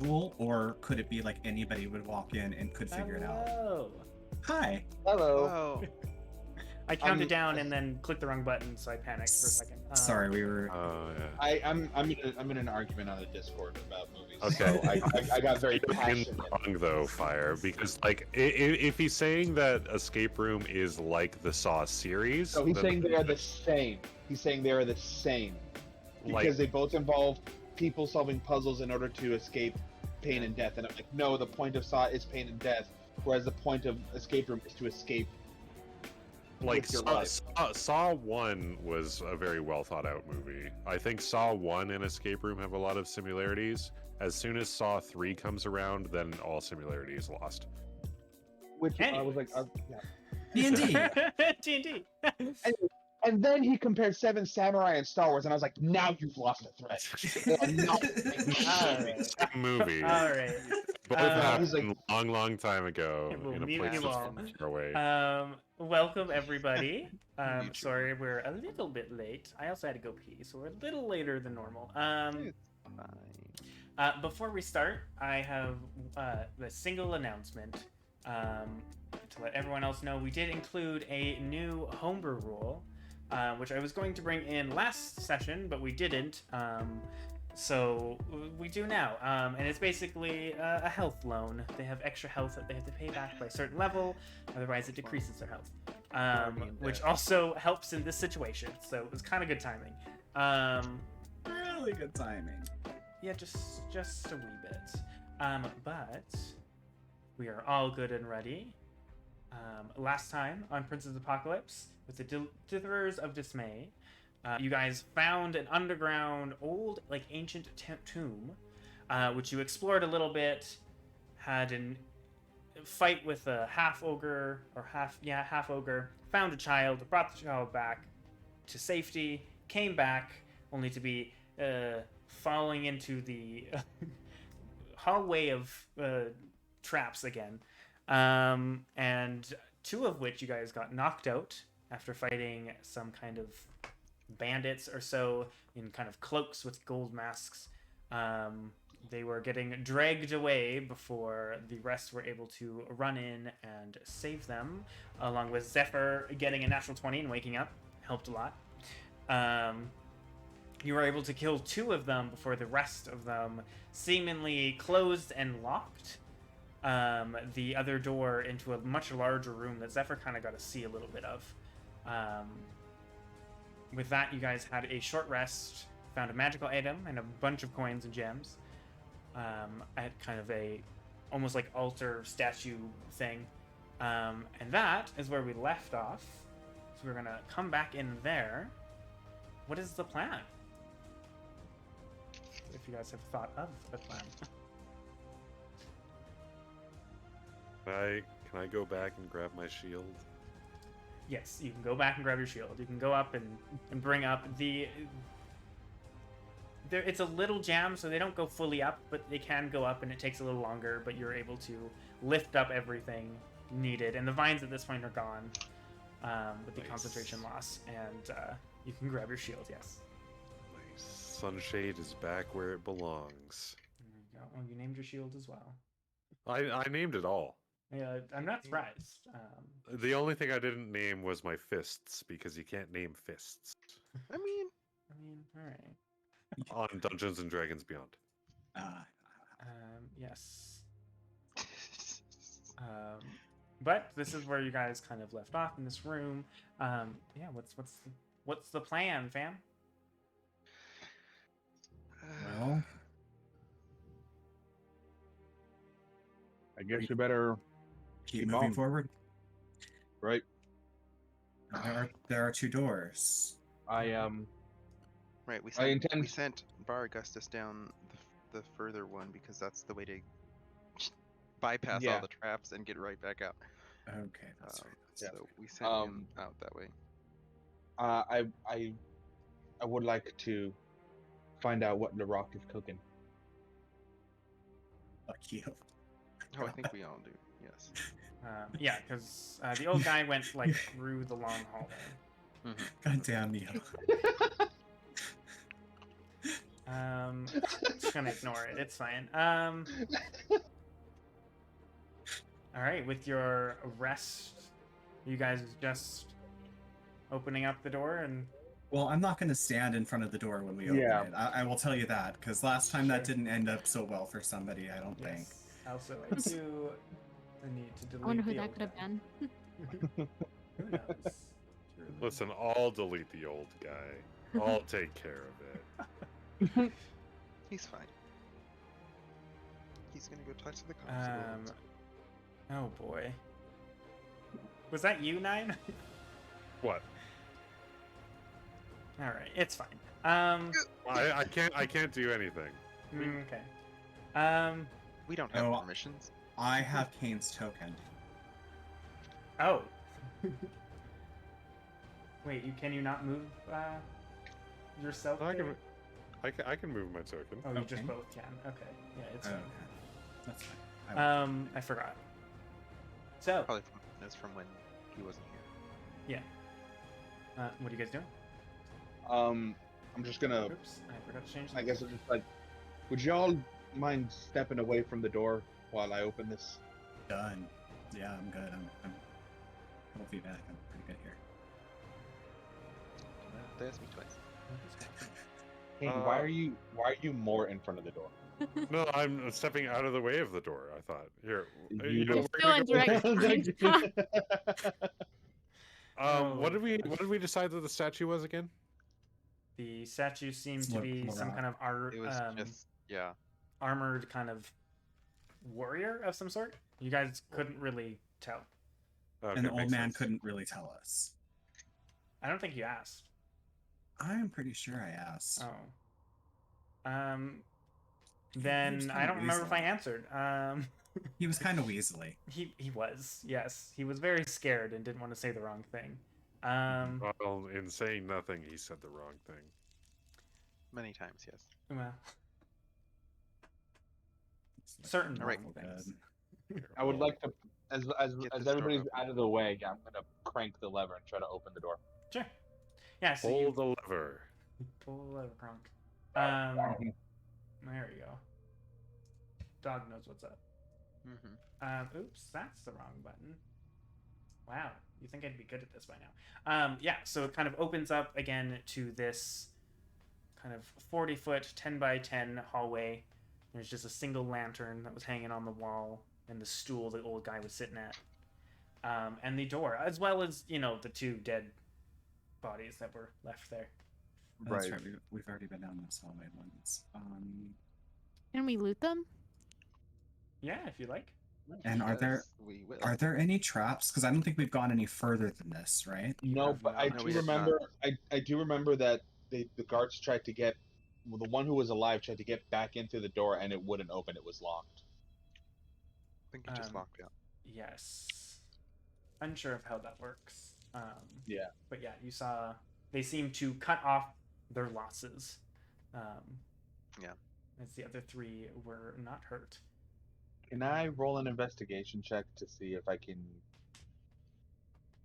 rule, or could it be like anybody would walk in and could figure it out? Hello. Hi. Hello. Oh, I counted down and then clicked the wrong button, so I panicked for a second. Sorry, we were. Oh yeah. I'm in an argument on the Discord about movies. Okay. So I got very You're passionate. wrong though, Fire, because like if he's saying that Escape Room is like the Saw series, So he's then- saying they are the same. He's saying they are the same because like they both involve people solving puzzles in order to escape pain and death. And I'm like, no, the point of Saw is pain and death, whereas the point of Escape Room is to escape. like with your Saw 1 was a very well thought out movie. I think Saw 1 and Escape Room have a lot of similarities. As soon as Saw 3 comes around, then all similarity is lost. Which I was like, yeah. D&D. D&D. And then he compared Seven Samurai and Star Wars, and I was like, now you've lost the thread. They are not Alright. Same movie. All right. Both he's happened long time ago It will in a meet place you that's all. far away. Welcome everybody. You too. Sorry, we're a little bit late. I also had to go pee, so we're a little later than normal. fine. Before we start, I have the single announcement to let everyone else know. We did include a new homebrew rule, which I was going to bring in last session, but we didn't. So we do now, and it's basically a health loan. They have extra health that they have to pay back by a certain level, otherwise it decreases their health, which also helps in this situation. So it was kind of good timing. Really good timing. Yeah, just a wee bit. But we are all good and ready. Last time on Prince's Apocalypse, with the Dithers of Dismay, you guys found an underground, old, like ancient tomb, which you explored a little bit. Had a fight with a half ogre, found a child, brought the child back to safety, came back, only to be falling into the hallway of traps again. And two of which you guys got knocked out after fighting some kind of bandits or so in kind of cloaks with gold masks. They were getting dragged away before the rest were able to run in and save them, along with Zephyr getting a natural 20 and waking up. Helped a lot. You were able to kill two of them before the rest of them seemingly closed and locked the other door into a much larger room that Zephyr kind of got to see a little bit of. With that, you guys had a short rest, found a magical item and a bunch of coins and gems at kind of a almost like altar statue thing. And that is where we left off. So we're going to come back in there. What is the plan? If you guys have thought of the plan. Can I go back and grab my shield? Yes, you can go back and grab your shield. You can go up and bring up the... It's a little jam, so they don't go fully up, but they can go up, and it takes a little longer, but you're able to lift up everything needed. And the vines at this point are gone with the Nice. concentration loss, and you can grab your shield, yes. Nice. Sunshade is back where it belongs. There you go. Oh, you named your shield as well. I named it all. Yeah, I'm not surprised. The only thing I didn't name was my fists, because you can't name fists I mean, all right. on Dungeons and Dragons Beyond. Yes. But this is where you guys kind of left off in this room. Yeah, what's the plan, fam? Well, I guess you better keep Keep moving on. forward. right. There are two doors. I right. We I sent intend- we sent Bar Augustus down the further one because that's the way to bypass Yeah. all the traps and get right back out. Okay, that's right. yeah. So we sent him out that way. I would like to find out what the rock is cooking. Fuck you. Oh, I think we all do. Yes. Yeah, because the old guy went like through the long hallway. God damn you. Just gonna ignore it. It's fine. All right, with your rest, you guys just opening up the door and. Well, I'm not going to stand in front of the door when we open Yeah. it. I will tell you that, because last time that Sure. didn't end up so well for somebody, I don't think. Yes. Also, I do need to delete I wonder who the that old could have guy. been. Who knows? Truly. Listen, I'll delete the old guy. I'll take care of it. He's fine. He's gonna go talk to the constables. Oh boy. Was that you, Nine? What? All right, it's fine. I can't do anything. Okay. We don't have Oh. permissions. I have Cain's token. Oh. Wait, can you not move yourself? I there? I can move my token. Oh, you just Okay. both can. Okay. Yeah, it's Oh, fine. okay. That's fine. I forgot. So, Probably that's from when he wasn't here. what are you guys doing? I'm just gonna. Oops, I forgot to change. I guess I'm just like, would y'all mind stepping away from the door while I open this? Done. Yeah, I'm good. I'll be back. I'm pretty good here. They asked me twice. Hey, why are you more in front of the door? No, I'm stepping out of the way of the door. I thought. Here, You know, don't- we're Still gonna in go- direct line. What did we decide that the statue was again? The statue seemed to Look, be some Laura. kind of It was just armored kind of warrior of some sort. You guys couldn't really tell. Okay, And the old makes man sense. couldn't really tell us. I don't think you asked. I'm pretty sure I asked. Oh. Then I don't remember if I answered. He was kind of weaselly. He was, yes. He was very scared and didn't want to say the wrong thing. Well, in saying nothing, he said the wrong thing. many times. Yes. Well, certain All right. wrong things. Here, I would well, like to, as Get this door everybody's open. out of the way, I'm gonna crank the lever and try to open the door. Sure. Yeah, so pull you the lever. pull the lever, Kronk. There we go. Dog knows what's up. Mm-hmm. Oops, that's the wrong button. Wow, you think I'd be good at this by now. Yeah, so it kind of opens up again to this kind of 40-foot, 10 by 10 hallway. There's just a single lantern that was hanging on the wall and the stool the old guy was sitting at. And the door, as well as, the two dead bodies that were left there. That's right. We've already been down this hallway once. Can we loot them? Yeah, if you like. And We will. are there any traps? Because I don't think we've gone any further than this, right? No, have but not. I No, do we have not. remember. I do remember that the guards tried to get. Well, the one who was alive tried to get back into the door, and it wouldn't open. It was locked. I think it just Um, locked out. Yes. Unsure of how that works. Yeah. But yeah, you saw they seem to cut off their losses. Yeah. As the other three were not hurt. Can I roll an investigation check to see if I can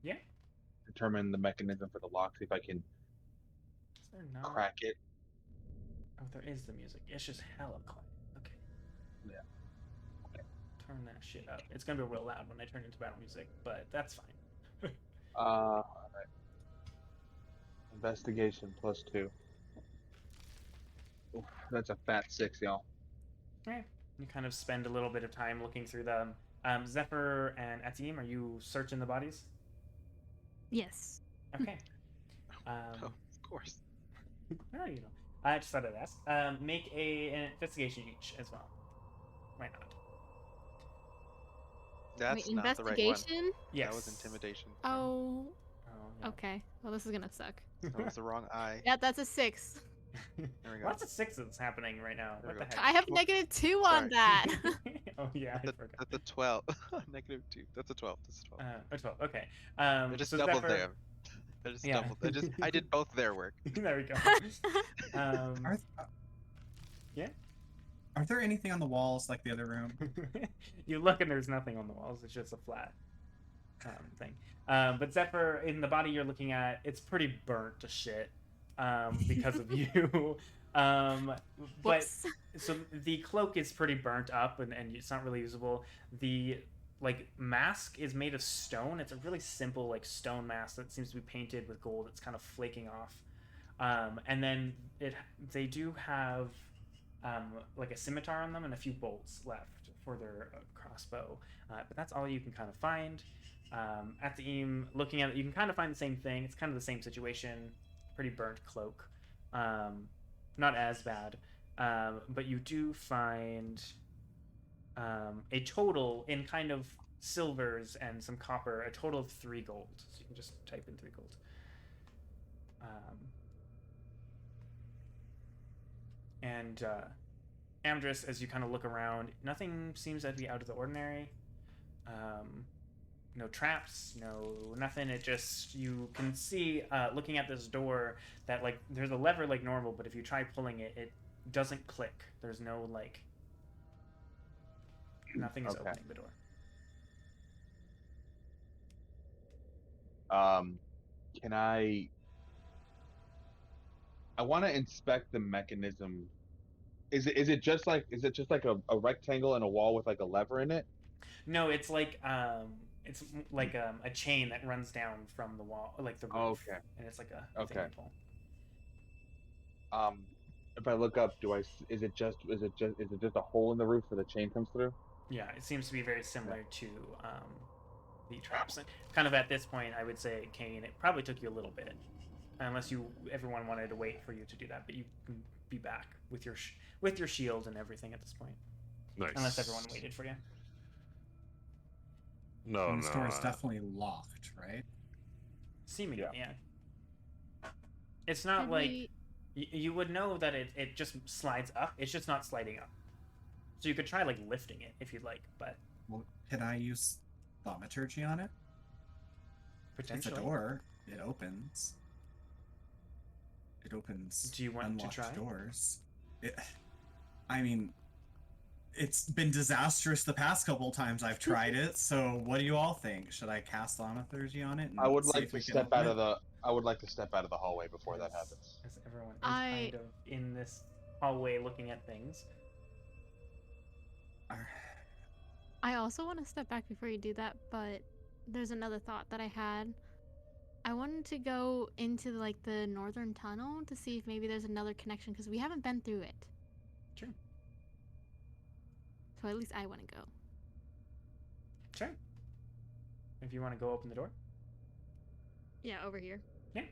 Yeah. determine the mechanism for the lock? See if I can Is there not? crack it. Oh, there is the music. It's just hella quiet. Okay. Yeah. Turn that shit up. It's gonna be real loud when I turn into battle music, but that's fine. Alright. Investigation +2. Oof, that's a fat 6, y'all. Yeah. You kind of spend a little bit of time looking through them. Zephyr and Atim, are you searching the bodies? Yes. Okay. Oh, of course. I just thought I'd ask. Make an investigation each as well. Why not? That's Wait, not the right one. investigation? Yes. That was intimidation. Oh, Oh, yeah. okay. Well, this is gonna suck. That was the wrong eye. Yeah, that's a 6. There we go. Lots of sixes happening right now. There What we the go. I heck? have Well, -2 on sorry. that. Oh yeah, I That's forgot. a 12. -2. That's a 12. That's a 12. Oh, 12. Okay. I just so doubled Zephyr- there. I just Yeah. doubled. I did both their work. There we go. Are, Yeah. Are there anything on the walls like the other room? You look and there's nothing on the walls. It's just a flat thing. But Zephyr, in the body you're looking at, it's pretty burnt to shit. because of you. But Whoops. so the cloak is pretty burnt up and it's not really usable. The like mask is made of stone. It's a really simple like stone mask that seems to be painted with gold. It's kind of flaking off. And then they do have like a scimitar on them and a few bolts left for their crossbow. But that's all you can kind of find. At the aim, looking at it, you can kind of find the same thing. It's kind of the same situation. Pretty burnt cloak. Not as bad. But you do find a total in kind of silvers and some copper, a total of 3 gold. So you can just type in 3 gold. And Amdrus, as you kind of look around, nothing seems to be out of the ordinary. No traps, nothing. It just, you can see, looking at this door, that like there's a lever like normal, but if you try pulling it, it doesn't click. There's no like, nothing is opening the door. Can I want to inspect the mechanism. Is it just like a rectangle and a wall with like a lever in it? No, it's like a chain that runs down from the wall, like the roof. Oh, okay. And it's like a Okay. thing you pull. If I look up, is it just a hole in the roof where the chain comes through? Yeah, it seems to be very similar to the traps. And kind of at this point, I would say, Cain, it probably took you a little bit, unless everyone wanted to wait for you to do that. But you can be back with your shield and everything at this point, Nice. unless everyone waited for you. No, And no. the store is definitely locked, right? Seemingly, yeah. It's not Did like we- you would know that it just slides up. It's just not sliding up. So you could try like lifting it if you'd like, but Well, can I use thaumaturgy on it? potentially. It's a door. It opens. It opens. Do you want to unlocked try? doors. I mean, it's been disastrous the past couple times I've tried it. So, what do you all think? Should I cast thaumaturgy on it? And I would see like if to we can step open out it? of the. I would like to step out of the hallway before that happens. As everyone is I- kind of in this hallway looking at things. I also want to step back before you do that, but there's another thought that I had. I wanted to go into like the northern tunnel to see if maybe there's another connection because we haven't been through it. Sure. So at least I want to go. Sure. If you want to go open the door. Yeah, over here. Yeah.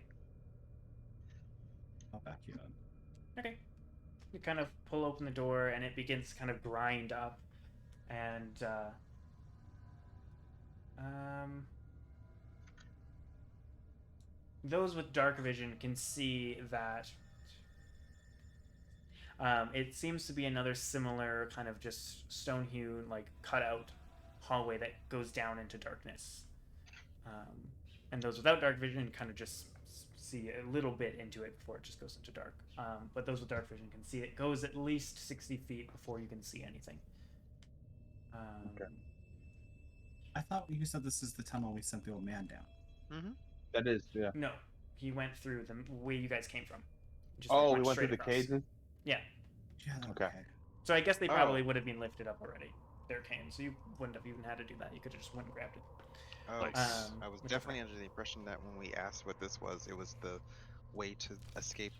I'll back you up. Okay. You kind of pull open the door and it begins to kind of grind up. And those with dark vision can see that it seems to be another similar kind of just stone-hewn, like cut-out hallway that goes down into darkness. And those without dark vision kind of just see a little bit into it before it just goes into dark. But those with dark vision can see it goes at least 60 feet before you can see anything. Okay. I thought you said this is the tunnel we sent the old man down. Mm-hmm. That is, yeah. No, he went through the way you guys came from. Just, Oh, like, we went through straight the across. cages. Yeah. Yeah. Okay. So I guess they Oh. probably would have been lifted up already. Their cane, so you wouldn't have even had to do that. You could have just went and grabbed it. Oh, Nice. I was Which is definitely fine. under the impression that when we asked what this was, it was the way to escape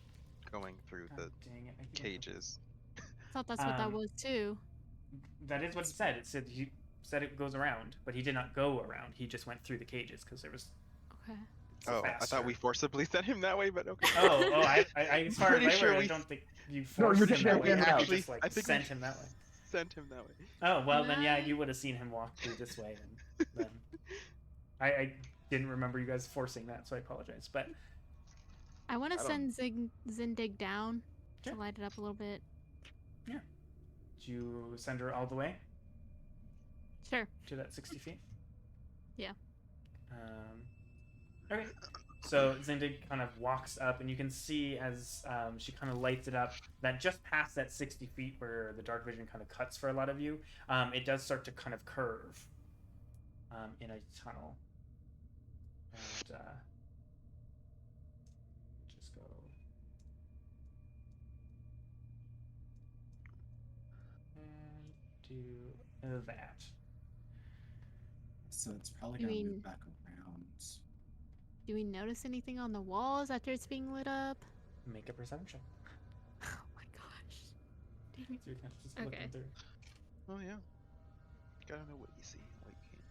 going through God the dang it! I keep- cages. I thought that's what that Um, was too. That is what it said. It said he said it goes around, but he did not go around. He just went through the cages because there was. Okay. it's Oh, I faster. thought we forcibly sent him that way, but okay. As far Pretty as sure I we- don't think you No, forced you're him just that gonna way. hand it You out. just like I think we sent him that way. Sent him that way. Oh well, then yeah, Nice. you would have seen him walk through this way, and then I didn't remember you guys forcing that, so I apologize. But I want I to don't- send Zindig down Sure. to light it up a little bit. did you send her all the way Sure. to that 60 feet? Yeah. Okay. So Zindig kind of walks up, and you can see as she kind of lights it up that just past that 60 feet where the dark vision kind of cuts for a lot of you, it does start to kind of curve in a tunnel. And just go do that. So it's probably You gonna mean- move back around. Do we notice anything on the walls after it's being lit up? Make a perception. Oh my gosh. Dang So it. you're kind of just Okay. looking through. Oh yeah. Gotta know what you see, what you can't.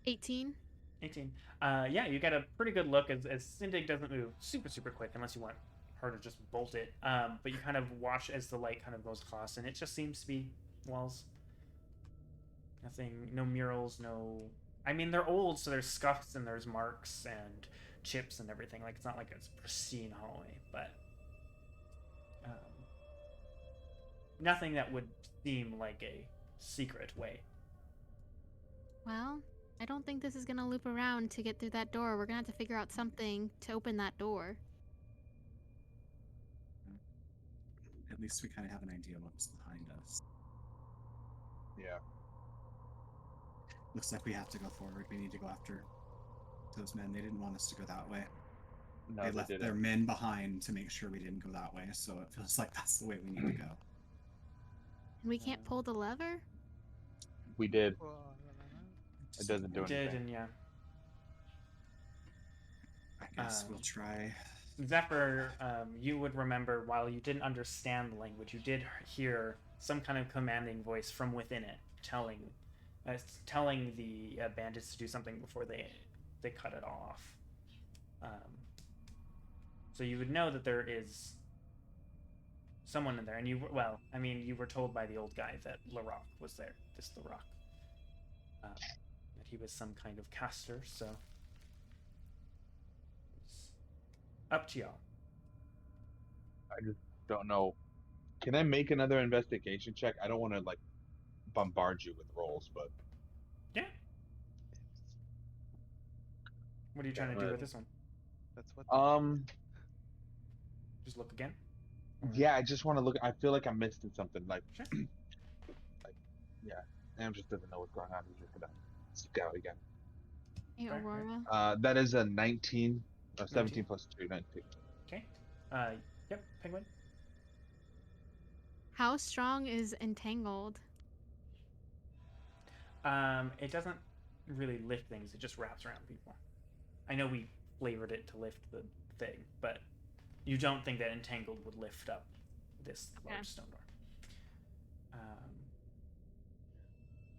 18. 18. Yeah, you get a pretty good look as Syndig doesn't move super quick unless you want her to just bolt it. But you kind of watch as the light kind of goes across, and it just seems to be walls. Nothing, no murals, no. I mean, they're old, so there's scuffs and there's marks and chips and everything. Like, it's not like it's a pristine hallway, but nothing that would seem like a secret way. Well, I don't think this is gonna loop around to get through that door. We're gonna have to figure out something to open that door. At least we kind of have an idea what's behind us. Yeah. Looks like we have to go forward. We need to go after those men. They didn't want us to go that way. No, They they left didn't. their men behind to make sure we didn't go that way, so it feels like that's the way we need to go. And we can't pull the lever? We did. It doesn't do You did, anything. and yeah. I guess we'll Um, try. Zephyr, you would remember, while you didn't understand the language, you did hear some kind of commanding voice from within it, telling the bandits to do something before they cut it off. So you would know that there is someone in there, and you were told by the old guy that Larock was there. This Larock, that he was some kind of caster. So it's up to y'all. I just don't know. Can I make another investigation check? I don't want to like bombard you with rolls, but Yeah. What are you trying to do with this one? That's what. Just look again? yeah, I just want to look. I feel like I'm missing something. Like, Sure. Amdrus doesn't know what's going on. He's just gonna scout again. Hey, Fair, fair. Aurora. That is a 19, 17 19. plus 2, 19. Okay. Yep, Penguin. How strong is entangled? It doesn't really lift things, it just wraps around people. I know we flavored it to lift the thing, but you don't think that entangled would lift up this large Okay. stone door.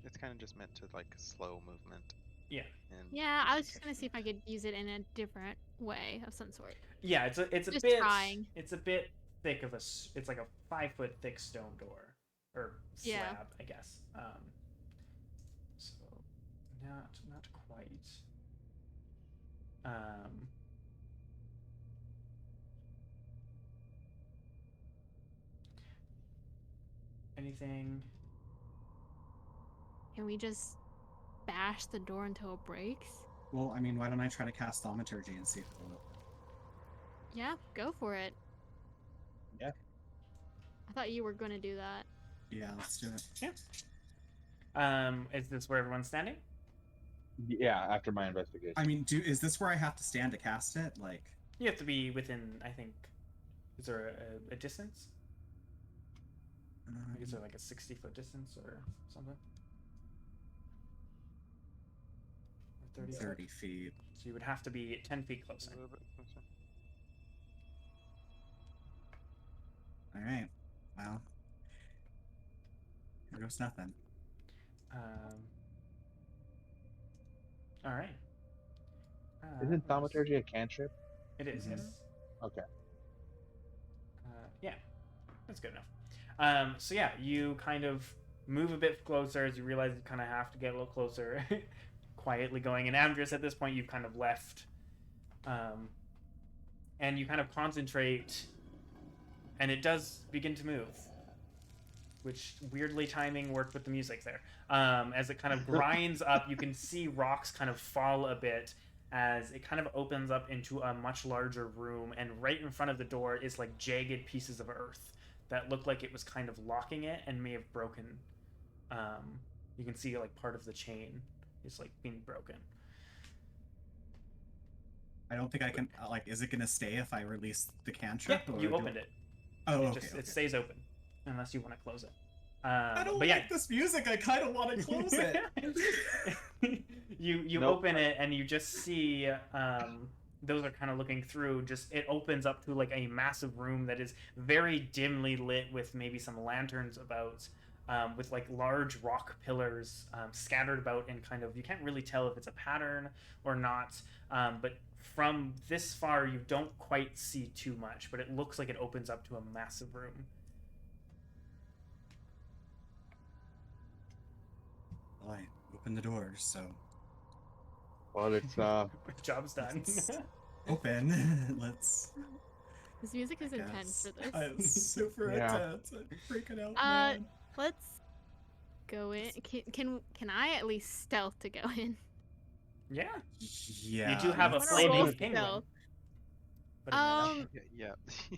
It's kind of just meant to like slow movement. Yeah. And Yeah, I was just gonna see if I could use it in a different way of some sort. Yeah, it's a Just bit trying. It's a bit thick of it's like a 5-foot thick stone door or slab, Yeah. I guess. So not quite. Anything? Can we just bash the door until it breaks? Well, I mean, why don't I try to cast Thaumaturgy and see if it'll open? Yeah, go for it. Yeah. I thought you were gonna do that. Yeah, let's do it. Yeah. Is this where everyone's standing? Yeah, after my investigation. I mean, is this where I have to stand to cast it? Like, You have to be within, I think. Is there a distance? Is there like a 60-foot distance or something? Or 30 foot? 30 feet. So you would have to be 10 feet closer. a little bit closer. All right. Well, here goes nothing. All right. Isn't thaumaturgy a cantrip? It is, yes. Okay. Yeah, that's good enough. So yeah, you kind of move a bit closer as you realize you kind of have to get a little closer, quietly going. And Amdrus, at this point, you've kind of left, and you kind of concentrate, and it does begin to move, which weirdly timing worked with the music there. As it kind of grinds up, you can see rocks kind of fall a bit as it kind of opens up into a much larger room, and right in front of the door is like jagged pieces of earth that look like it was kind of locking it and may have broken. You can see like part of the chain is like being broken. I don't think I can. Like, is it gonna stay if I release the cantrip? Yeah, or you do- opened it. Oh, It okay. just okay. it stays open unless you want to close it. I don't but yeah, like this music. I kind of want to close it. you Nope. open it and you just see those are kind of looking through. Just it opens up to like a massive room that is very dimly lit with maybe some lanterns about, with like large rock pillars scattered about in kind of, you can't really tell if it's a pattern or not. But from this far, you don't quite see too much, but it looks like it opens up to a massive room. Well, I opened the doors, so Well, it's Job's done. Let's open. Let's. This music is I intense guess. for this. It's super Yeah. intense. I'm freaking out, Uh, man. Let's go in. Can I at least stealth to go in? Yeah. Yeah. You do have a let's wanna roll flaming penguin. stealth. Putting that out. Yeah.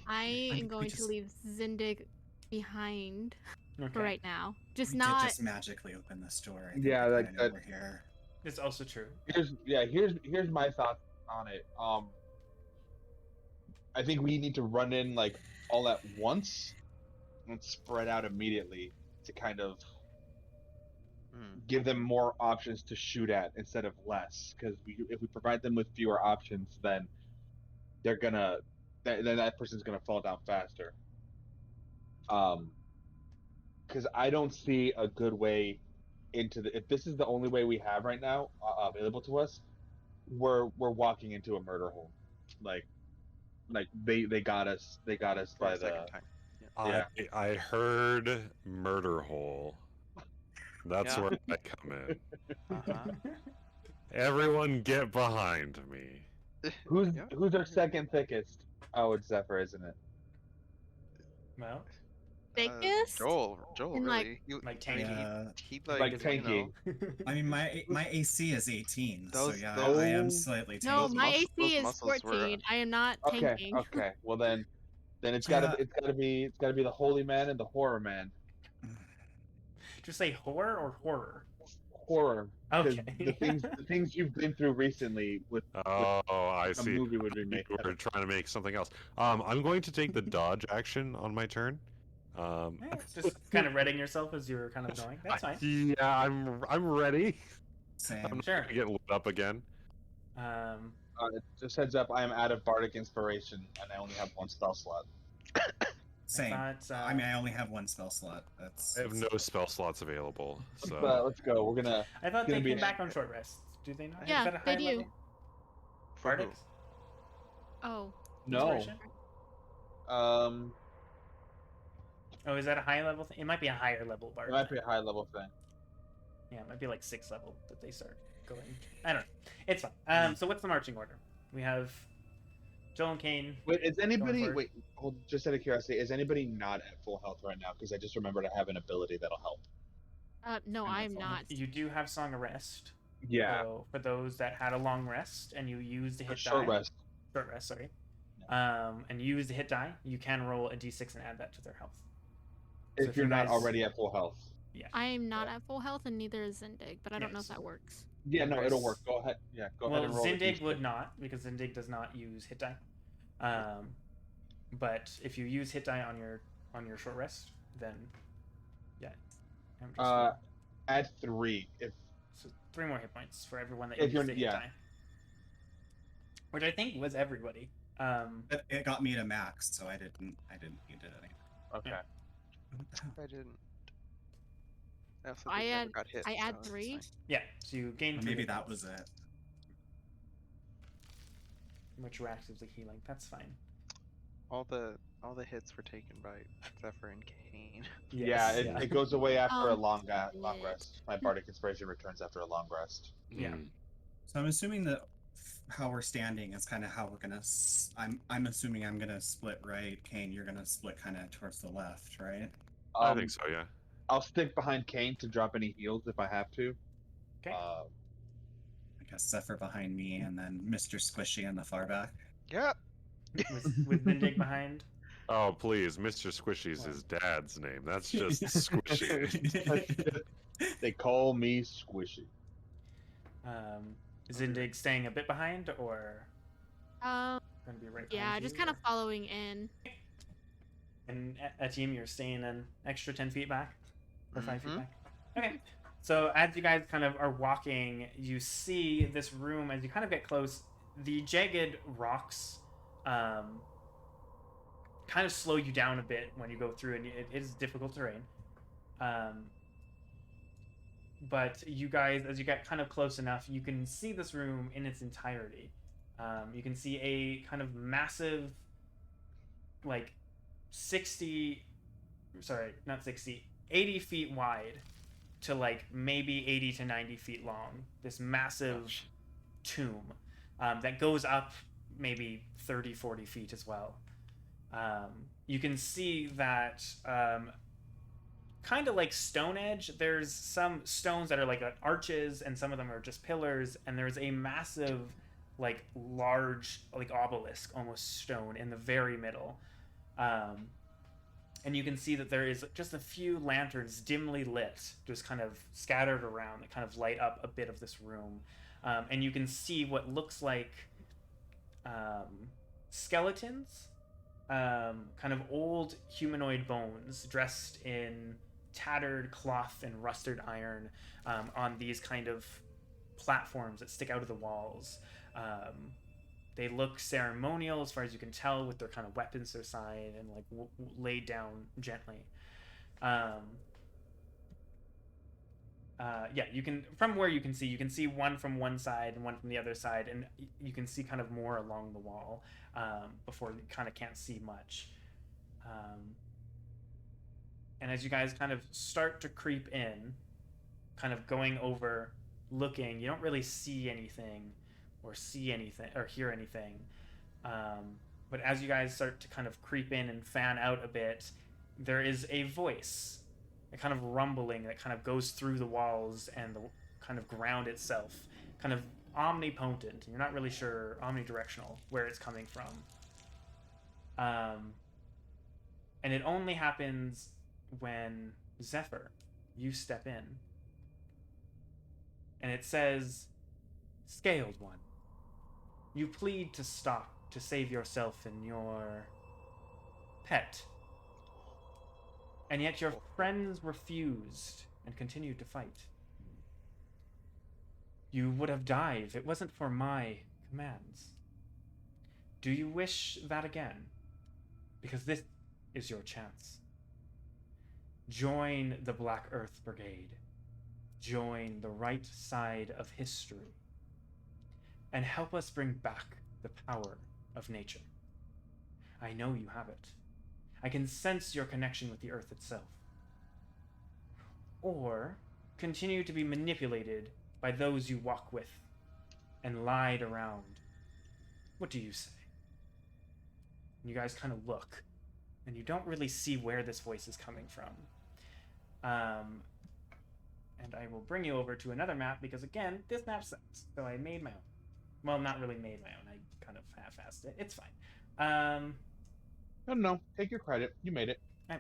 I mean, am we going just- to leave Zindig behind Okay. for right now. Just we not. did just magically open this door. I think Yeah, I like kinda know that- we're here. It's also true. here's my thoughts on it. I think we need to run in like all at once and spread out immediately to kind of give them more options to shoot at instead of less. Because if we provide them with fewer options, then they're gonna then that person's gonna fall down faster. Because I don't see a good way into the, if this is the only way we have right now available to us, we're walking into a murder hole. Like they got us For by a the second time. Yeah. I heard murder hole. That's Yeah. where I come in. Uh-huh. Everyone get behind me. Yeah. who's our second thickest? Oh, it's Zephyr, isn't it? Well, Thickest? Joel And, like- really. like tanky. Yeah. He Like you tanky. know, I mean, my AC is 18, so Those- yeah, those- I am slightly tanky. No, Those my mus- those AC is muscles were, 14. I am not Okay, tanking. okay. Well then it's Yeah. gotta be the holy man and the horror man. Just say horror or horror. Horror. 'Cause Okay. the things you've been through recently with Oh, I a see. movie would be You made. were trying to make something else. I'm going to take the dodge action on my turn. Yeah, just kind of readying yourself as you were kind of going. That's fine. Yeah, I'm ready. Same. I'm Sure. gonna get lit up again. Just heads up, I am out of bardic inspiration and I only have one spell slot. Same. I thought, I mean, I only have one spell slot. That's. I have no spell slots available, so Let's go. We're gonna. I thought gonna they be came an- back on short rests. Do they not? Yeah, Is that a they high do. level? for who? Bardics? Oh, No. Inspiration? Oh, is that a high level thing? It might be a higher level It bard. might be a high level thing. Yeah, it might be like 6th level that they start going. I don't know. It's fine. So what's the marching order? We have Joel and Cain. Wait, is anybody? forward. Wait, hold. Just out of curiosity, is anybody not at full health right now? Because I just remembered I have an ability that'll help. no, I'm I'm at not. You do have Song of Rest. Yeah. So for those that had a long rest and you used the A hit short die. rest. Short rest, sorry. And you use the hit die, you can roll a d6 and add that to their health. So If you're you not guys- already at full health. Yeah. I am not at full health, and neither is Zindig, but I don't know if Yes. that works. Yeah, no, Yes. it'll work. Go ahead. Yeah, go ahead Well, and roll. a Zindig d6. would not, because Zindig does not use hit die. But if you use hit die on your short rest, then yeah. I'm just Add 3 if. so 3 more hit points for everyone that If used you're- the hit yeah. die. Which I think was everybody. It got me to max, so I didn't need it anymore. Okay. I didn't. I also I never add- got hit, I add so it's 3. fine. Yeah, so you gain 3 Maybe hit that points, was it. which you're actively healing. That's fine. All the hits were taken by Zephyr and Cain. Yeah, it goes away after a long yeah. rest. My bardic inspiration returns after a long rest. Yeah. Mm. So I'm assuming that how we're standing is kind of how we're gonna. I'm assuming I'm gonna split right. Cain, you're gonna split kind of towards the left, right? I think so. Yeah. I'll stick behind Cain to drop any heals if I have to. Okay. I guess Zephyr behind me, and then Mr. Squishy in the far back. Yeah. with Nindig behind. Oh please, Mr. Squishy's his dad's name. That's just Squishy. They call me Squishy. Is Zindig staying a bit behind or Um, going to be right behind yeah, you, just kind of or- following in. And a team, you're staying an extra 10 feet back? Or 5 feet Mhm. back. Okay. So as you guys kind of are walking, you see this room. As you kind of get close, the jagged rocks kind of slow you down a bit when you go through, and it is difficult terrain. But you guys, as you get kind of close enough, you can see this room in its entirety. You can see a kind of massive, like 60, sorry, not 60, 80 feet wide to like maybe 80 to 90 feet long. This massive tomb that goes up maybe 30, 40 feet as well. You can see that kind of like Stone Edge, there's some stones that are like arches, and some of them are just pillars, and there's a massive, like large, like obelisk almost stone in the very middle. And you can see that there is just a few lanterns dimly lit, just kind of scattered around that kind of light up a bit of this room. And you can see what looks like skeletons, kind of old humanoid bones dressed in tattered cloth and rusted iron on these kind of platforms that stick out of the walls. They look ceremonial as far as you can tell, with their kind of weapons to their side and like laid down gently. Yeah, you can, from where you can see one from one side and one from the other side, and you can see kind of more along the wall before you kind of can't see much. And as you guys kind of start to creep in, kind of going over, looking, you don't really see anything or hear anything. But as you guys start to kind of creep in and fan out a bit, there is a voice, a kind of rumbling that kind of goes through the walls and the kind of ground itself, kind of omnipotent. You're not really sure, omnidirectional, where it's coming from. And it only happens when Zephyr, you step in. And it says, "Scaled One, you plead to stop to save yourself and your pet. And yet your friends refused and continued to fight. You would have died if it wasn't for my commands. Do you wish that again? Because this is your chance. Join the Black Earth Brigade. Join the right side of history. And help us bring back the power of nature. I know you have it. I can sense your connection with the earth itself. Or continue to be manipulated by those you walk with and lied around. What do you say?" And you guys kind of look, and you don't really see where this voice is coming from. And I will bring you over to another map, because again, this map sucks. So I made my own. Well, not really made my own. I kind of half-assed it. It's fine. No. Take your credit. You made it. Well,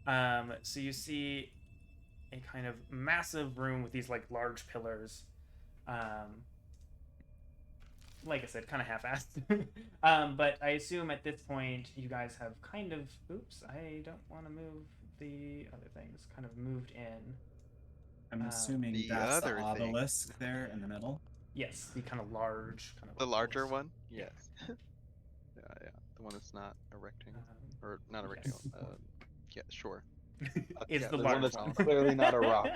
yeah. So you see a kind of massive room with these like large pillars. Like I said, kind of half-assed. But I assume at this point you guys have kind of, oops, I don't want to move the other things, kind of moved in. I'm assuming The that's the other thing. obelisk there in the middle. Yes, the kind of large, kind of The larger obelisk. one? Yeah. Yes. Yeah. The one that's not a rectangle. Um, Or not a yes. rectangle. Yeah, sure. Is yeah, the the one large that's one. clearly not a rock.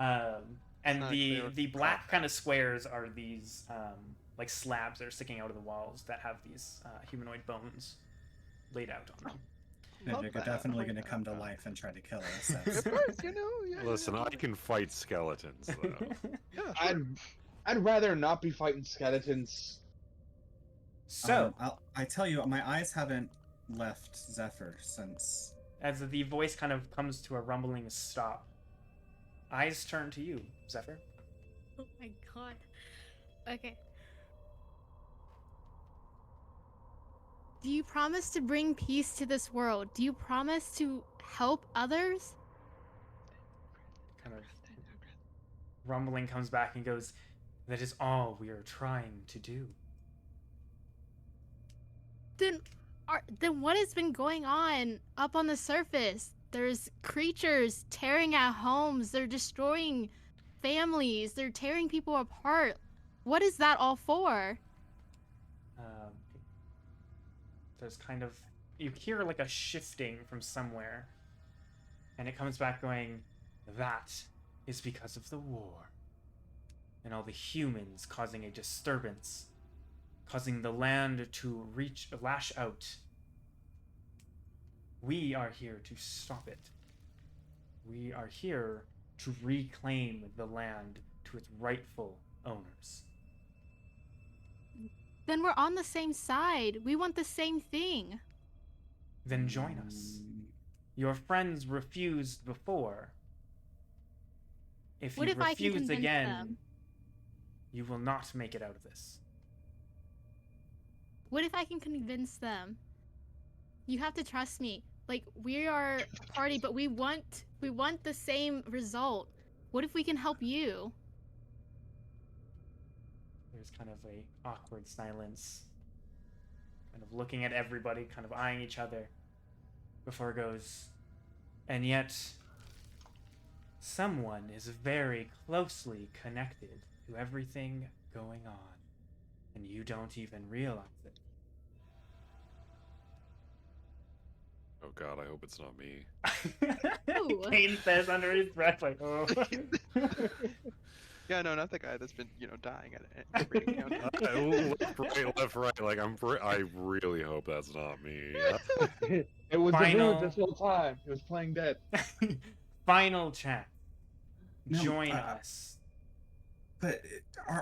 And not the clear black rock. kind of squares are these like slabs that are sticking out of the walls that have these humanoid bones laid out on them. Love They're that. definitely I going to like come to that. life and try to kill us. Of That's- course, yeah. Listen, yeah. I can fight skeletons, though. Yeah, sure. I'd rather not be fighting skeletons. So, I tell you, my eyes haven't left Zephyr since. as the voice kind of comes to a rumbling stop, eyes turn to you, Zephyr. Oh my god. Okay. Do you promise to bring peace to this world? Do you promise to help others? Kind of rumbling comes back and goes, "That is all we are trying to do." Then what has been going on up on the surface? There's creatures tearing at homes. They're destroying families. They're tearing people apart. What is that all for? Um, there's kind of, you hear like a shifting from somewhere, and it comes back going, that is because of the war and all the humans causing a disturbance, causing the land to lash out. We are here to stop it. We are here to reclaim the land to its rightful owners. Then we're on the same side. We want the same thing. Then join us. Your friends refused before. If What you if I can refuse convince again, them? you will not make it out of this. What if I can convince them? You have to trust me. Like, we are a party, but we want the same result. What if we can help you? There's kind of a awkward silence, kind of looking at everybody, kind of eyeing each other, before it goes, and yet someone is very closely connected to everything going on, and you don't even realize it. Oh God, I hope it's not me. Ooh. Cain says under his breath, like, "Oh." Yeah, no, not the guy that's been, dying at every encounter. Left, right. Like I really hope that's not me. It was Final- the this whole time. It was playing dead. Final chat. No, Join us. But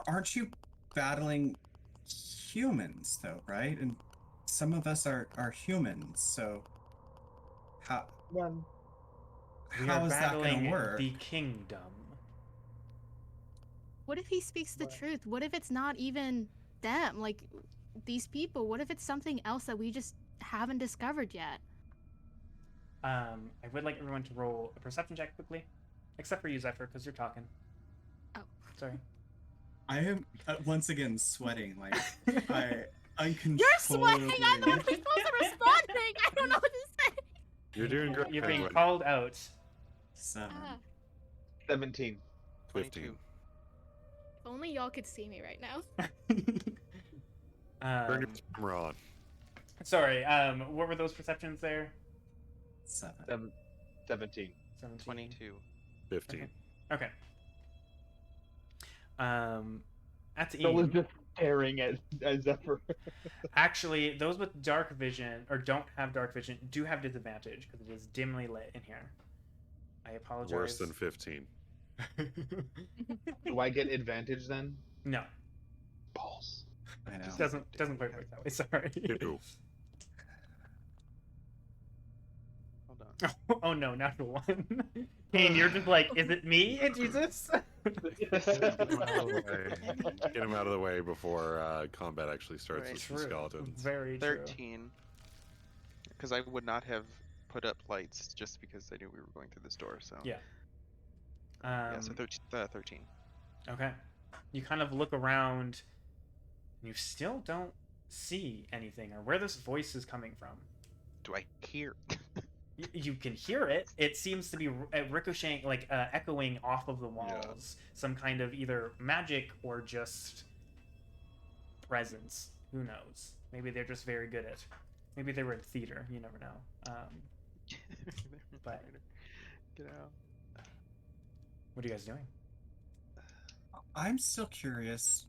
aren't you battling humans though, right? And some of us are humans, so how One. We how are is that battling gonna work? the kingdom. What if he speaks the truth? What if it's not even them? Like, these people? What if it's something else that we just haven't discovered yet? I would like everyone to roll a perception check quickly, except for you, Zephyr, because you're talking. Oh. Sorry. I am once again sweating, like I uncontrollably. You're sweating! I'm not supposed to responding! I don't know what to say! You're doing great. You're being Penguin. called out. 7. Ah, 17. 15. 22. if only y'all could see me right now. Turn your camera on. Sorry. What were those perceptions there? 7. 17. 17. 22. 15. Okay. That's So was Ian. just staring at Zephyr. Actually, those with dark vision or don't have dark vision do have disadvantage because it is dimly lit in here. I apologize. Worse than 15. Do I get advantage then? No, Balls. I know. doesn't quite work that way. Sorry. Ew. Hold on. Oh no, natural one. Cain, you're just like, is it me, Jesus? Get him out of the way before combat actually starts Right. with some True. skeletons. Very true. 13. Because I would not have put up lights just because I knew we were going through this door. So Yeah. yeah, so 13. Okay. You kind of look around, and you still don't see anything or where this voice is coming from. Do I hear? You can hear it. It seems to be ricocheting, like echoing off of the walls. Some kind of either magic or just presence. Who knows? Maybe they're just very good at. Maybe they were in theater. You never know. But Get out. what are you guys doing? I'm still curious.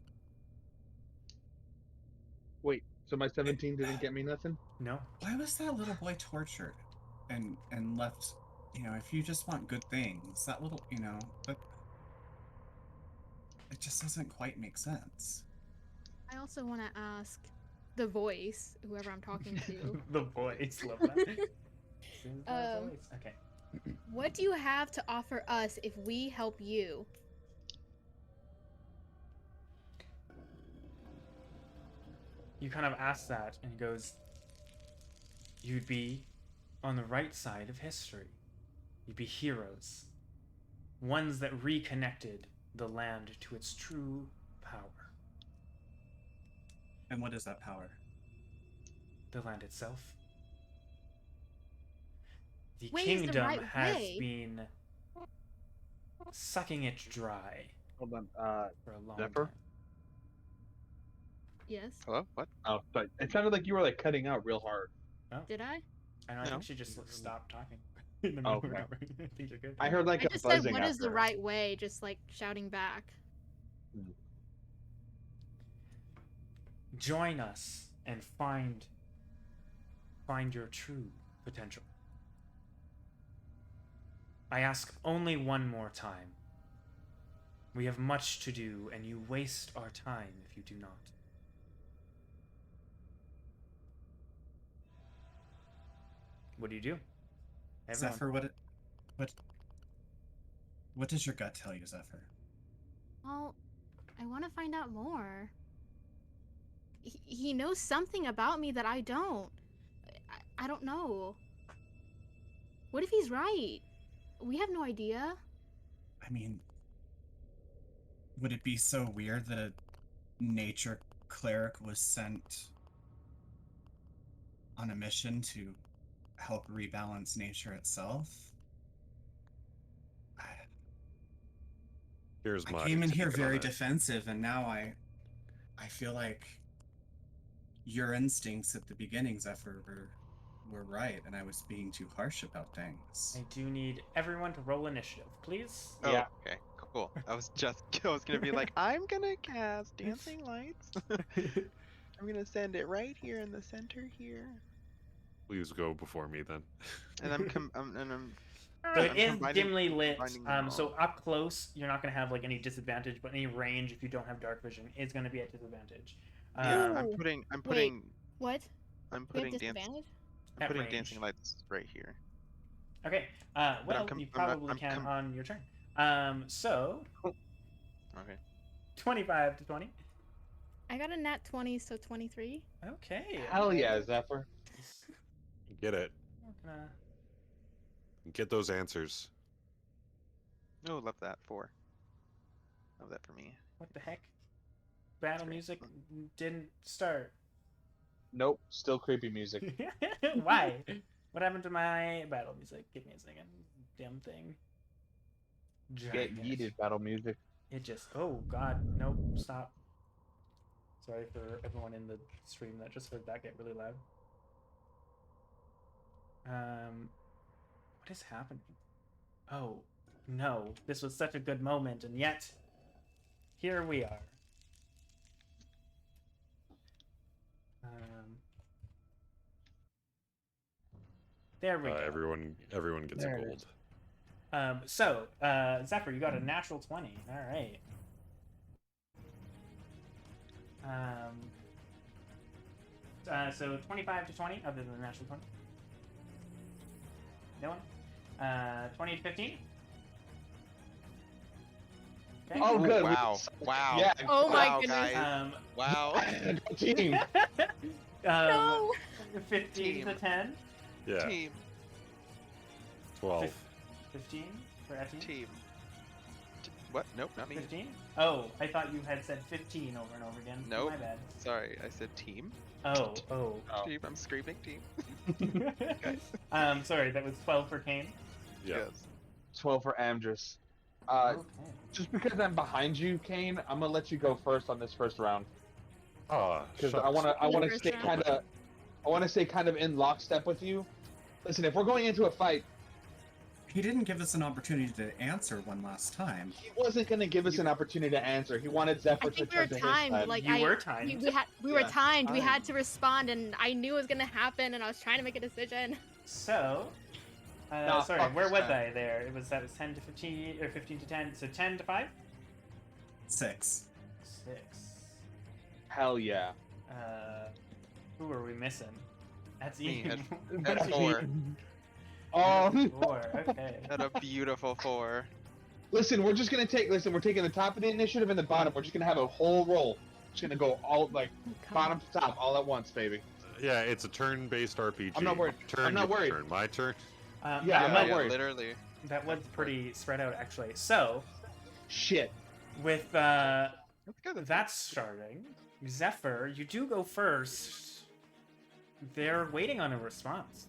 Wait, so my 17 didn't get me nothing? No. Why was that little boy tortured and left? If you just want good things, that little, that it just doesn't quite make sense. I also want to ask the voice, whoever I'm talking to, The voice. Love that. Voice. Okay. what do you have to offer us if we help you? You kind of ask that, and he goes, "You'd be on the right side of history. You'd be heroes. Ones that reconnected the land to its true power. And what is that power? The land itself. The way is the kingdom right has way? been sucking it dry Hold on. for a long Zephyr? time. Yes. Hello? What? Oh, sorry. It sounded like you were like cutting out real hard. Did I? I don't know, I No. think she just stopped talking in the middle of Okay. her. I think you're good. I heard like I a just said, buzzing "What is the after. right way?" Just like shouting back. Join us and find your true potential. I ask only one more time. We have much to do, and you waste our time if you do not. What do you do? Everyone. Zephyr, what does your gut tell you, Zephyr? Well, I want to find out more. He knows something about me that I don't. I don't know. What if he's right? We have no idea. I mean, would it be so weird that a nature cleric was sent on a mission to help rebalance nature itself? Here's I my came in here take on very it. defensive, and now I feel like your instincts at the beginning, Zephyr, were right, and I was being too harsh about things. I do need everyone to roll initiative, please. Oh, Yeah. okay, cool. I was gonna be like, I'm gonna cast dancing lights. I'm gonna send it right here in the center here, Please go before me then. and I'm So it I'm is combining- dimly lit. combining them So all. up close, you're not going to have like any disadvantage, but any range, if you don't have dark vision, is going to be at disadvantage. Yeah, Ooh. I'm putting What? I'm We have putting dance disadvantage? I'm At putting range. dancing lights right here. Okay. But Well, I'm you not- probably I'm can on your turn. So Okay. 25 to 20. I got a nat 20, so 23. Okay. Hell yeah, Zephyr. Get it. We're gonna- Get those answers. Oh, love that 4. Love that for me. What the heck? Battle great. music didn't start. Nope. Still creepy music. Why? What happened to my battle music? Give me a second. Damn thing. Get Drag it. yeeted battle music. It just. Oh God! Nope. Stop. Sorry for everyone in the stream that just heard that get really loud. What is happening? Oh no! This was such a good moment, and yet here we are. There we go. Everyone gets There a it gold. So, Zephyr, you got a natural 20. All right. So 25 to 20, other than the natural 20. No one? 20 to 15? Okay. Oh, good. we- Wow. Wow. Yeah. Oh my Wow, goodness. guys. Wow. Team. No! 15 to 10? Yeah, Team. 12. 15 for Effie? Team. What? Nope, not me. 15? Oh, I thought you had said 15 over and over again. Nope. My bad. Sorry, I said team. Oh. Oh. Team. I'm screaming team. Sorry, that was 12 for Cain. Yeah. Yes. 12 for Amdrus. Okay. Just because I'm behind you, Cain, I'm gonna let you go first on this first round Ah, because shucks. I want to First stay round. kind of in lockstep with you. Listen, if we're going into a fight, He didn't give us an opportunity to answer one last time. he wasn't gonna give us an opportunity to answer. He wanted Zephyr I to think we were turn to his timed. side. Like You were timed. We were Yeah, timed. We had timed. to respond, and I knew it was gonna happen, and I was trying to make a decision. So, Nah, sorry, fuck where this was guy. I there? That was 10 to 15, or 15 to 10. So 10 to 5? 6. 6. Hell yeah. Who are we missing? That's Me, Ian. at 4. Oh, 4, okay. At a beautiful 4. listen, we're taking the top of the initiative and the bottom. We're just gonna have a whole roll. Just gonna go all like bottom to top all at once, baby. Yeah, it's a turn-based RPG. I'm not worried. Turn, I'm not your worried. Turn. My turn. Yeah, I'm not Yeah, worried. literally. That was pretty spread out, actually. So, Shit. with That's good. that's starting, Zephyr, you do go first. They're waiting on a response.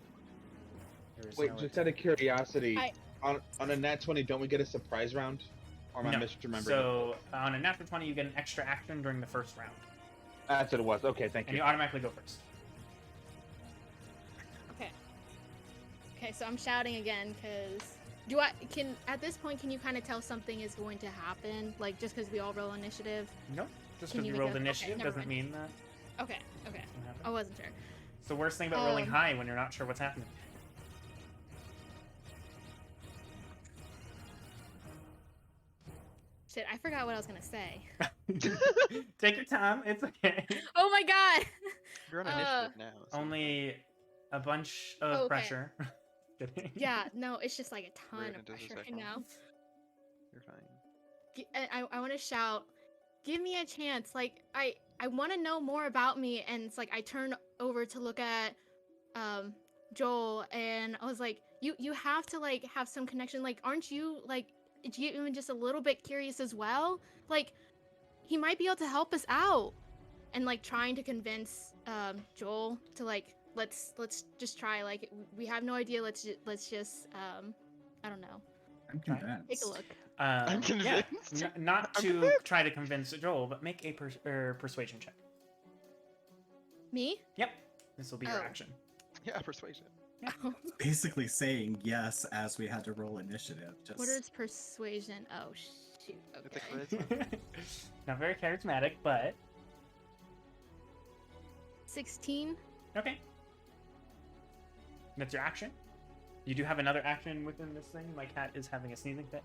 There is Wait, no just out of curiosity, I- on a nat 20, don't we get a surprise round? Or am I No. misremembering? So on a natural 20, you get an extra action during the first round, That's what it was. Okay, thank and you. you automatically go first. Okay. Okay, so I'm shouting again because at this point can you kind of tell something is going to happen, like just because we all roll initiative? Nope. Just Can because you you make rolled a- okay, initiative never doesn't mind. mean that Okay. it's gonna happen. I wasn't sure. It's the worst thing about rolling Um, high when you're not sure what's happening. Shit, I forgot what I was gonna say. Take your time. It's okay. Oh my god. You're on Uh, initiative now. so- Only a bunch of Okay. pressure. Kidding. Yeah, no, it's just like a ton We're of gonna do this pressure right second now. one. You're fine. I want to shout, give me a chance. Like I want to know more about me, and it's like I turn over to look at Joel, and I was like, you have to like have some connection. Like, aren't you like even just a little bit curious as well? Like, he might be able to help us out. And like trying to convince Joel to like let's just try, like we have no idea, let's just I don't know, I'm Right. convinced. take a look. I'm Yeah, convinced. not I'm to convinced. try to convince Joel, but make a persuasion check. Me? Yep. This will be your Oh. action. Yeah, persuasion. Basically saying yes as we had to roll initiative. Just What is persuasion? Oh shoot. It's a Okay. charisma. Not very charismatic, but 16. okay. That's your action. You do have another action within this thing. My cat is having a sneezing fit.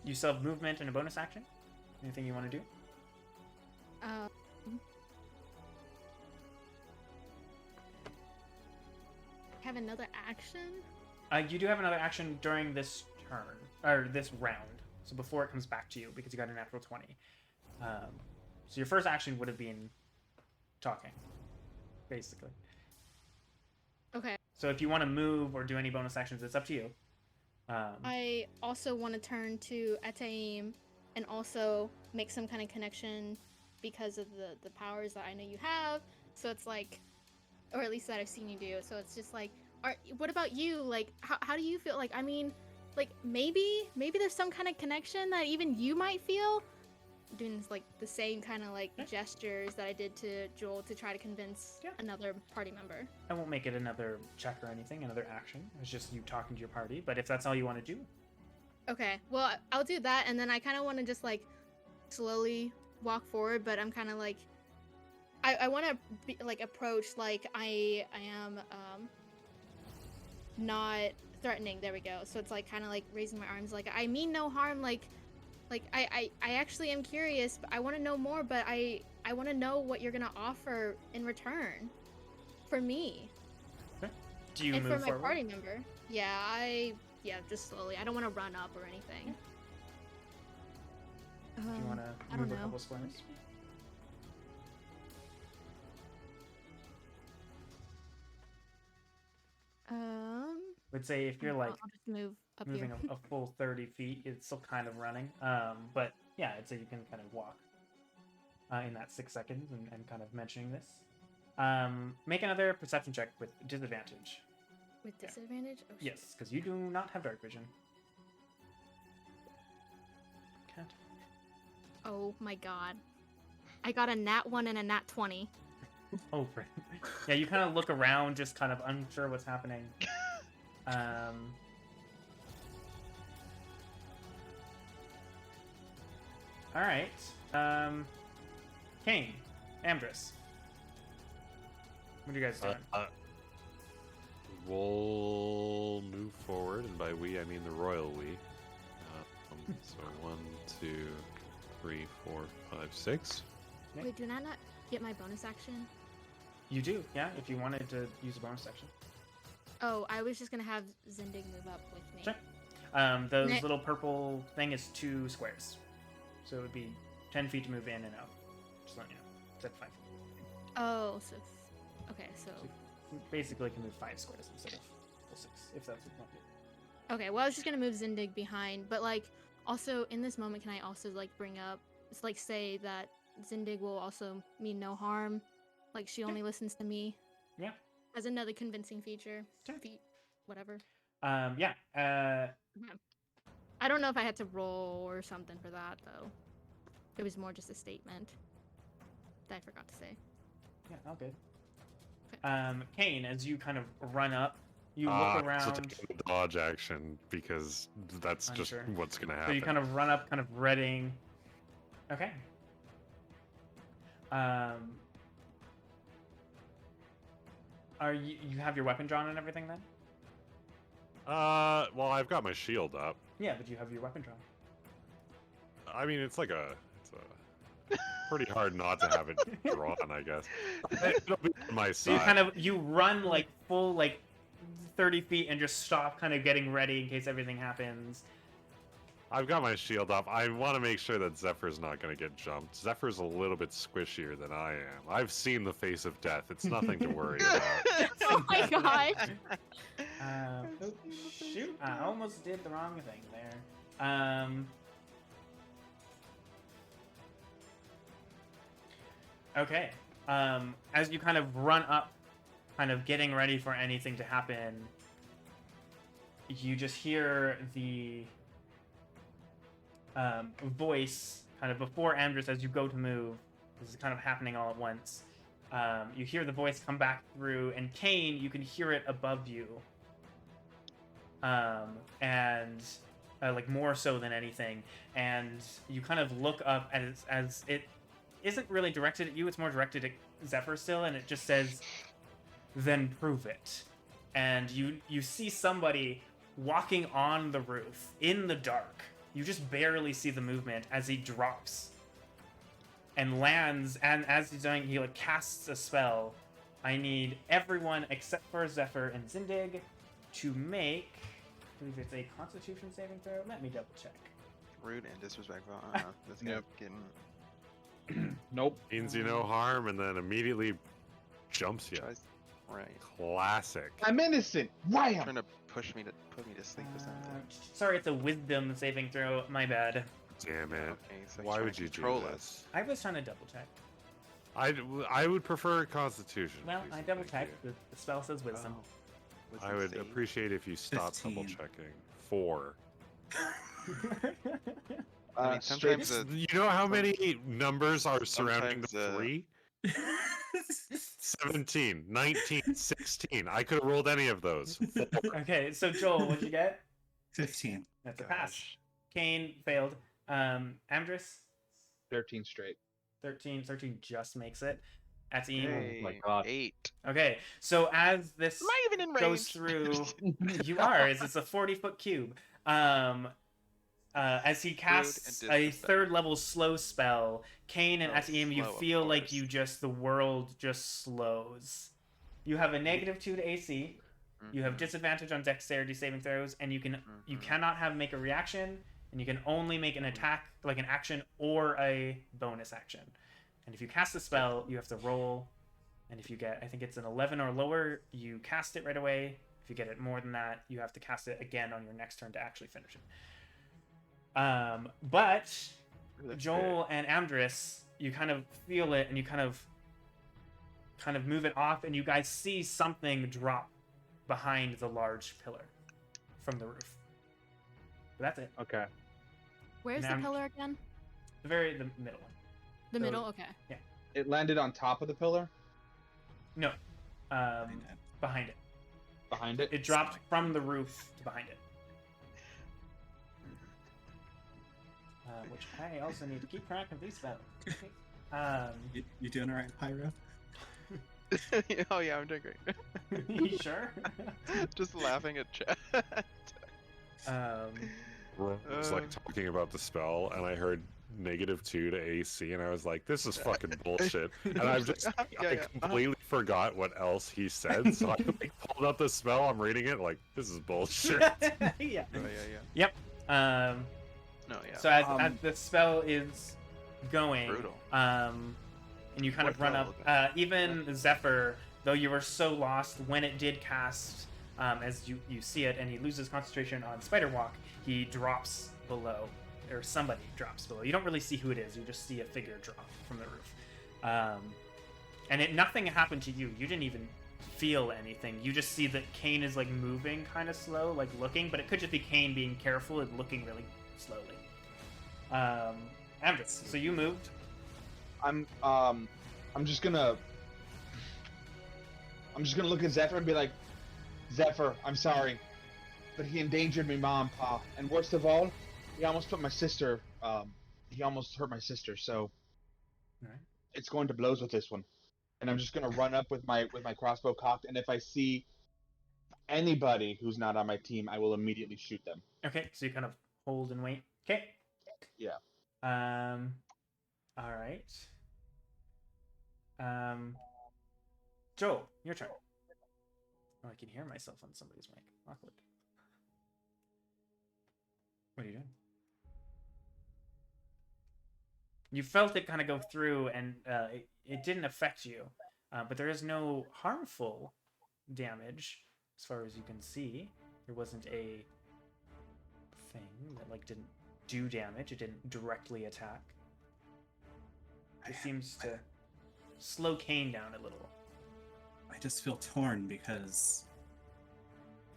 You still have movement and a bonus action. Anything you want to do? Have another action? You do have another action during this turn or this round. So before it comes back to you, because you got a natural 20. So your first action would have been talking, basically. Okay. So if you want to move or do any bonus actions, it's up to you. I also want to turn to Ataim and also make some kind of connection because of the powers that I know you have. So it's like, or at least that I've seen you do. So it's just like, what about you? Like, how do you feel? Like, I mean, like maybe there's some kind of connection that even you might feel. Doing like the same kind of like gestures that I did to Joel to try to convince another party member. I won't make it another check or anything, another action. It's just you talking to your party. But if that's all you want to do, Okay, well, I'll do that, and then I kind of want to just like slowly walk forward, but I'm kind of like, I want to be like approach like I am not threatening. There we go. So it's like kind of like raising my arms, like I mean no harm, like I actually am curious, but I want to know more, but I want to know what you're gonna offer in return for me do you and move for my forward? party member. Yeah, just slowly. I don't want to run up or anything. Do you want I to don't move a know. couple squares? Would say if you're like I'll just move up moving here. a full 30 feet, it's still kind of running. But yeah, I'd say you can kind of walk in that 6 seconds and kind of mentioning this. Make another perception check with disadvantage. With disadvantage? Oh, shit. Yes, because you do not have dark vision. Can't. Oh my god. I got a nat 1 and a nat 20. Oh, right. Yeah, you kind of look around, just kind of unsure what's happening. All right. Cain, Amdrus. What are you guys doing? We'll move forward, and by we I mean the royal we. So 1, 2, 3, 4, 5, 6. Yeah. Wait, do I not get my bonus action? You do, yeah. If you wanted to use a bonus section. Oh, I was just gonna have Zindig move up with me. Sure. Those Ne- little purple thing is 2 squares, so it would be 10 feet to move in and out. Just letting you know. It's at 5 feet. Oh, so okay, so You basically can move 5 squares instead of full 6, if that's what you want to do. okay. Well, I was just gonna move Zindig behind, but like also in this moment, can I also like bring up, it's like say that Zindig will also mean no harm, like she only listens to me. Yeah. As another convincing feature. Sure. whatever. Yeah. I don't know if I had to roll or something for that though. It was more just a statement that I forgot to say. Yeah, all good. Okay. Cain, as you kind of run up, you look So around. taking the dodge action because that's just Unsure. what's gonna So happen. you kind of run up, kind of readying. Okay. Are you have your weapon drawn and everything then? Well, I've got my shield up. Yeah, but you have your weapon drawn. I mean, it's a pretty hard not to have it drawn, I guess. It'll be on my So you side. you run like full like 30 feet and just stop, kind of getting ready in case everything happens. I've got my shield up. I want to make sure that Zephyr's not going to get jumped. Zephyr's a little bit squishier than I am. I've seen the face of death. It's nothing to worry about. Oh my gosh. Oh, shoot! I almost did the wrong thing there. Okay. As you kind of run up, kind of getting ready for anything to happen, you just hear the voice kind of before Amdrus as you go to move. This is kind of happening all at once. You hear the voice come back through, and Cain, you can hear it above you. And like more so than anything. And you kind of look up as it isn't really directed at you, it's more directed at Zephyr still, and it just says, "Then prove it." And you see somebody walking on the roof in the dark. You just barely see the movement as he drops and lands, and as he's doing, he like casts a spell. I need everyone except for Zephyr and Zindig to make, I believe it's a Constitution saving throw. Let me double check. Rude and disrespectful. This Yep. guy's getting Nope. Means you no harm, and then immediately jumps you. tries. Right. Classic. I'm innocent. Wham! Trying to put me to sleep or something. Sorry, it's a Wisdom saving throw. My bad. Damn it. Okay, so he's Why trying would to you do control this? us. I was trying to double check. I would prefer Constitution. Well, please, I double thank checked. you. The spell says Wisdom. Oh. Wisdom I would save. appreciate if you stopped 15. double checking. 4. I mean, Straight- sometimes You know how many numbers are surrounding the sometimes, 3? 17, 19, 16. I could have rolled any of those. 4. Okay, so Joel, what'd you get? 15. That's a pass. Gosh. Cain failed. Amdrus, 13 straight. 13 just makes it. Atim. Hey, my God. 8. Okay, so as this Am I even in range? goes through, you are, as it's a 40-foot cube. As he casts and a disrespect. 3rd level slow spell, Cain and Oh, Atim, you slow, of feel like course. you just, the world just slows. You have a -2 to AC. You have Mhm. disadvantage on dexterity saving throws, and you Mhm. cannot make a reaction, and you can only make an attack, like an action or a bonus action. And if you cast a spell, you have to roll, and if you get, I think it's an 11 or lower, you cast it right away. If you get it more than that, you have to cast it again on your next turn to actually finish it. But Ooh, that's Joel and Amdrus, you kind of feel it, and you kind of move it off, and you guys see something drop behind the large pillar from the roof. But that's it. Okay. Where's Now- the pillar again? The middle one. The So- middle? Okay. It landed on top of the pillar? No, behind it. Behind it? It dropped from the roof to behind it. Which I also need to keep track of these spells. You doing all right, Pyro? good. Oh yeah, I'm doing great. You sure? Just laughing at chat. was like talking about the spell, and I heard -2 to AC, and I was like, "This is fucking bullshit." And I've just, Yeah, I yeah. completely forgot what else he said, so I like pulled up the spell. I'm reading it, like, this is bullshit. Yeah. Oh yeah, yeah. No, yeah. So as the spell is going, Brutal. and you kind of Fourth run up, level, even Zephyr, though you were so lost when it did cast, as you see it, and he loses concentration on Spider Walk, he drops below, or somebody drops below. You don't really see who it is, you just see a figure drop from the roof. And nothing happened to you. You didn't even feel anything. You just see that Cain is like moving kind of slow, like looking, but it could just be Cain being careful and looking really slowly. Amdrus, so you moved. I'm just gonna look at Zephyr and be like, Zephyr, I'm sorry, but he endangered me, Mom, Pa, and worst of all, he almost put my sister. He almost hurt my sister. So Alright. it's going to blows with this one, and I'm just gonna run up with my crossbow cocked, and if I see anybody who's not on my team, I will immediately shoot them. Okay, so you kind of hold and wait. Okay. Yeah. All right. Joel, your turn. Oh, I can hear myself on somebody's mic. Awkward. What are you doing? You felt it kind of go through, and it didn't affect you, but there is no harmful damage as far as you can see. There wasn't a thing that like didn't do damage. It didn't directly attack. It seems to slow Cain down a little. I just feel torn because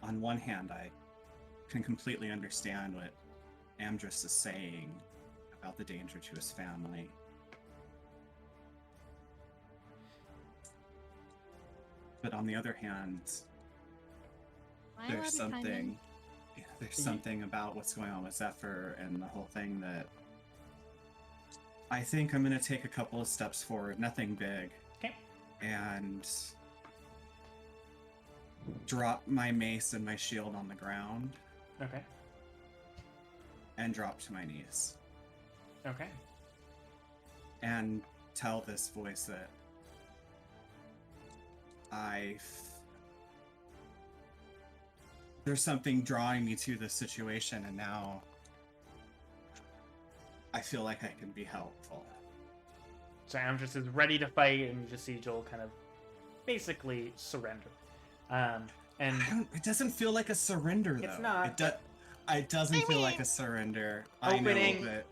on one hand I can completely understand what Amdrus is saying about the danger to his family. But on the other hand, Am I allowed there's to chime in? something there's something about what's going on with Zephyr and the whole thing that I think I'm going to take a couple of steps forward, nothing big. Okay. And drop my mace and my shield on the ground Okay. and drop to my knees. Okay. And tell this voice that there's something drawing me to this situation, and now I feel like I can be helpful. So Amdrus is ready to fight, and you just see Joel kind of basically surrender. And It doesn't feel like a surrender, though. It's not. It doesn't feel like a surrender. Opening- I know that.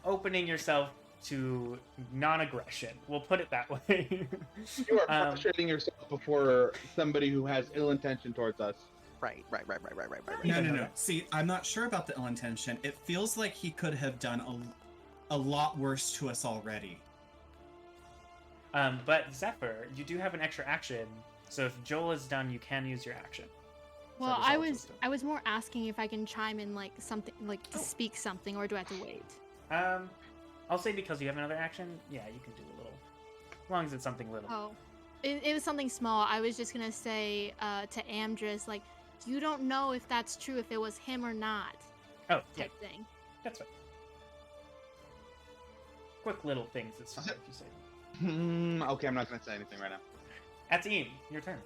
opening yourself to non-aggression. We'll put it that way. You are prostrating yourself before somebody who has ill intention towards us. Right. No. See, I'm not sure about the ill intention. It feels like he could have done a lot worse to us already. But Zephyr, you do have an extra action, so if Joel is done, you can use your action. Well, That is I also was still- I was more asking if I can chime in like something like to speak something, or do I have to wait? I'll say because you have another action, yeah, you can do a little. As long as it's something little. Oh, it was something small. I was just gonna say to Amdrus, like, you don't know if that's true, if it was him or not, Oh, yeah, type thing. that's right. Quick little things, it's fine if you say them. Okay, I'm not going to say anything right now. Atim, your turn.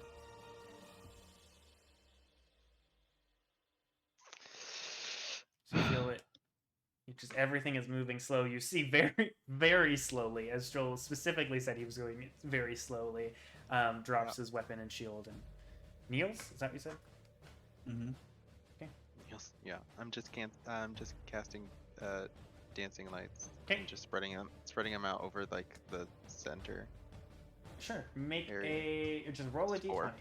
So you feel it. Just everything is moving slow. You see very, very slowly, as Joel specifically said he was going very slowly. Drops his weapon and shield and kneels. Is that what you said? Mm-hmm. Yes. Yeah. I'm just casting dancing lights. Okay. And just spreading them out over like the center. Sure. Make Area. just roll a d20. 4.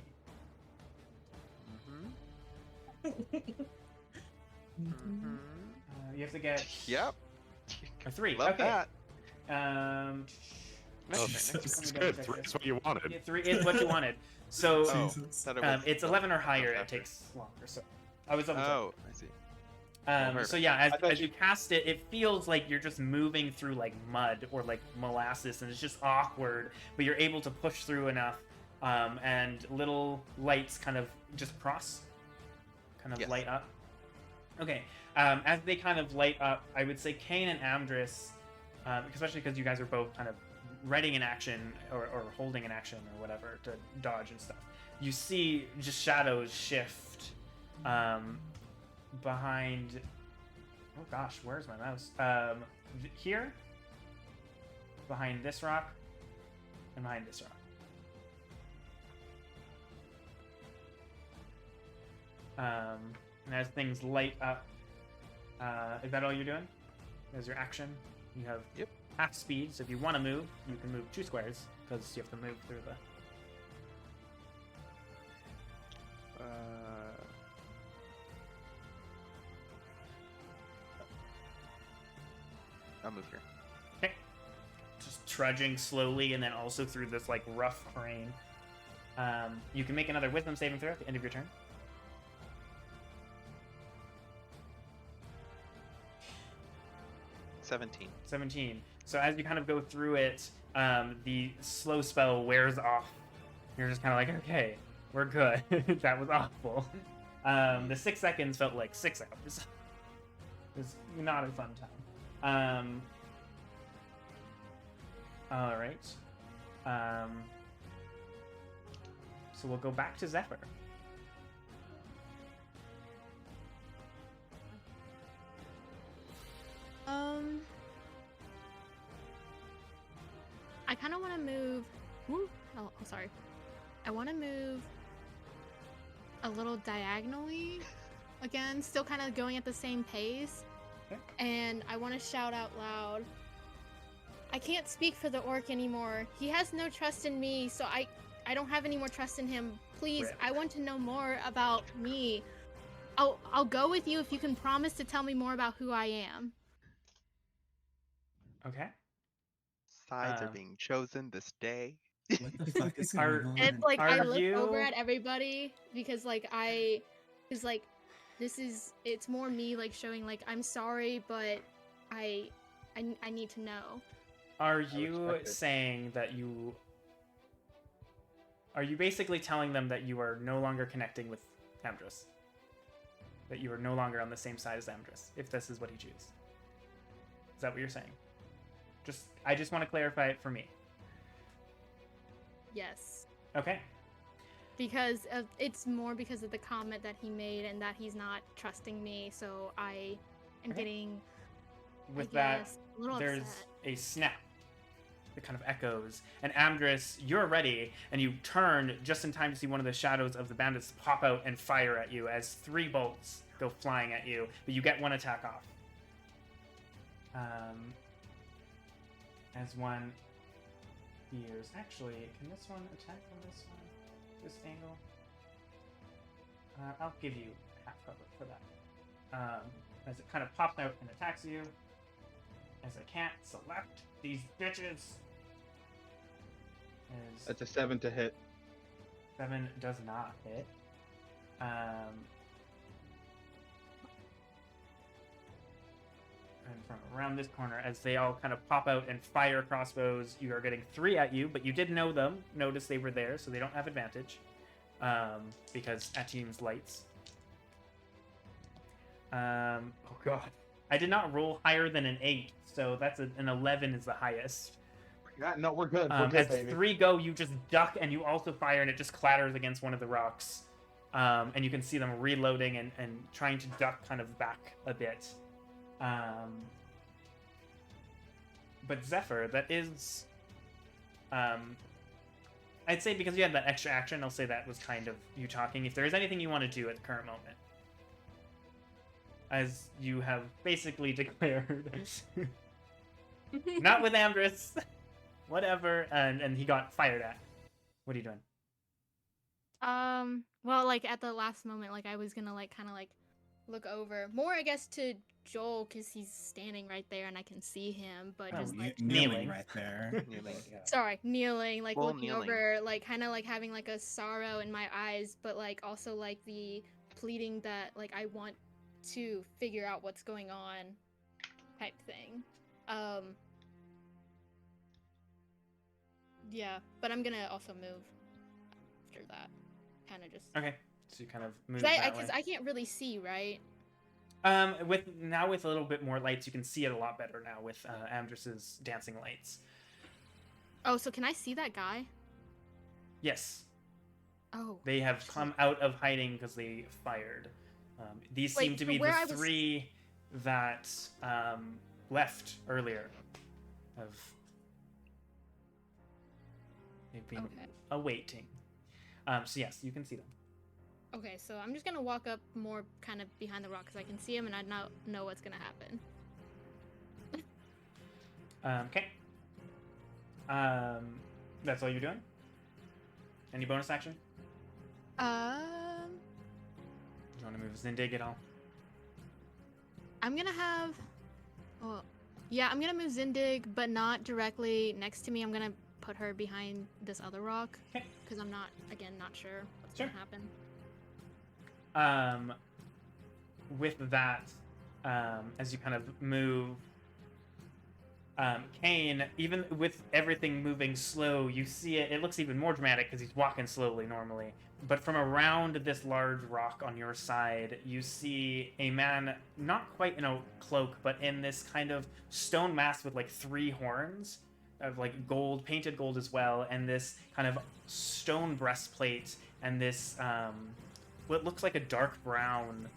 You have to get Yep. a 3. Love okay. that. Next Oh, turn, next turn. this is Let me good. double check Three this. is what you wanted. Yeah, 3 is what you wanted. So Oh, Jesus. thought it was it's 11 or higher. It after. takes longer. So I was double checking. Oh, I see. So perfect. yeah, I thought as you cast it, it feels like you're just moving through like mud or like molasses, and it's just awkward. But you're able to push through enough, and little lights kind of just cross, kind of Yes. light up. Okay, as they kind of light up, I would say Cain and Amdrus, especially because you guys are both kind of readying an action or holding an action or whatever to dodge and stuff. You see just shadows shift. Behind, oh gosh, where's my mouse? Here, behind this rock, and behind this rock. And as things light up, is that all you're doing? As your action, you have Yep. half speed. So if you want to move, you can move 2 squares because you have to move through the. I'll move here. Okay. Just trudging slowly, and then also through this like rough terrain. You can make another Wisdom saving throw at the end of your turn. 17. So as you kind of go through it, the slow spell wears off. You're just kind of like, okay, we're good. That was awful. The 6 seconds felt like 6 hours. It was not a fun time. All right. So we'll go back to Zephyr. I kind of want to move. Oh, sorry. I want to move a little diagonally again, still kind of going at the same pace. Okay. And I want to shout out loud. I can't speak for the orc anymore. He has no trust in me, so I don't have any more trust in him. Please, Rip. I want to know more about me. I'll go with you if you can promise to tell me more about who I am. Okay. Sides are being chosen this day. What the fuck is Are- going on? It's like I Are look you- over at everybody because it's more me like showing like I'm sorry, but I need to know. Are you respect it. saying that you... Are you basically telling them that you are no longer connecting with Amdrus? That you are no longer on the same side as Amdrus, if this is what he chooses? Is that what you're saying? I just want to clarify it for me. Yes. Okay. Because it's more because of the comment that he made and that he's not trusting me, so I am Okay. getting With I that, guess, a little there's upset. a snap that kind of echoes. And Amdrus, you're ready, and you turn just in time to see one of the shadows of the bandits pop out and fire at you as 3 bolts go flying at you, but you get 1 attack off. As one hears. Actually, can this one attack from this one? This angle? I'll give you half cover for that. As it kind of pops out and attacks you. As I can't select these bitches. As That's a 7 to hit. 7 does not hit. And from around this corner, as they all kind of pop out and fire crossbows, you are getting 3 at you, but you did know them. Notice they were there, so they don't have advantage. Because Atim's lights. Oh god. I did not roll higher than an 8, so that's an 11 is the highest. Yeah, no, we're good. We're As good, baby. 3 go, you just duck and you also fire, and it just clatters against one of the rocks. And you can see them reloading and trying to duck kind of back a bit. But Zephyr, that is... I'd say because you had that extra action, I'll say that was kind of you talking. If there is anything you want to do at the current moment. As you have basically declared... Not with Amdrus! Whatever, and he got fired at. What are you doing? Well, like at the last moment, like I was gonna like kind of like look over more, I guess, to Joel because he's standing right there and I can see him, but Oh, just like kneeling. Kneeling right there. Kneeling. sorry, kneeling, like Full looking kneeling. over, like kind of like having like a sorrow in my eyes, but like also like the pleading that like I want to figure out what's going on, type thing. Yeah, but I'm gonna also move after that, kind of just. Okay, so you kind of move Because that way. I can't really see, right? With a little bit more lights, you can see it a lot better now with Amdrus's dancing lights. Oh, so can I see that guy? Yes, Oh. they have come out of hiding because they fired. These Wait, seem to so be where the I was- 3 that left earlier. They've been Okay. awaiting. So yes, you can see them. Okay, so I'm just gonna walk up more kind of behind the rock because I can see him and I know what's gonna happen. Okay. That's all you're doing? Any bonus action? you want to move Zindig at all? I'm gonna have. Oh, yeah, I'm gonna move Zindig, but not directly next to me. I'm gonna put her behind this other rock. Okay. Because I'm not, again, not sure what's Sure. gonna happen. With that, as you kind of move, Cain, even with everything moving slow, you see it. It looks even more dramatic because he's walking slowly normally. But from around this large rock on your side, you see a man, not quite in a cloak, but in this kind of stone mask with like 3 horns of like gold, painted gold as well, and this kind of stone breastplate, and this what looks like a dark brown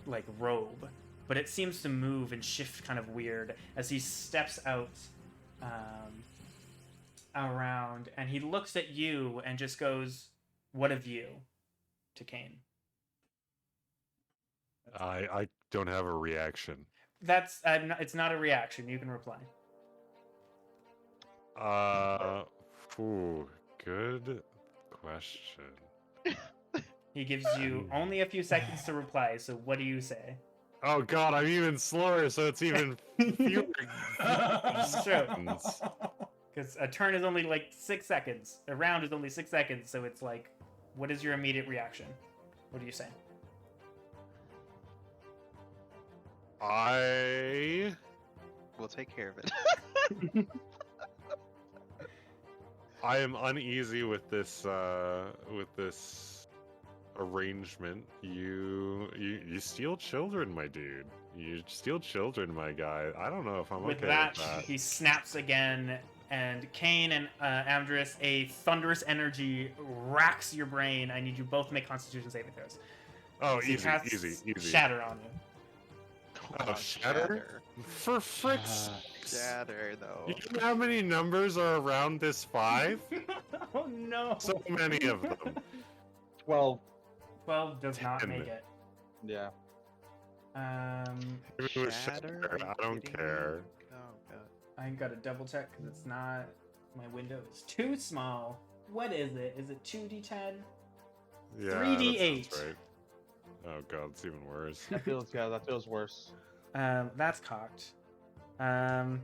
like robe, but it seems to move and shift kind of weird as he steps out around, and he looks at you and just goes, "What of you?" to Cain. I don't have a reaction. That's it's not a reaction. You can reply. Good question. He gives you only a few seconds to reply. So what do you say? Oh god, I'm even slower, so it's even fewer. It's true. Because a turn is only like 6 seconds. A round is only 6 seconds. So it's like, what is your immediate reaction? What do you say? We'll take care of it. I am uneasy with this arrangement. You steal children, my dude. You steal children, my guy. I don't know if I'm With okay that, with that. he snaps again, and Cain and Amdrus, a thunderous energy racks your brain. I need you both to make Constitution saving throws. Oh, So he easy, casts easy. Shatter on you. Oh, shatter? For frick's Shatter, though. You know how many numbers are around this 5? Oh no! So many of them. 12. 12 does not 10. make it. Yeah. If it was Shatter? shatter, Are you I don't kidding me? care. Oh god. I gotta double check because it's not. My window is too small. What is it? Is it 2d10? Yeah, 3d8. That sounds right. Oh god, it's even worse. That feels worse. That's cocked. It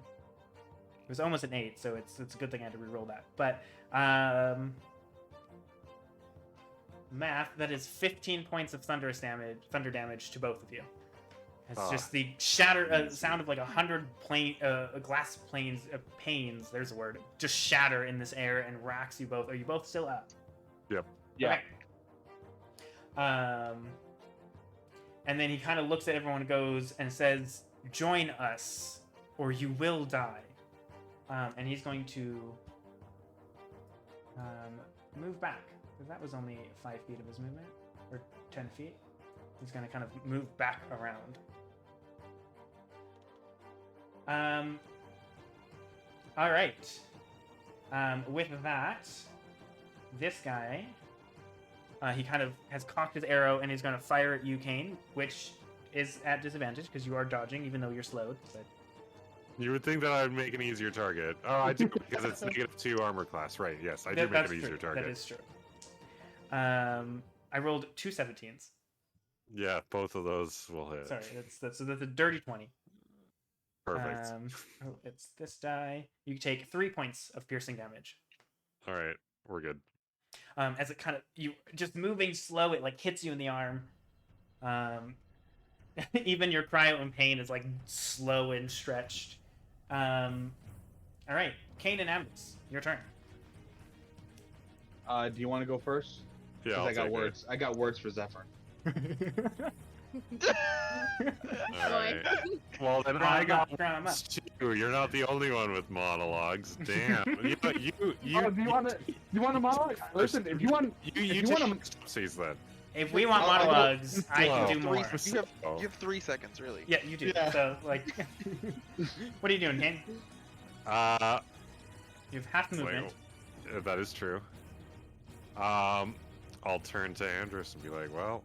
was almost an 8, so it's a good thing I had to reroll that. But math, that is 15 points of thunder damage to both of you. It's just the shatter sound of like 100 glass panes. There's a word. Just shatter in this air and racks you both. Are you both still up? Yep. Yeah. Okay. And then he kind of looks at everyone and goes and says, "Join us, or you will die." And he's going to move back, because that was only 5 feet of his movement, or 10 feet. He's going to kind of move back around. All right. With that, this guy, he kind of has cocked his arrow and he's going to fire at you, Cain, which is at disadvantage because you are dodging, even though you're slowed. But You would think that I would make an easier target. Oh, I do, because it's -2 armor class. Right, yes, I do make an easier target. That is true. I rolled 2 17s. Yeah, both of those will hit. Sorry, that's a dirty 20. Perfect. It's this die. You take 3 points of piercing damage. All right, we're good. As it kind of, you just moving slow, it like hits you in the arm. Even your cryo and pain is like slow and stretched. All right, Cain and Amdrus, your turn. Do you want to go first? Yeah, 'Cause I'll I got take it. words. I got words for Zephyr. All right. Well, then I got drama. words too. You're not the only one with monologues. Damn. You Oh, do you want a monologue? Listen, if you want, You want take then. If we want Oh, I know. monologues, I can do Wow. more. You have 3 seconds, really. Yeah, you do. Yeah. So, like, what are you doing, Cain? You have half movement. That is true. I'll turn to Amdrus and be like, well,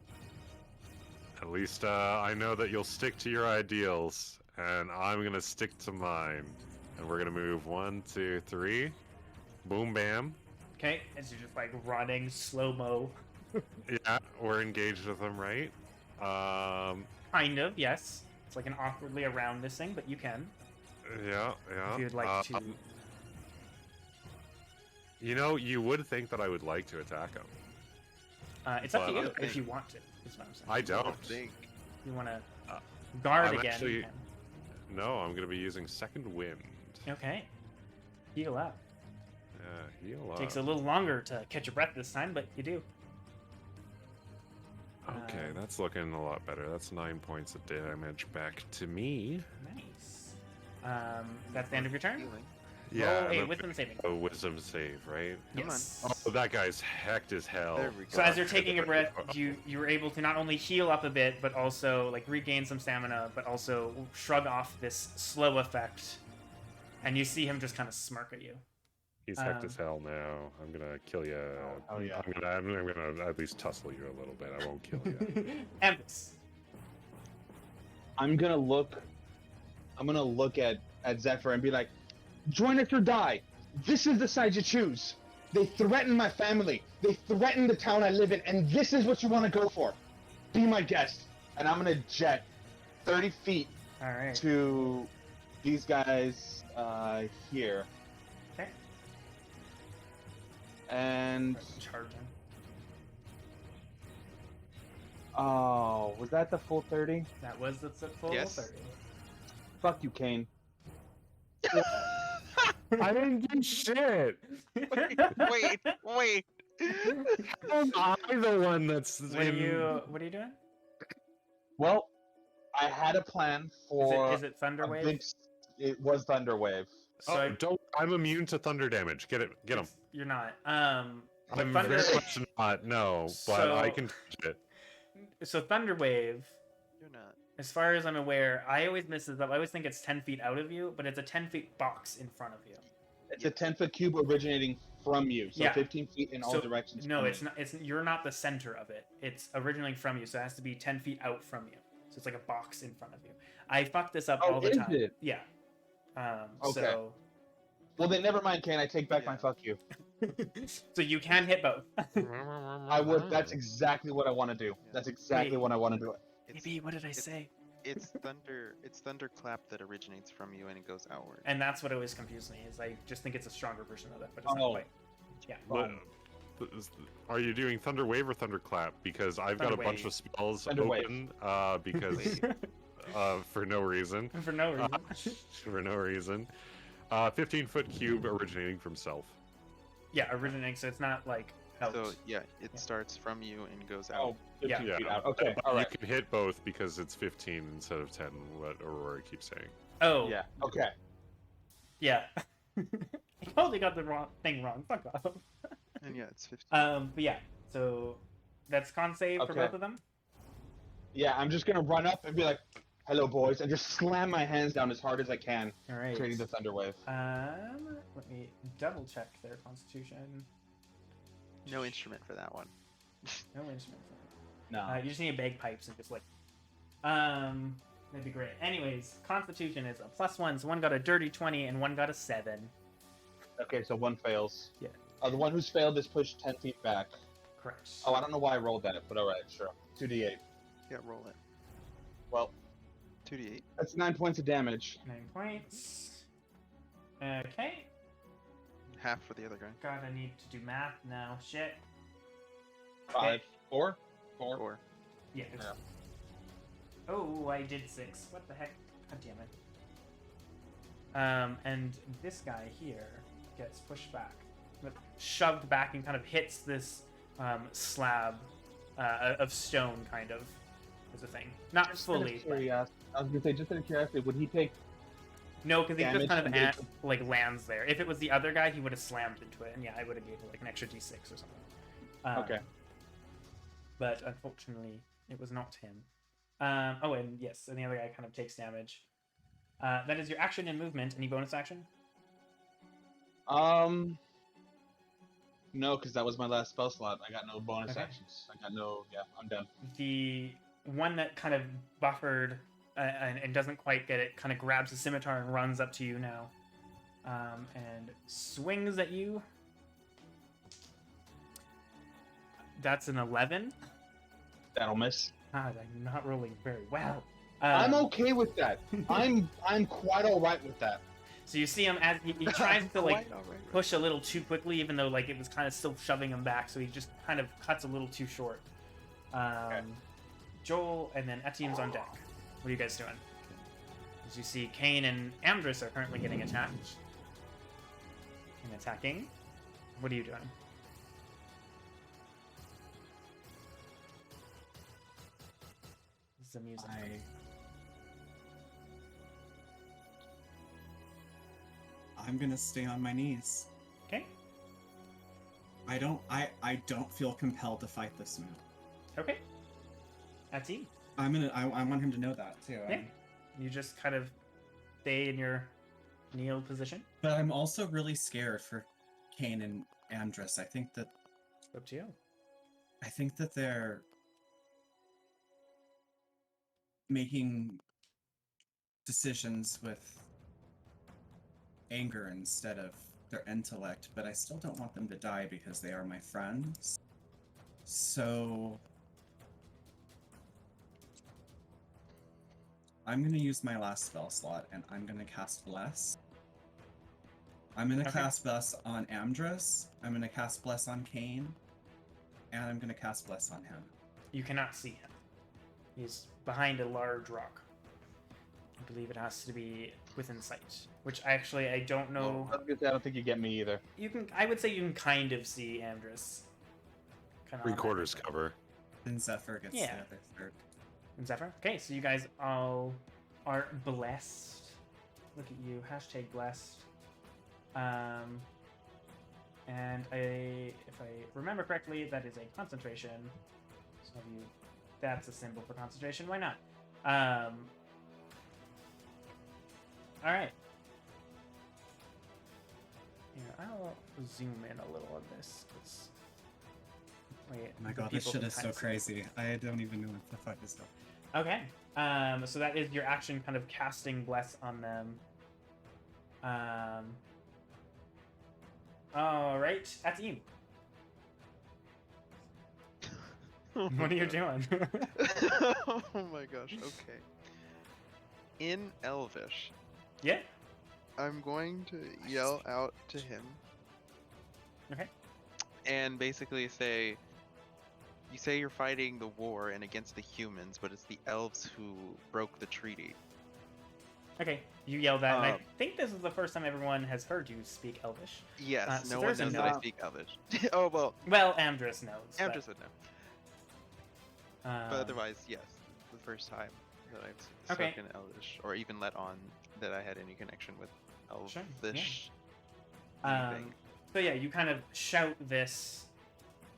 at least I know that you'll stick to your ideals, and I'm gonna stick to mine. And we're gonna move 1, 2, 3. Boom, bam. Okay, as you're just like running slow mo Yeah, we're engaged with them, right? Kind of, yes. It's like an awkwardly around this thing, but you can. Yeah. If you'd like to. You know, you would think that I would like to attack him. It's up to but you I if you want to, is what I'm saying. I don't. think. You want to guard I'm again. actually- you can. No, I'm gonna be using second wind. Okay. Heal up. Heal up. Takes a little longer to catch your breath this time, but you do. Okay, that's looking a lot better. That's 9 points of damage back to me. Nice. That's the end of your turn. Healing. Yeah, Roll a and wisdom saving. a wisdom save, right? Come on. Yes. Oh, that guy's hecked as hell. There we go. So as you're taking a breath, you were able to not only heal up a bit, but also like regain some stamina, but also shrug off this slow effect. And you see him just kind of smirk at you. He's hecked as hell now. I'm gonna kill you. Oh, yeah. I'm gonna at least tussle you a little bit. I won't kill you. Amdrus. I'm gonna look at Zephyr and be like, join us or die. This is the side you choose. They threaten my family. They threaten the town I live in, and this is what you want to go for. Be my guest. And I'm gonna jet 30 feet All right. to these guys here. Okay. And Charging. oh, was that the full 30? That was the full Yes. 30. Fuck you, Cain. I didn't do shit. Wait. How am I the one that's What are you doing? Well, I had a plan for. Is it Thunderwave? It was Thunderwave. So Oh, don't! I'm immune to thunder damage. Get him. You're not. I'm Thunder- very much not. No, but So- I can touch it. So Thunderwave, You're not. as far as I'm aware, I always miss this up. I always think it's 10 feet out of you, but it's a 10 feet box in front of you. It's a 10-foot cube originating from you, so Yeah. 15 feet in all So- directions. No, from it's you. not. It's you're not the center of it. It's originating from you, so it has to be 10 feet out from you. So it's like a box in front of you. I fuck this up Oh, all the is time. it? Yeah. Okay. So. Well, then never mind, Cain. I take back my Yeah. fuck you. So you can hit both. I would. That's exactly what I want to do. That's exactly Wait. what I want to do. It's, Maybe, what did I it's- say? it's thunder. It's thunderclap that originates from you and it goes outward. And that's what always confused me. Is I just think it's a stronger version of that, but it's not Oh. quite. Yeah. What- Are you doing thunder wave or thunderclap? Because I've got a bunch Thunderwave. of spells Thunderwave. open because for no reason. For no reason. For no reason. 15-foot cube originating from self. Yeah, originating. So it's not like out. So yeah, it Yeah. starts from you and goes out. Oh, 15 Yeah. feet out. Okay, But all right. You can hit both because it's 15 instead of 10, what Aurora keeps saying. Oh. Yeah. Okay. Yeah. I totally got the thing wrong. Fuck off. And yeah, it's 15. But yeah. So that's con save for Okay. both of them. Yeah, I'm just gonna run up and be like, "Hello, boys," and just slam my hands down as hard as I can, All right. creating the thunder wave. Let me double check their constitution. No instrument for that one. No instrument. No. You just need bagpipes and just like, that'd be great. Anyways, Constitution is a +1, so one got a dirty 20 and one got a 7. Okay, so one fails. Yeah. The one who's failed is pushed 10 feet back. Correct. Oh, I don't know why I rolled that, but all right, sure. 2d8. Yeah, roll it. Well, 2d8. that's 9 points of damage. 9 points. Okay. Half for the other guy. God, I need to do math now. Shit. 5, 4, 4. Or Yeah. Oh, I did 6. What the heck? God damn it. And this guy here gets pushed back, shoved back, and kind of hits this slab of stone, kind of, is a thing. Not Just out of fully. but- curiosity, I was gonna say, just out of curiosity, would he take? No, because he just Damage kind of and like lands there. If it was the other guy, he would have slammed into it, and yeah, I would have gave him like an extra d6 or something. Okay. But unfortunately, it was not him. Oh, and yes, and the other guy kind of takes damage. That is your action and movement. Any bonus action? No, because that was my last spell slot. I got no bonus Okay. actions. I got no. Yeah, I'm done. The one that kind of buffered and doesn't quite get it kind of grabs the scimitar and runs up to you now, and swings at you. That's an 11. That'll miss. God, I'm not rolling very well. I'm okay with that. I'm quite all right with that. So you see him as he tries to like Quite all right. push a little too quickly, even though like it was kind of still shoving him back. So he just kind of cuts a little too short. Joel and then Etienne's on deck. What are you guys doing? As you see, Cain and Amdrus are currently getting attacked and attacking. What are you doing? This is amusing. I'm gonna stay on my knees. Okay. I don't feel compelled to fight this move. Okay. Etienne. I want him to know that too. Yeah. You just kind of stay in your kneel position. But I'm also really scared for Cain and Amdrus. I think that Up to you. they're making decisions with anger instead of their intellect, but I still don't want them to die because they are my friends. So I'm going to use my last spell slot and I'm going to cast Bless. I'm going to cast Bless on Amdrus, I'm going to cast Bless on Cain, and I'm going to cast Bless on him. You cannot see him. He's behind a large rock. I believe it has to be within sight, which actually I don't know. I don't think you get me either. You can. I would say you can kind of see Amdrus. Kind of 3/4 cover. Then Zephyr gets Yeah. the other third. And Zephyr. Okay, so you guys all are blessed. Look at you. Hashtag blessed. And if I remember correctly, that is a concentration. So that's a symbol for concentration. Why not? All right. Yeah, I'll zoom in a little on this. Wait, Oh my the god, this people shit can is so kinda see. crazy. I don't even know what the fuck is going on. Okay. So that is your action, kind of casting bless on them. All right, that's you. What are you doing? Oh my gosh, okay. In Elvish, Yeah. I'm going to yell out to him. Okay. And basically say, you say you're fighting the war and against the humans, but it's the elves who broke the treaty. Okay. You yell that, and I Um, think this is the first time everyone has heard you speak Elvish. Yes, so no one there's a knows that I no. speak Elvish. Oh, well, Well, Amdrus knows. Amdrus would know. but But otherwise, yes, the first time that I've Okay. spoken Elvish, or even let on that I had any connection with Sure, Elvish. Um, so yeah, you kind of shout this,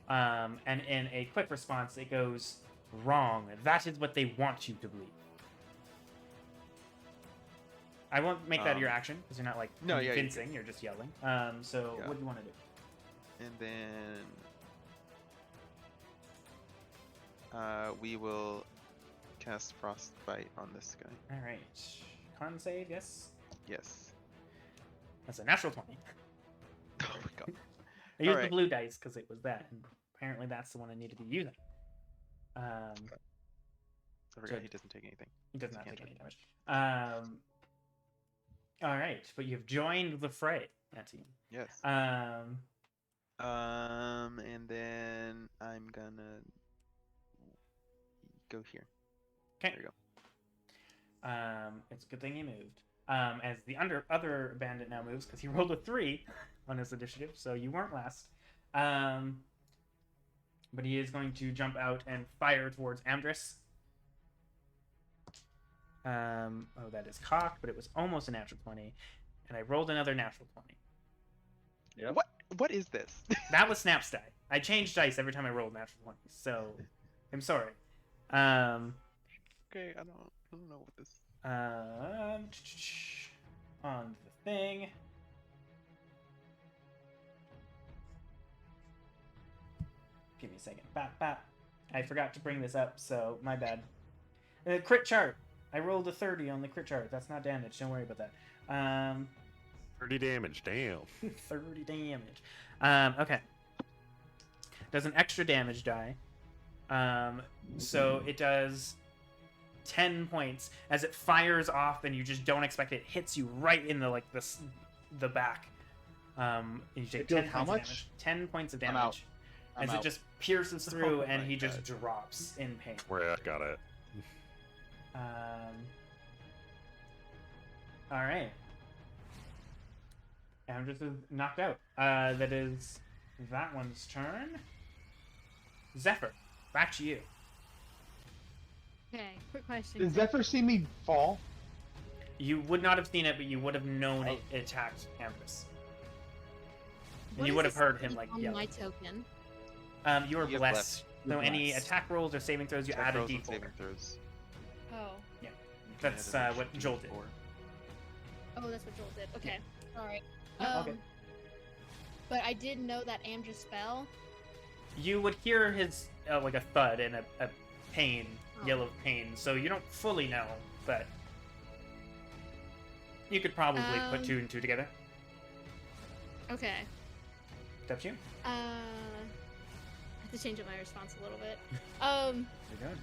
and in a quick response, it goes, "Wrong. That is what they want you to believe." I won't make that your action because you're not like No, yeah, you convincing. You're just yelling. So Yeah. what do you want to do? And then we will cast Frostbite on this guy. All right, con save. Yes, Yes. that's a natural 20. Oh my god. I used the Alright. blue dice because it was that, and apparently that's the one I need to be using. I forgot Good. he doesn't take anything. It does He not can't take any take damage. All right, but you've joined the fray, Etienne. Yes. Um, And then I'm gonna go here. okay. There you It's a good thing he moved. As the other bandit now moves because he rolled a 3 on his initiative, so you weren't last. But he is going to jump out and fire towards Amdrus. Oh, that is cocked, but it was almost a natural 20, and I rolled another natural 20. Yep. What is this? That was Snap's die. I change dice every time I roll natural 20, so I'm sorry. Okay, I don't know what this. On the thing. Give me a second. Bap, bap. I forgot to bring this up, so my bad. Crit chart. I rolled a 30 on the crit chart. That's not damage. Don't worry about that. 30 damage, damn. 30 damage. Okay. does an extra damage die. So it does 10 points as it fires off, and you just don't expect it. Hits you right in the the back. And you take It deals 10 how points of much? damage. 10 points of I'm damage. out. I'm As out. it just pierces through, Oh and my he just God. drops in pain. Where I got it. All right. Amdrus is knocked out. That is that one's turn. Zephyr, back to you. Okay, quick question. Did Zephyr see me fall? You would not have seen it, but you would have known it attacked Amdrus. What And you is would have this heard him thing like on yell. my token? You are You have blessed. You're So any blessed. attack rolls or saving throws, you Attack add a rolls and d4. saving throws. Oh. You That's add an what extra Joel did. D4. Oh, that's what Joel did. Okay. Alright. Yeah, okay. But I did know that Amdrus fell. You would hear his like a thud and a pain, Oh. yell of pain. So you don't fully know, but you could probably put 2 and 2 together. Okay. It's up to you. I have to change up my response a little bit. You're good.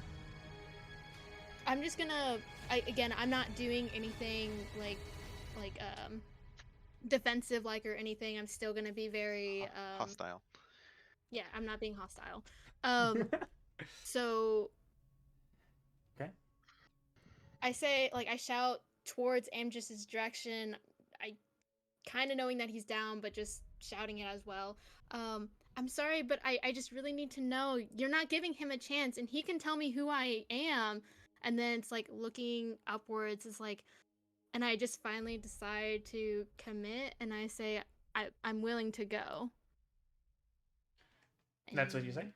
I'm just gonna. I'm not doing anything like defensive or anything. I'm still gonna be very Hostile. Yeah, I'm not being hostile. So. Okay. I say I shout towards Amdrus's direction. I kind of knowing that he's down, but just shouting it as well. I'm sorry, but I just really need to know. You're not giving him a chance, and he can tell me who I am. And then it's looking upwards is and I just finally decide to commit, and I say I'm willing to go. That's what you say? And-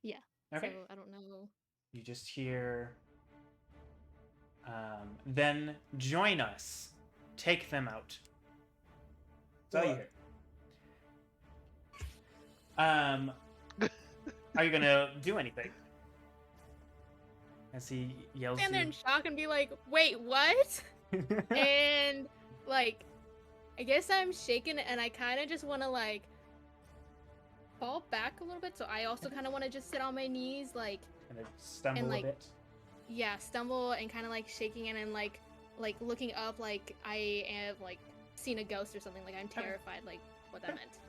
Yeah. Okay. So I don't know. You just hear. Then join us. Take them out. That's all you hear. Are you gonna do anything? As he yells. Stand there you- in shock and be like, "Wait, what?" And I guess I'm shaking, and I kind of just want to fall back a little bit. So I also kind of want to just sit on my knees, Kind of stumble and, a bit. yeah, stumble and kind of shaking and looking up, I have seen a ghost or something. I'm terrified, what that meant.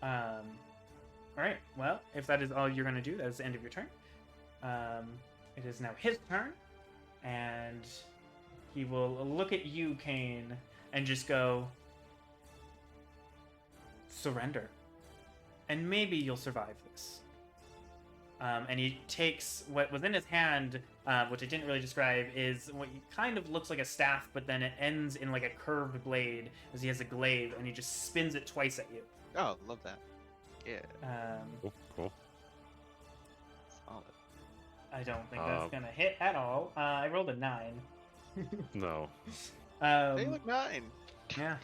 All right. Well, if that is all you're gonna do, that is the end of your turn. It is now his turn, and he will look at you, Cain, and just go, surrender, and maybe you'll survive this. And he takes what was in his hand, which I didn't really describe, is what kind of looks like a staff, but then it ends in a curved blade, as he has a glaive, and he just spins it twice at you. Oh, love that. Yeah, Cool. solid. I don't think that's gonna hit at all. I rolled a 9. No. They look 9. Yeah.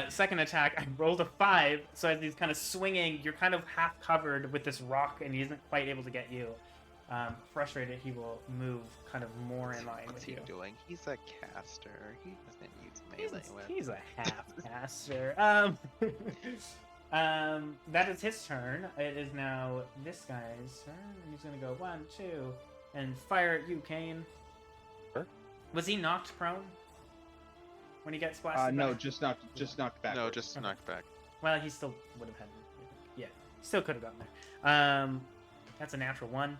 Second attack, I rolled a 5. So as he's kind of swinging, you're kind of half covered with this rock, and he isn't quite able to get you. Frustrated, he will move kind of more in line What's with he you. doing? He's a caster. He doesn't use melee weapons. He's a half caster. That is his turn. It is now this guy's turn. He's gonna go 1, 2, and fire at you, Cain. Sure. Was he knocked prone when he gets blasted? No, back? just knocked back. No, just Okay. knocked back. Well, he still would have had. Yeah, still could have gotten there. That's a natural 1.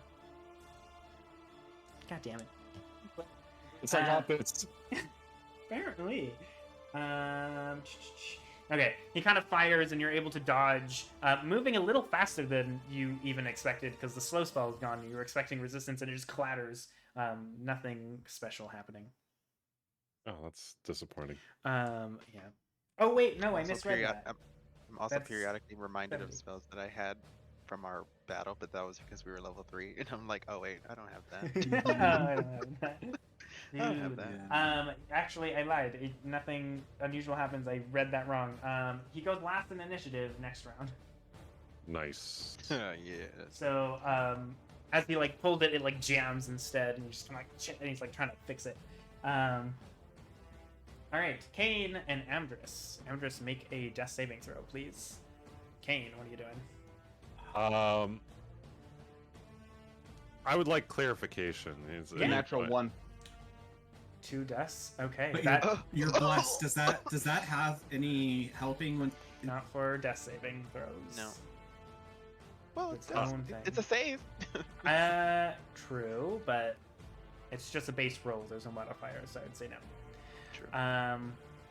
God damn it. It's like this. Apparently. Okay, he kind of fires and you're able to dodge, moving a little faster than you even expected because the slow spell is gone. You were expecting resistance and it just clatters. Nothing special happening. Oh, that's disappointing. Yeah. Oh wait, no, I Also misread that. I'm also That's periodically reminded of 70. spells that I had from our battle, but that was because we were level 3, and I'm like, oh wait, I don't have that. I don't have that. I don't have that. Actually, I lied. Nothing unusual happens. I read that wrong. He goes last in initiative next round. Nice. Yeah. So, as he pulls it, it jams instead, and you're just kind of shit, and he's trying to fix it. All right, Cain and Amdrus. Amdrus, make a death saving throw, please. Cain, what are you doing? I would like clarification. Yeah. Natural but- 1. 2 deaths. Okay, But that you're blessed. Does that have any helping when? not for death saving throws. No. Well, Its it's own thing. it's a save. True, but it's just a base roll. There's no modifier, so I'd say no. True.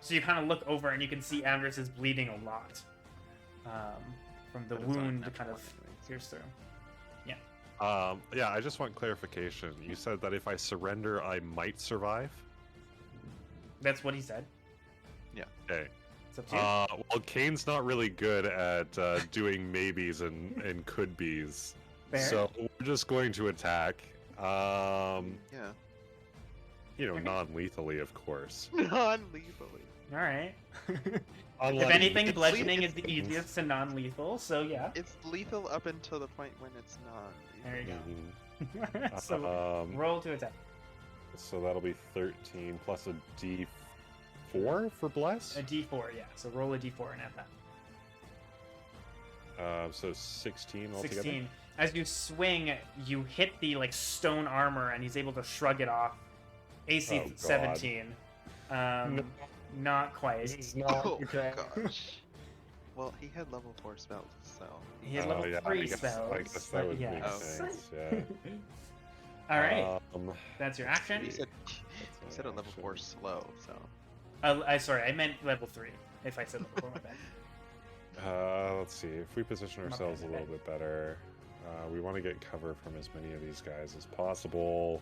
So you kind of look over and you can see Amdrus is bleeding a lot from the But it's on wound natural kind of one anyway. pierced through. Yeah, I just want clarification. You said that if I surrender, I might survive. That's what he said. Okay. It's up to you. Well, Cain's not really good at doing maybes and could be's, Fair. so we're just going to attack. Yeah. Okay. Non-lethally, of course. Non-lethally. All right. If Unlike anything, this- bludgeoning is the easiest and non-lethal. So yeah. It's lethal up until the point when it's non. There you Mhm. go. So roll to attack. So that'll be 13 plus a D4 for bless. A D4, yeah. So roll a D4 and add that. So 16 altogether. 16. As you swing, you hit the stone armor, and he's able to shrug it off. AC Oh, God. 17. Not quite. This is not Oh okay. gosh. Well, he had level 4 spells, so. He had Oh, level yeah, 3 I guess spells. that but would yes. make sense. Yeah. All right. Um, That's your action. You said that's a an level 4 action. slow, so. Sorry, I meant level 3. If I said level 4, my bad. Let's see. If we position My ourselves a bad, little bit better, we want to get cover from as many of these guys as possible.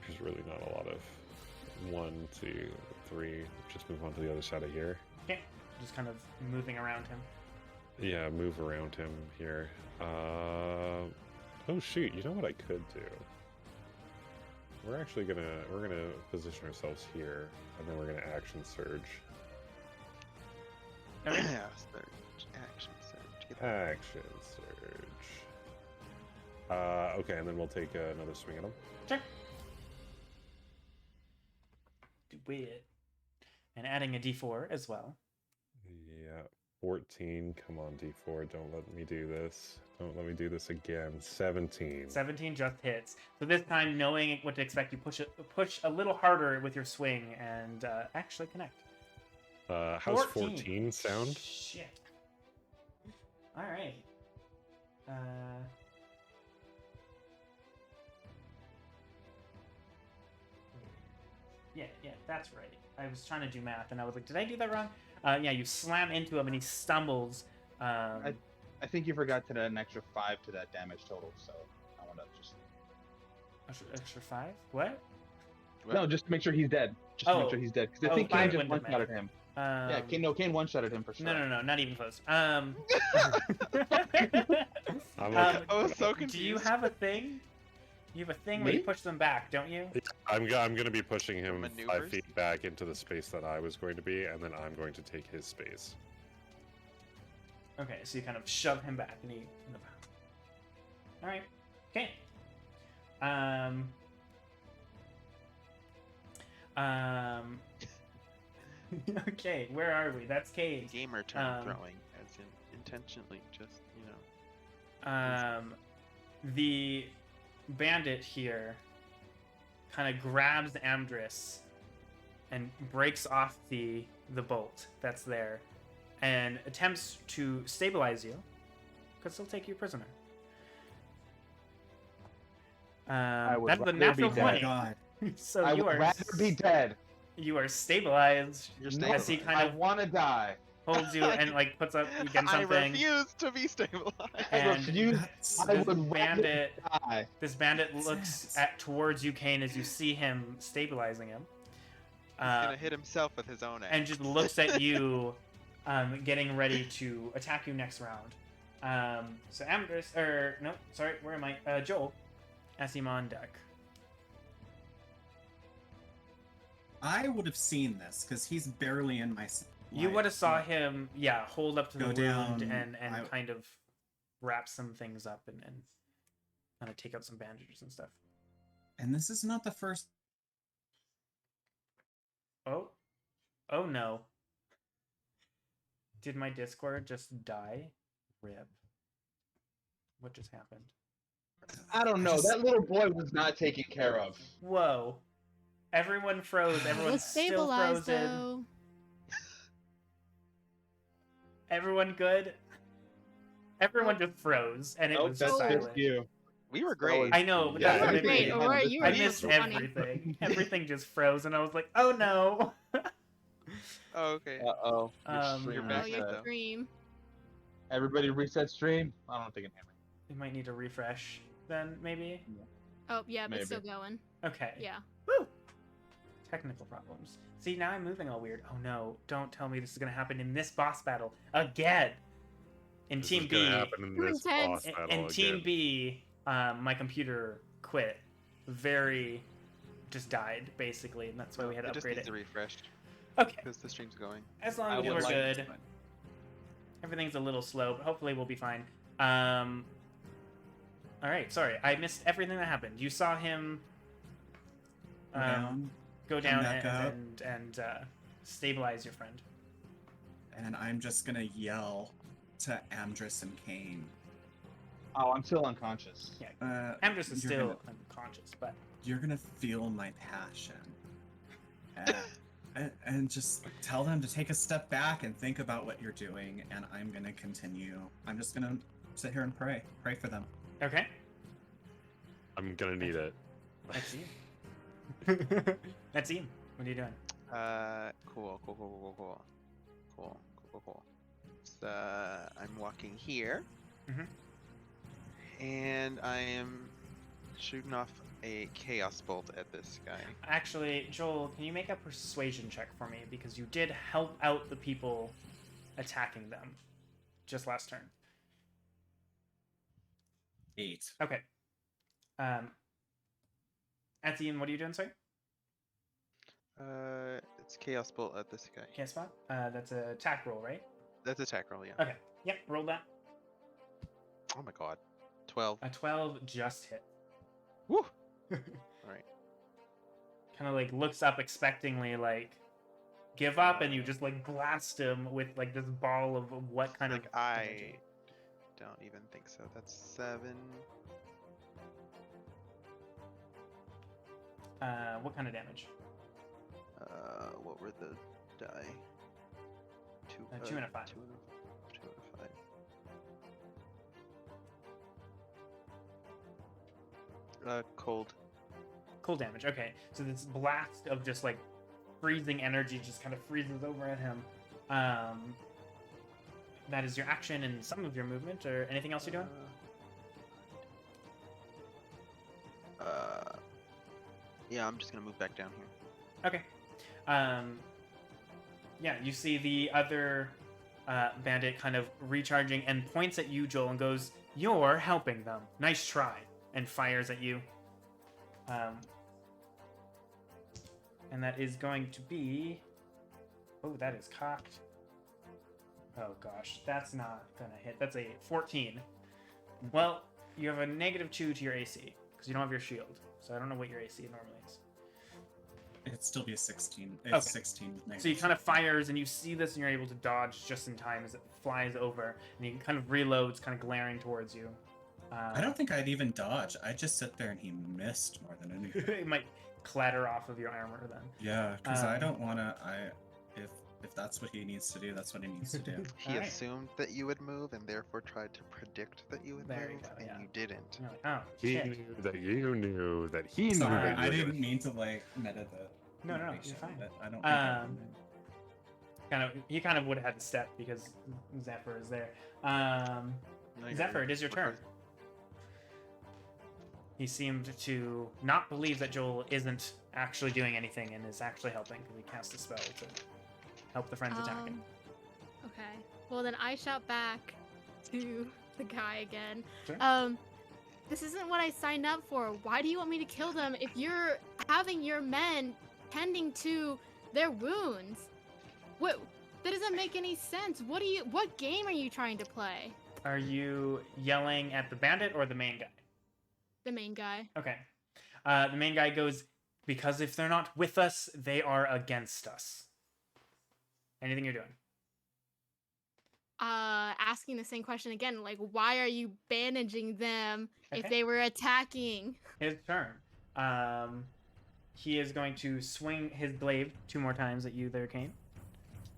There's really not a lot of 1, 2, 3. Just move on to the other side of here. Okay. Just kind of moving around him. Yeah, move around him here. Oh shoot! You know what I could do? We're gonna position ourselves here, and then we're gonna action surge. Okay. Yeah, surge. Action surge. Get that. Action surge. Okay, and then we'll take another swing at him. Sure. Do it. And adding a D4 as well. Yeah, 14. Come on, D4. Don't let me do this. Don't let me do this again. 17. 17 just hits. So this time, knowing what to expect, you push a little harder with your swing and actually connect. How's 14 sound? Shit. All right. Yeah, that's right. I was trying to do math, and I was like, did I do that wrong? Yeah, you slam into him, and he stumbles. I think you forgot to add an extra 5 to that damage total, so I want to just... Extra 5? What? No, just to make sure he's dead. Just to Oh. make sure he's dead. Because I Oh, think 5 Cain just wouldn't have one-shotted him. Yeah, Cain one-shotted him for sure. No, not even close. I'm Um, I was so do confused. you have a thing? You have a thing where Me? you push them back, don't you? I'm gonna be pushing him 5 Maneuvers? feet back into the space that I was going to be, and then I'm going to take his space. Okay, so you kind of shove him back, and he. All right. Okay. Okay, where are we? That's Cain. Gamer term throwing, as in intentionally, just you know. The bandit here kind of grabs Amdrus and breaks off the bolt that's there, and attempts to stabilize you. Could still take you prisoner. would That's the rather natural be Oh my 20. god. So I you would are rather be dead. you are stabilized. You're No, As he kind I of want to die. holds you and puts up against I something. refuse to be stabilized. I And refuse. That's- I this would rather bandit die. This bandit That's looks it. towards you, Cain, as you see him stabilizing him, He's gonna hit himself with his own axe. and just looks at you, getting ready to attack you next round. So Amdrus, or no, sorry, where am I? Joel, as him on deck. I would have seen this because he's barely in my. You would have saw him, yeah, hold up to the Go wound down, and I- kind of wrap some things up and kind of take out some bandages and stuff. And this is not the first. Oh no. Did my Discord just die? Rip. What just happened? I don't know. Just- That little boy was not taken care of. Whoa. Everyone froze. It Everyone's was still stabilized frozen. though. Everyone good? Everyone just froze, and it Nope, was that's just just silent. you. We were That great. was- I know, but Yeah, that's what I great. mean. Aurora, you were I so missed funny. everything. Everything just froze, and I was like, "Oh no!" Oh, okay. Uh-oh. Your Um, stream You're Oh, back reset. your now, though. dream. Everybody reset stream? I don't think it happened. We might need to refresh then, maybe. Oh yeah, but it's still Maybe. going. Okay. Yeah. Woo! Technical problems. See, now I'm moving all weird. Oh no! Don't tell me this is gonna happen in this boss battle again. In This Team is gonna B, happen in Too this intense. boss battle in Team again. B, my computer quit. Very, just died basically, and that's why we had to It just upgrade needs it. to refresh Okay, because the stream's going. as long I as would we're like good. to- Everything's a little slow, but hopefully we'll be fine. All right, sorry, I missed everything that happened. You saw him down, go come down back up. and stabilize your friend. and I'm just gonna yell to Amdrus and Cain. Oh, I'm still unconscious. Yeah, Amdrus is you're still gonna- unconscious, but You're gonna feel my passion. And just tell them to take a step back and think about what you're doing, and I'm gonna continue. I'm just gonna sit here and pray for them. okay. I'm gonna need it. That's Ian. That's Ian. What are you doing? Cool. So, I'm walking here. Mhm. And I am shooting off a chaos bolt at this guy. Actually, Joel, can you make a persuasion check for me because you did help out the people attacking them just last turn. 8. Okay. That's Ian. What are you doing, sorry? It's chaos bolt at this guy. Can't spot. That's a attack roll, right? That's attack roll, yeah. Okay. Yep. Roll that. Oh my god. 12. A 12 just hit. Woo! Alright. Kind of like looks up expectingly, like give up, and you just like blast him with like this ball of what kind Like, of I energy? don't even think so. That's 7. What kind of damage? What were the die? 2 and a 5. 2 and a 5. Cold. Cold damage. Okay, so this blast of just like freezing energy just kind of freezes over at him. That is your action and some of your movement, or anything else you're doing? Yeah, I'm just gonna move back down here. Okay. Yeah, you see the other bandit kind of recharging and points at you, Joel, and goes, "You're helping them. Nice try," and fires at you. And that is going to be... Oh, that is cocked. Oh gosh, that's not gonna hit. That's a 14. Well, you have a -2 to your AC, because you don't have your shield. So I don't know what your AC normally is. It'd still be a 16. It's Okay. 16 with negative. So he kind of fires, and you see this, and you're able to dodge just in time as it flies over, and he kind of reloads, kind of glaring towards you. I don't think I'd even dodge. I'd just sit there and he missed more than anything. It might clatter off of your armor then. Yeah, because I Um, don't want to. If that's what he needs to do, that's what he needs to do. He Alright. assumed that you would move and therefore tried to predict that you would There you move, go, and yeah. you didn't. And you're like, oh, He shit. knew that you knew that he knew Sorry, that I you were didn't mean to like meta the. No, you're motivation, fine. but I don't think I Um, would. He kind of would have had to step because Zephyr is there. No, you're Zephyr, right. it is your What turn. was- He seemed to not believe that Joel isn't actually doing anything and is actually helping because he cast a spell to help the friends attacking. Okay. Well, then I shout back to the guy again. Sure. This isn't what I signed up for. Why do you want me to kill them if you're having your men tending to their wounds? What? That doesn't make any sense. What game are you trying to play? Are you yelling at the bandit or the main guy? The main guy. Okay. The main guy goes, because if they're not with us, they are against us. Anything you're doing? asking the same question again. Like, why are you bandaging them if Okay. they were attacking? His turn. He is going to swing his glaive 2 more times at you there, Cain.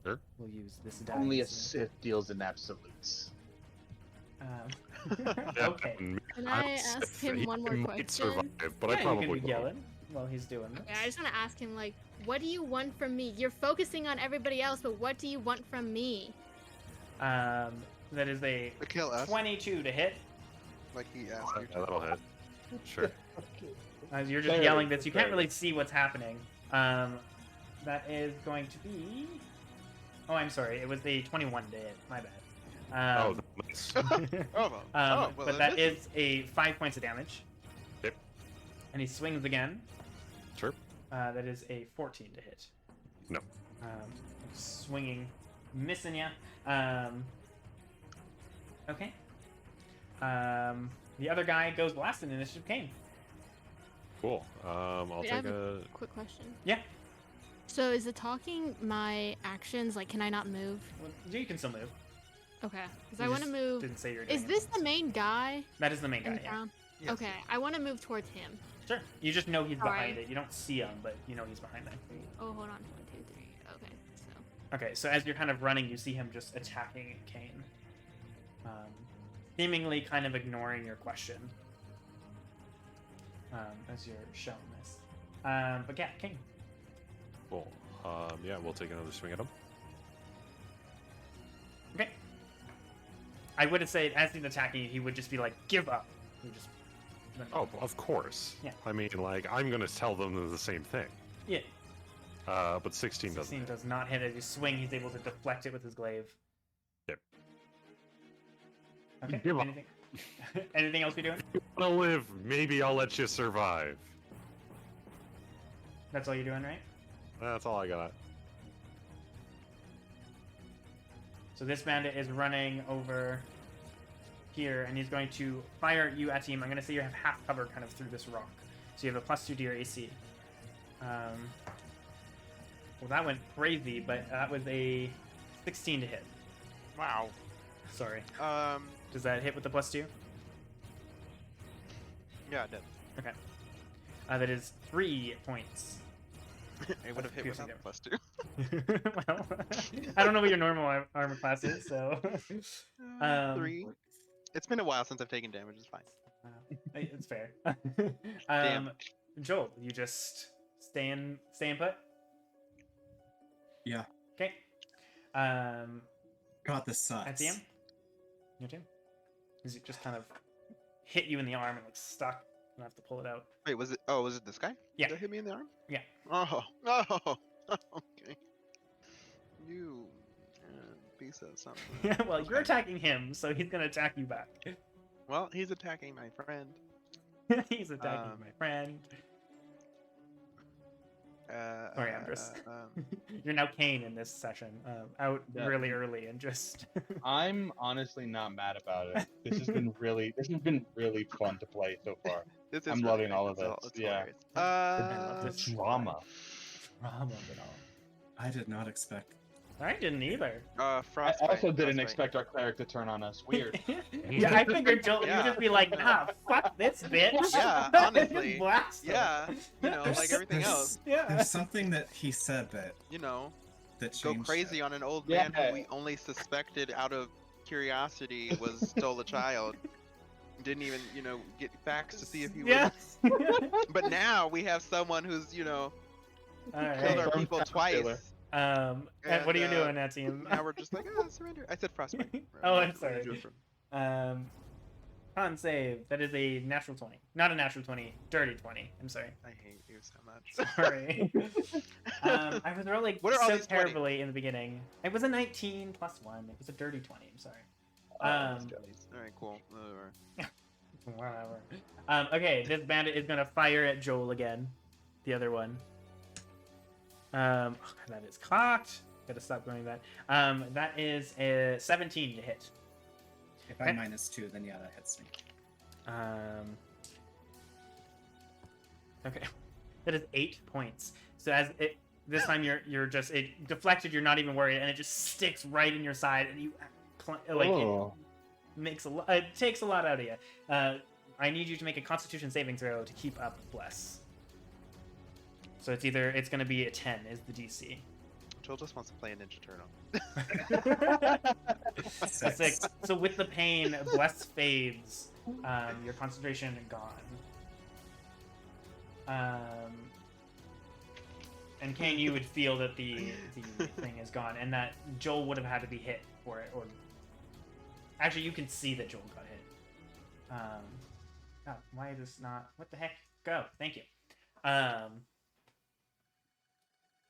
Sure. We'll use this die. Only a instead. Sith deals in absolutes. Okay. Can I'm I a ask Sith. him He one more might question? survive, but Yeah, I probably you can be will. yelling while he's doing this. Yeah, I just want to ask him, like, what do you want from me? You're focusing on everybody else, but what do you want from me? That is a To kill us, 22 to hit. like he asked you. Yeah, that'll hit. Sure. You're just Very yelling this. You can't fair. really see what's happening. That is going to be. Oh, I'm sorry. It was a 21 to hit. My bad. Oh, nice. Well, But then that this is a 5 points of damage. Yep. And he swings again. Sure. That is a 14 to hit. No. Swinging, missing ya. Okay. The other guy goes last in initiative. Cain. Cool. I'll Wait, I take have a. Quick question. Yeah. So is the talking my actions? Like, can I not move? Well, you can still move. Okay, because You I want to just move. Didn't say you were doing Is this the main guy That is the main in guy. Yeah. town? Yes. Okay, I want to move towards him. Sure. You just know he's behind Alright. it. You don't see him, but you know he's behind it. Oh, hold on. 1, 2, 3. Okay, so. Okay, so as you're kind of running, you see him just attacking Cain. Seemingly kind of ignoring your question. As you're showing this. But yeah, Cain. Cool. Yeah, we'll take another swing at him. Okay. I would say, as he's attacking you, he would just be like, give up. He would just... Oh, of course. Yeah. I mean, like, I'm gonna tell them the same thing. Yeah. But 16 doesn't. 16 does not hit. As you swing, he's able to deflect it with his glaive. Yep. Okay. Give up. Anything? Anything else you're doing? If you wanna live, maybe I'll let you survive. That's all you're doing, right? That's all I got. So this bandit is running over here, and he's going to fire at you, Atim. I'm going to say you have half cover kind of through this rock. So you have a +2 to your AC. Well, that went crazy, but that was a 16 to hit. Wow. Sorry. Does that hit with the +2? Yeah, it did. Okay. That is 3 points. It would have hit Piercing without damage. +2. Well, I don't know what your normal armor class is, so... 3. It's been a while since I've taken damage. It's fine. It's fair. Damn. Joel, you just staying put? Yeah. Okay. God, this sucks. At DM? Your turn? Does it just kind of hit you in the arm and like stuck? And have to pull it out. Wait, was it? Oh, was it this guy? Yeah. That hit me in the arm? Yeah. Oh. Oh. Okay. You piece of something. Yeah, well, you're Okay. attacking him, so he's gonna attack you back. Well, he's attacking my friend. He's attacking my friend. Sorry, Amdrus. You're now Cain in this session. Out Yeah. really early and just. I'm honestly not mad about it. This has been really fun to play so far. This is I'm really loving nice. all of It's this, it's yeah. hilarious. love this Drama. Drama of it all. I did not expect. I didn't either. I Frostbite. also didn't Frostbite. expect our cleric to turn on us. Weird. Yeah, I figured Joel, you would Yeah. just be like, nah, fuck this bitch. Yeah, Just honestly. blast him. Yeah, you know, There's- like everything there's- else. Yeah. There's something that he said that You know, that go changed crazy it. on an old Yeah. man who we only suspected out of curiosity was stole a child. Didn't even, get facts to see if he Yeah. was. But now we have someone who's, All killed right. our Confirmed people child twice. killer. And what are you And, doing, that team? Now we're just like, surrender. I said frostbite. Oh, I'm What did you sorry. do it for? Con save. That is a natural 20. Not a natural 20. Dirty 20. I'm sorry. I hate you so much. Sorry. I was rolling What are all so these 20? terribly in the beginning. It was a 19 plus 1. It was a dirty 20. I'm sorry. Alright, cool. Whatever. Whatever. Okay, this bandit is gonna fire at Joel again. The other one. Oh, that is cocked. Gotta stop going that. That is a 17 to hit. If I'm -2, then yeah, that hits me. Okay, that is 8 points. So as this time you're just it deflected. You're not even worried, and it just sticks right in your side, and you Oh. It takes a lot out of you. I need you to make a Constitution saving throw to keep up bless. So it's going to be a 10 is the DC. Joel just wants to play a Ninja Turtle. A 6. So with the pain, bless fades. Your concentration gone. And Cain, you would feel that the thing is gone, and that Joel would have had to be hit for it, or actually, you can see that Joel got hit. God, why is this not? What the heck? Go. Thank you.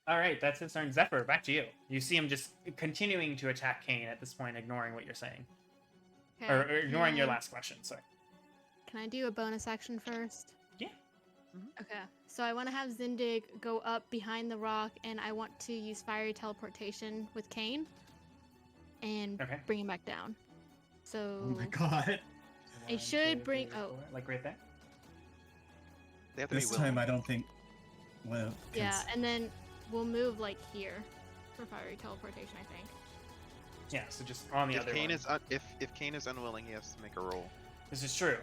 All right, that's his turn. Zephyr, back to you. You see him just continuing to attack Cain at this point, ignoring what you're saying, Okay. or ignoring your last question. Sorry. Can I do a bonus action first? Yeah. Okay. So I want to have Zindig go up behind the rock, and I want to use fiery teleportation with Cain, and Okay. bring him back down. So Oh my god. It should bring- oh. like right there. They have to This be time willing. I don't think. Well, yeah, and then we'll move like here for fiery teleportation, I think. Yeah. So just on the If other Cain one. is if Cain is unwilling, he has to make a roll. This is true.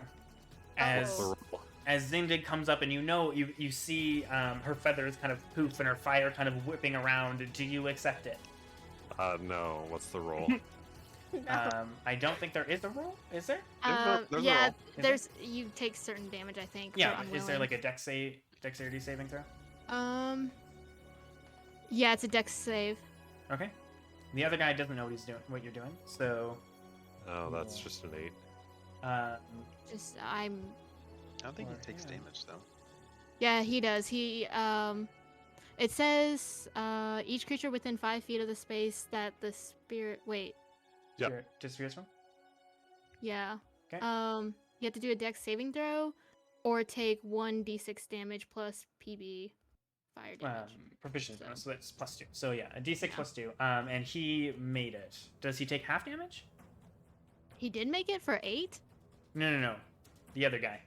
As What's the roll? as Zindig comes up and you see her feathers kind of poof and her fire kind of whipping around. Do you accept it? No. What's the roll? I don't think there is a roll. Is there? There's a Yeah, roll. Is there's you take certain damage, I think. Yeah. for Is there unwilling. like a dexterity saving throw? Yeah, it's a dex save. Okay. The other guy doesn't know what you're doing. So, Oh, that's just an 8. Just I don't think he Or- takes yeah. damage though. yeah, he does. It says each creature within 5 feet of the space that the spirit. Wait, Yep. Just fears from. yeah. Okay. You have to do a dex saving throw, or take 1d6 damage plus PB fire damage. Proficiency So- bonus, so that's +2. So yeah, a d6 Yeah. +2. And he made it. Does he take half damage? He did make it for 8. No. The other guy.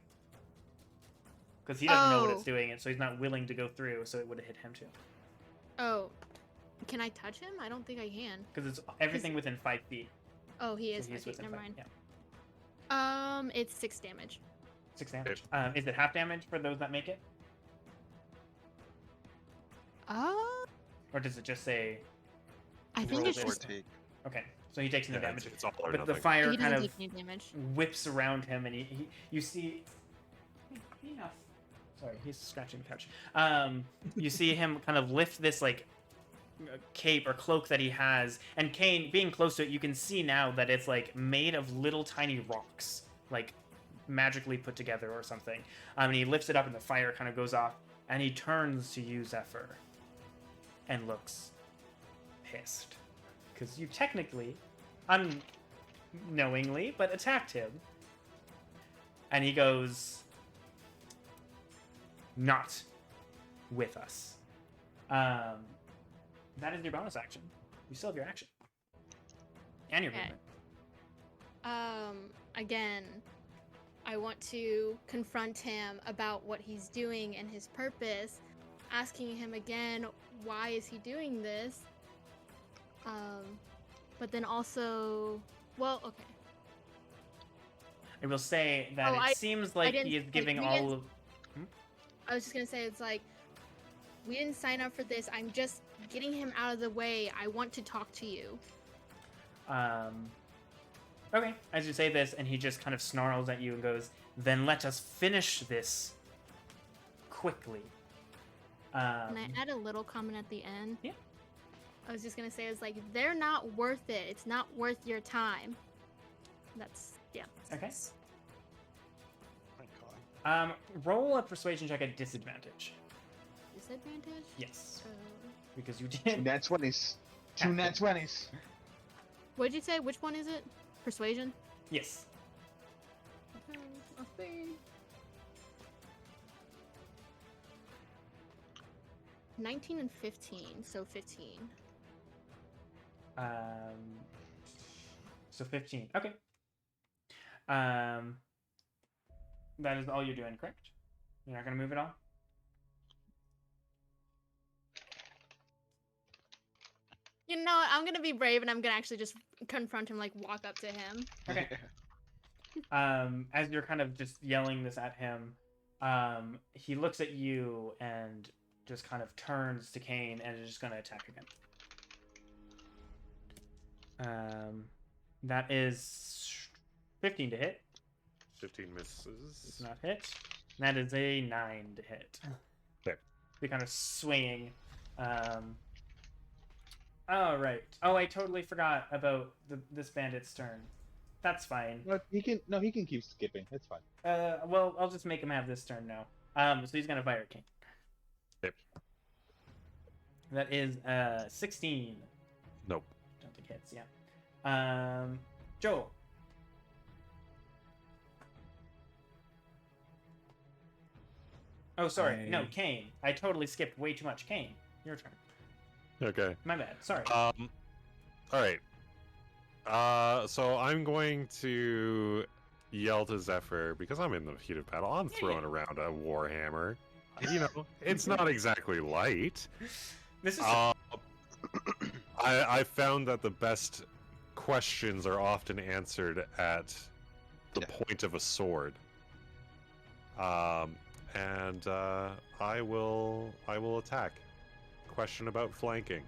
Because he doesn't know what Oh. it's doing, and so he's not willing to go through, so it would have hit him too. Oh, can I touch him? I don't think I can. Because it's everything within 5 feet. Oh, he So is 5 he's feet. within Never 5 mind. Yeah. It's 6 damage. 6 damage. Is it half damage for those that make it? Or does it just say... I think Roll it's it just. Or take. Okay, so he takes no Yeah, damage. it's all or But the nothing. fire He kind doesn't of take any damage. whips around him, and you see... Enough. Sorry, he's scratching the couch. You see him kind of lift this, like, cape or cloak that he has, and Cain, being close to it, you can see now that it's, like, made of little tiny rocks, like, magically put together or something. And he lifts it up, and the fire kind of goes off, and he turns to you, Zephyr, and looks pissed. Because you technically, unknowingly, but attacked him. And he goes, not with us. That is your bonus action. You still have your action. And your Okay. movement. Again, I want to confront him about what he's doing and his purpose, asking him again, why is he doing this? But then also, well, okay. I will say that Oh, it seems like didn't- he is like, giving we all didn't- of... I was just gonna say, it's like, we didn't sign up for this. I'm just getting him out of the way. I want to talk to you. Okay, as you say this, and he just kind of snarls at you and goes, then let us finish this quickly. Can I add a little comment at the end? Yeah. I was just gonna say, it's like, they're not worth it. It's not worth your time. That's, yeah. Okay. My God. Roll a persuasion check at disadvantage. Disadvantage? Yes, So, because you Two did. nat 20s. Two nat 20s. what'd you say? Which one is it? Persuasion? Yes. Let's see. 19 and 15, so 15. So 15. Okay. That is all you're doing, correct? You're not gonna move at all? You know what? I'm gonna be brave and I'm gonna actually just confront him, like walk up to him. Okay. As you're kind of just yelling this at him, he looks at you and just kind of turns to Cain and is just going to attack again. That is 15 to hit. 15 Does misses. not hit. And that is a 9 to hit. Okay. You're kind of swinging. Oh, right. Oh, I totally forgot about this bandit's turn. That's fine. No, he can keep skipping. It's fine. Well, I'll just make him have this turn now. So he's gonna fire at Cain. Yep. That is 16. Nope. Don't think hits. Yeah. Joel. Oh, sorry. No, Cain. I totally skipped way too much. Cain, your turn. Okay. My bad. Sorry. All right. So I'm going to yell to Zephyr because I'm in the heat of battle. I'm throwing around a warhammer. You know, it's not exactly light. This is. I found that the best questions are often answered at the point of a sword. And I will attack. Question about flanking.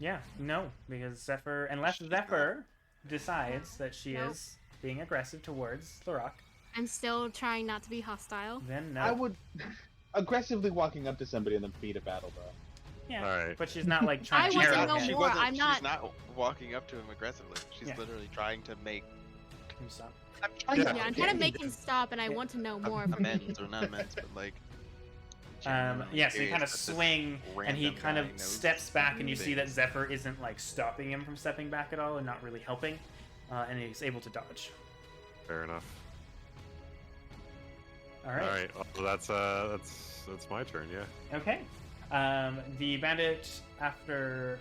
Yeah, no, because Zephyr, unless Zephyr decides that she Nope. is being aggressive towards the rock, I'm still trying not to be hostile. then no. I would aggressively walking up to somebody in the feet of battle, bro. Yeah, All right. but she's not like trying I to want tear to up know him. more. I'm She's not- not walking up to him aggressively. She's Yeah. literally trying to make Stop. Yeah, I'm trying to make him stop, and I want to know more from amends, you. or not amends, but like. Yeah, so you kind of curious that this swing, and he random kind of guy knows steps back, and you see things. that Zephyr isn't like stopping him from stepping back at all, and not really helping, and he's able to dodge. Fair enough. All right. All right. Well, that's my turn. Yeah. Okay. The bandit after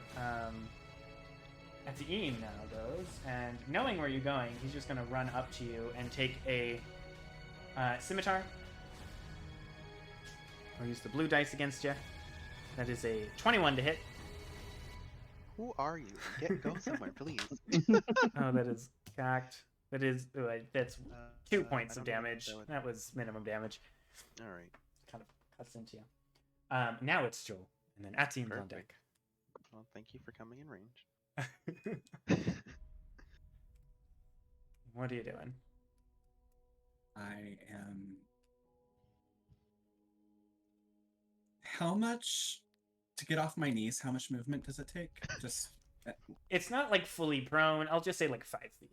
Etienne now goes, and knowing where you're going, he's just going to run up to you and take a scimitar. I'll use the blue dice against you. That is a 21 to hit. Who are you? Go somewhere, please. Oh, that is cocked. That is that's 2 I points of don't know what damage. that would- That was minimum damage. All right. Kind of cuts into you. Now it's Joel, and then Etienne's on deck. Well, thank you for coming in range. What are you doing? I am. How much to get off my knees? How much movement does it take? Just It's not like fully prone. I'll just say like 5 feet.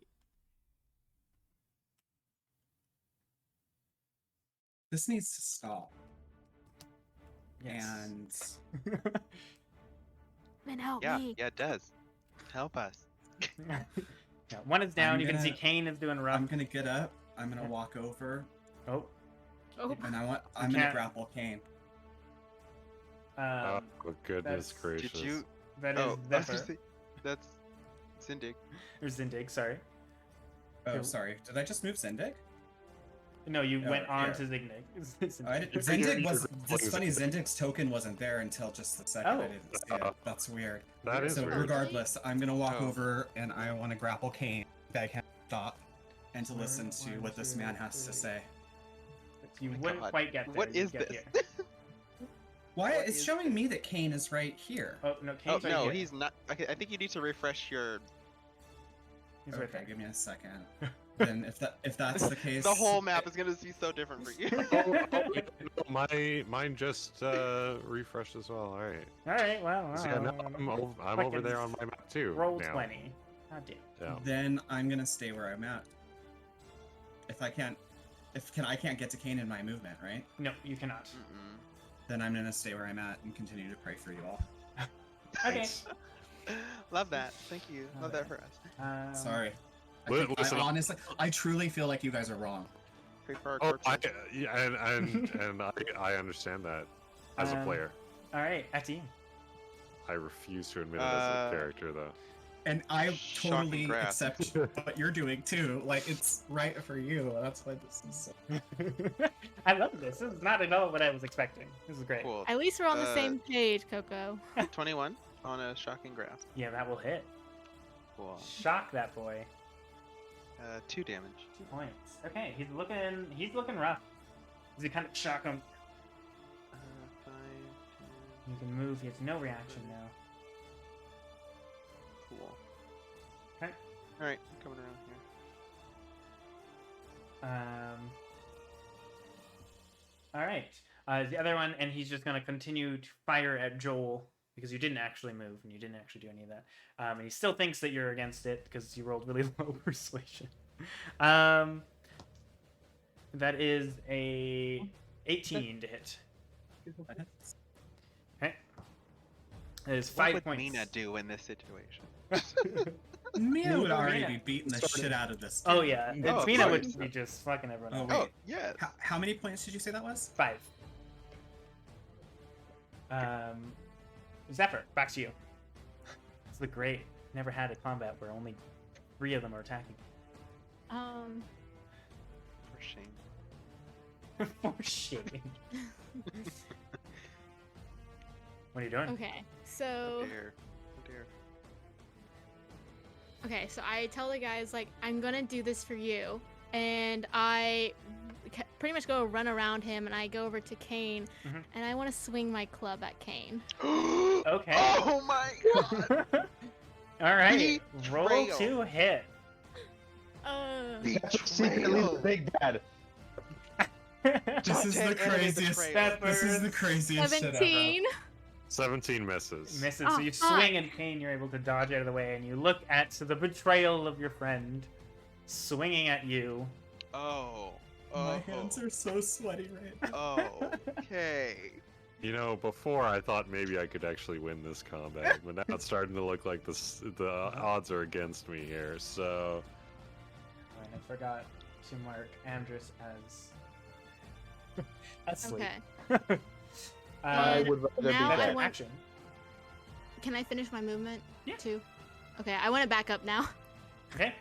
this needs to stop. Yes. And Man, help Yeah, me. yeah, it does. Help us. Yeah, one is down. I'm You can see gonna- Cain is doing rough. I'm gonna get up. I'm gonna Yeah. walk over, Oh. Oh, and I'm gonna can't- grapple Cain. Oh goodness that's- gracious! Did you? That is Oh, I was gonna Zephyr. say, that's Syndig. Or Zindig, sorry. Oh, Yeah. sorry. Did I just move Zendik? No, you Oh, went on yeah. to Zignig. I didn't, Zendik was. It's funny. Zendik's token wasn't there until just the second. Oh. I didn't see it. That's weird. That is So weird. regardless, I'm gonna walk Oh. over and I want to grapple Cain. I can't stop and to listen to what this man has to say. You Oh my wouldn't God. quite get there. What You'd is get this? here. Why? What It's is showing me that Cain is right here. Oh, no, Oh Cain's right no, here. he's not. Okay, I think you need to refresh your. He's right Okay, there. give me a second. Then if that's the case, The whole map is gonna be so different for you. Mine just refreshed as well. All right. All right, well, So, yeah, no, I'm over there on my map too. roll now. 20. God damn. Yeah. Then I'm gonna stay where I'm at. If I can't get to Cain in my movement, right? No, you cannot. Mm-mm. Then I'm gonna stay where I'm at and continue to pray for you all. Okay. Love that. Thank you. Love that for us. Sorry. Listen, I honestly, I truly feel like you guys are wrong. Pray for our Oh, corpses. yeah, and I understand that as a player. All right, Etienne. I refuse to admit it as a character, though. And I Shocking totally grasp. accept what you're doing too. Like it's right for you. That's why this is so. I love this. This is not at all what I was expecting. This is great. Cool. at least we're on the Uh, same page, Coco. 21. on a shocking grasp. Yeah, that will hit. Cool. Shock that boy. 2 damage. 2 points. Okay, he's looking rough. Does he kind of shock him? 5, 10. You can move. He has no reaction now. Cool. Okay. All right, coming around here. All right. The other one, and he's just gonna continue to fire at Joel because you didn't actually move and you didn't actually do any of that. And he still thinks that you're against it because you rolled really low persuasion. That is a 18 to hit. Okay. That is 5 What would points. Mina do in this situation? Mina would already Mina. be beating the shit out of this. Oh dude. yeah, Oh, Mina of would course. be just fucking everyone Oh, up. wait. Oh, yes. How many points did you say that was? 5. Zephyr, back to you. This look great. Never had a combat where only 3 of them are attacking. For shame. For shame. What are you doing? Okay, How so dare. How dare. okay, so I tell the guys like I'm gonna do this for you, and I pretty much go run around him, and I go over to Cain, Mhm. and I want to swing my club at Cain. Okay. Oh my god! All right. Roll Betrayal. to hit. Secretly the big bad. This is the 10 enemy craziest. betrayal. This is the craziest shit ever. 17. 17 misses. Misses. Oh, So you fuck. swing, and Cain, you're able to dodge out of the way, and you look at the betrayal of your friend swinging at you. Oh. My hands are so sweaty right now. Oh. Okay. You know, before I thought maybe I could actually win this combat, but now it's starting to look like the odds are against me here. So And I forgot to mark Amdrus as asleep. Okay. I And would rather be now I That's dead. want- action. Can I finish my movement Yeah. too? Okay, I want to back up now. Okay.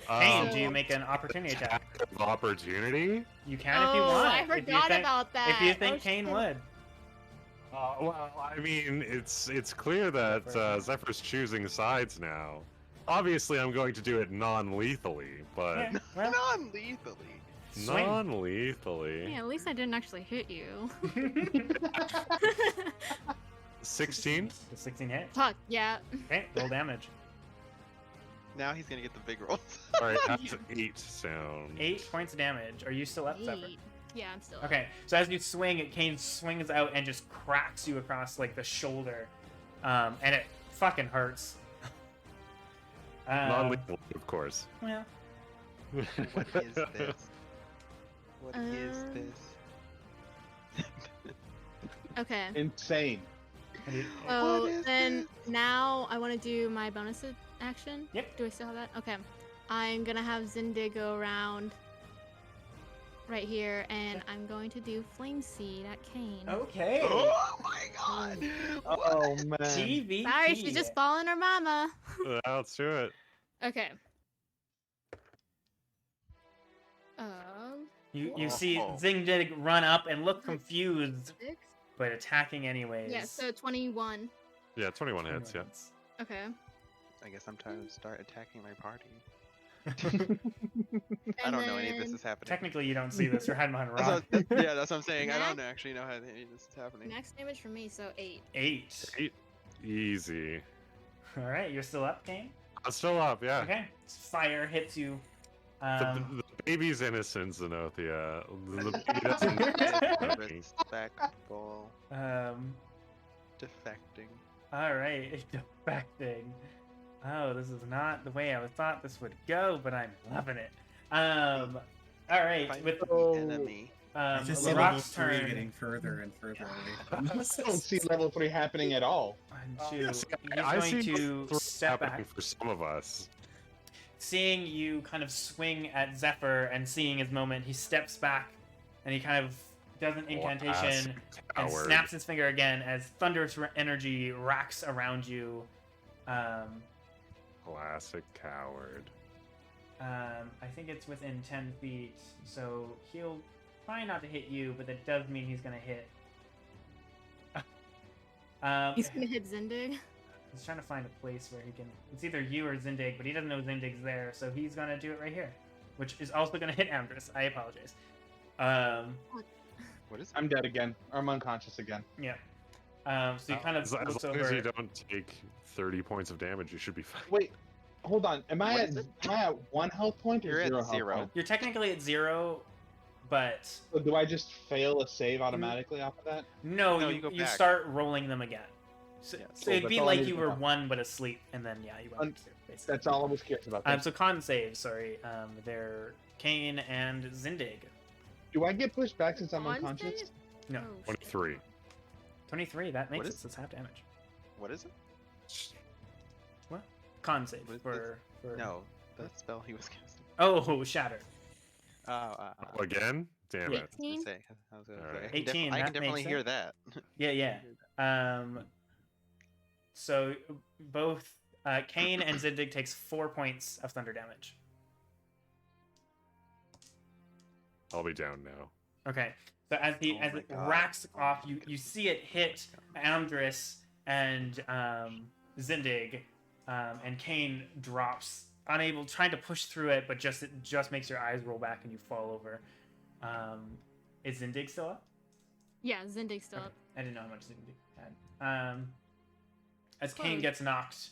Cain, Um, do you make an opportunity attack? of opportunity. You can if you want. I if you forgot think, about that. If you think Oh, Cain shit. would. Well, I mean, it's clear that Zephyr's choosing sides now. Obviously, I'm going to do it non-lethally, but Yeah, well, Non-lethally. swing. non-lethally. Yeah, at least I didn't actually hit you. 16. The 16 hit. Fuck, yeah. Okay, roll damage. Now he's gonna get the big rolls. All right, how's 8 sound? 8 points of damage. Are you still up, Zephyr? Eight. Yeah, I'm still up. Okay, so as you swing, Cain swings out and just cracks you across like the shoulder, and it fucking hurts. Non-lethally, of course. Well, What is this? What is Um, this? Okay. Insane. So What is then this? now I want to do my bonus action. Yep. Do I still have that? Okay. I'm gonna have Zindig go around right here, and I'm going to do Flame Seed at Cain. okay. Oh my god! Oh man. TVT. Sorry, she's just following her mama. Let's do it. Okay. You see Oh. Zingdig run up and look confused, 6? but attacking anyways. Yeah, so 21. Yeah, 21 hits. Yeah. Okay. I guess I'm trying to start attacking my party. And I don't know any of this then is happening. Technically, you don't see this. You're hiding behind a That's rock. what, yeah, that's what I'm saying. I don't Max? actually know how any of this is happening. Max damage for me, so 8. 8. Easy. All right, you're still up, Cain. I'm still up. Yeah. Okay. Fire hits you. The baby's innocent, Zenothia. The baby doesn't. Respectful. Defecting. All right, defecting. Oh, this is not the way I thought this would go, but I'm loving it. All right, Fight with the enemy. I just see level Laroc's 3 turn. getting further and further away from I us. don't see level 3 happening at all. One, two. Yes, He's I going see to throw step happening back, for some of us. seeing you kind of swing at Zephyr and seeing his moment. He steps back, and he kind of does an incantation and Coward. snaps his finger again as thunderous energy racks around you. Classic coward. I think it's within 10 feet, so he'll try not to hit you, but that does mean he's gonna hit. He's gonna hit Zindig. He's trying to find a place where he can. It's either you or Zindig, but he doesn't know Zindig's there, so he's gonna do it right here, which is also gonna hit Amdrus. I apologize. What is it? I'm dead again. I'm unconscious again. Yeah. So he kind of As looks long over. as you don't take 30 points of damage, you should be fine. Wait, hold on. Am I What at is it? 1 health point or You're at 0 health 0. point? You're technically at 0, but So do I just fail a save automatically off of that? no, No, you, you go you back. start rolling them again. So, Yeah, so cool, it'd that's be all I like need you to were know. 1 but asleep, and then yeah, you went Un- back to basically. That's all I was curious about. So con saves, sorry. They're Cain and Zindig. Do I get pushed back since I'm On unconscious? save? No. Oh, shit. 23. 23. That makes What it. is- So it's half damage. What is it? What? Con save What is for. No, the spell he was casting. Oh, shatter. Oh, Oh, again? Damn Yeah. it. I was gonna say. I was gonna Alright. say. I can 18, I that can definitely makes hear it. that. Yeah, yeah. So both Cain and Zindig takes 4 points of thunder damage. I'll be down now. Okay. So as Oh as my it God. racks off, you see it hit Amdrus and Zindig, and Cain drops, unable, trying to push through it, but it just makes your eyes roll back and you fall over. Is Zindig still up? Yeah, Zindig's still up. I didn't know how much Zindig had. As Cain Close. gets knocked,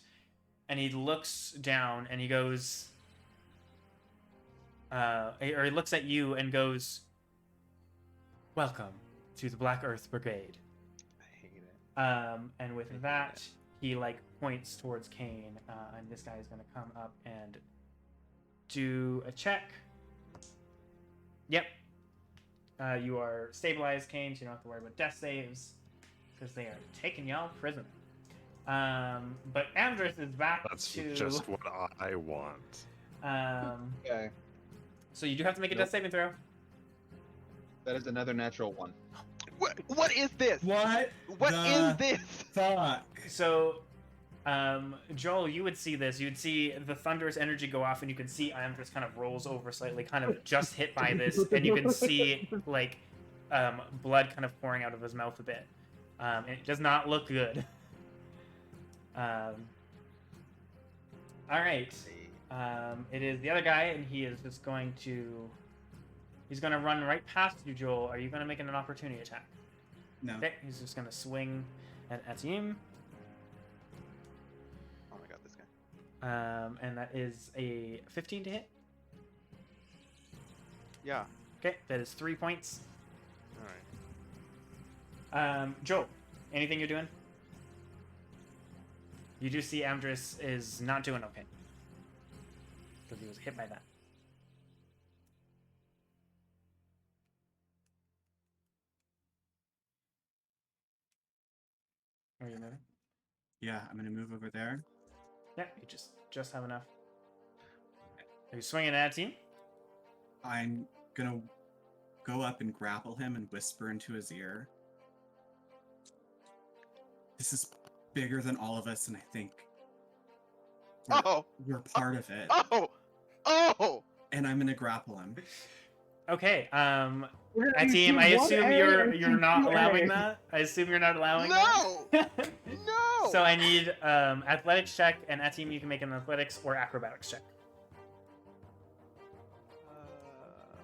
and he looks down and he goes, or he looks at you and goes, "Welcome to the Black Earth Brigade." I hate it. And with that, he like points towards Cain, and this guy is going to come up and do a check. Yep. You are stabilized, Cain, so you don't have to worry about death saves because they are taking y'all prisoner. But Amdrus is back That's to. just what I want. Okay. So you do have to make a Nope. death saving throw. That is another natural 1. What is this? What? What is the this? Fuck. So, Joel, you would see this. You'd see the thunderous energy go off, and you can see Amdrus kind of rolls over slightly, kind of just hit by this, and you can see like blood kind of pouring out of his mouth a bit. It does not look good. All right. It is the other guy, and he is just going to. He's going to run right past you, Joel. Are you going to make an opportunity attack? No. Okay, he's just going to swing at Atim. Oh my god, this guy. And that is a 15 to hit. Yeah. Okay, that is 3 points. All right. Joel, anything you're doing? You do see Amdrus is not doing okay. Because he was hit by that. Are you moving? Yeah, I'm gonna move over there. Yeah, you just have enough. Are you swinging at Team? I'm gonna go up and grapple him and whisper into his ear. This is bigger than all of us, and I think we're part of it. Oh! And I'm gonna grapple him. Okay, Team, I assume you're not allowing that? I assume you're not allowing No! that? No! So I need athletics check, and Team, you can make an athletics or acrobatics check.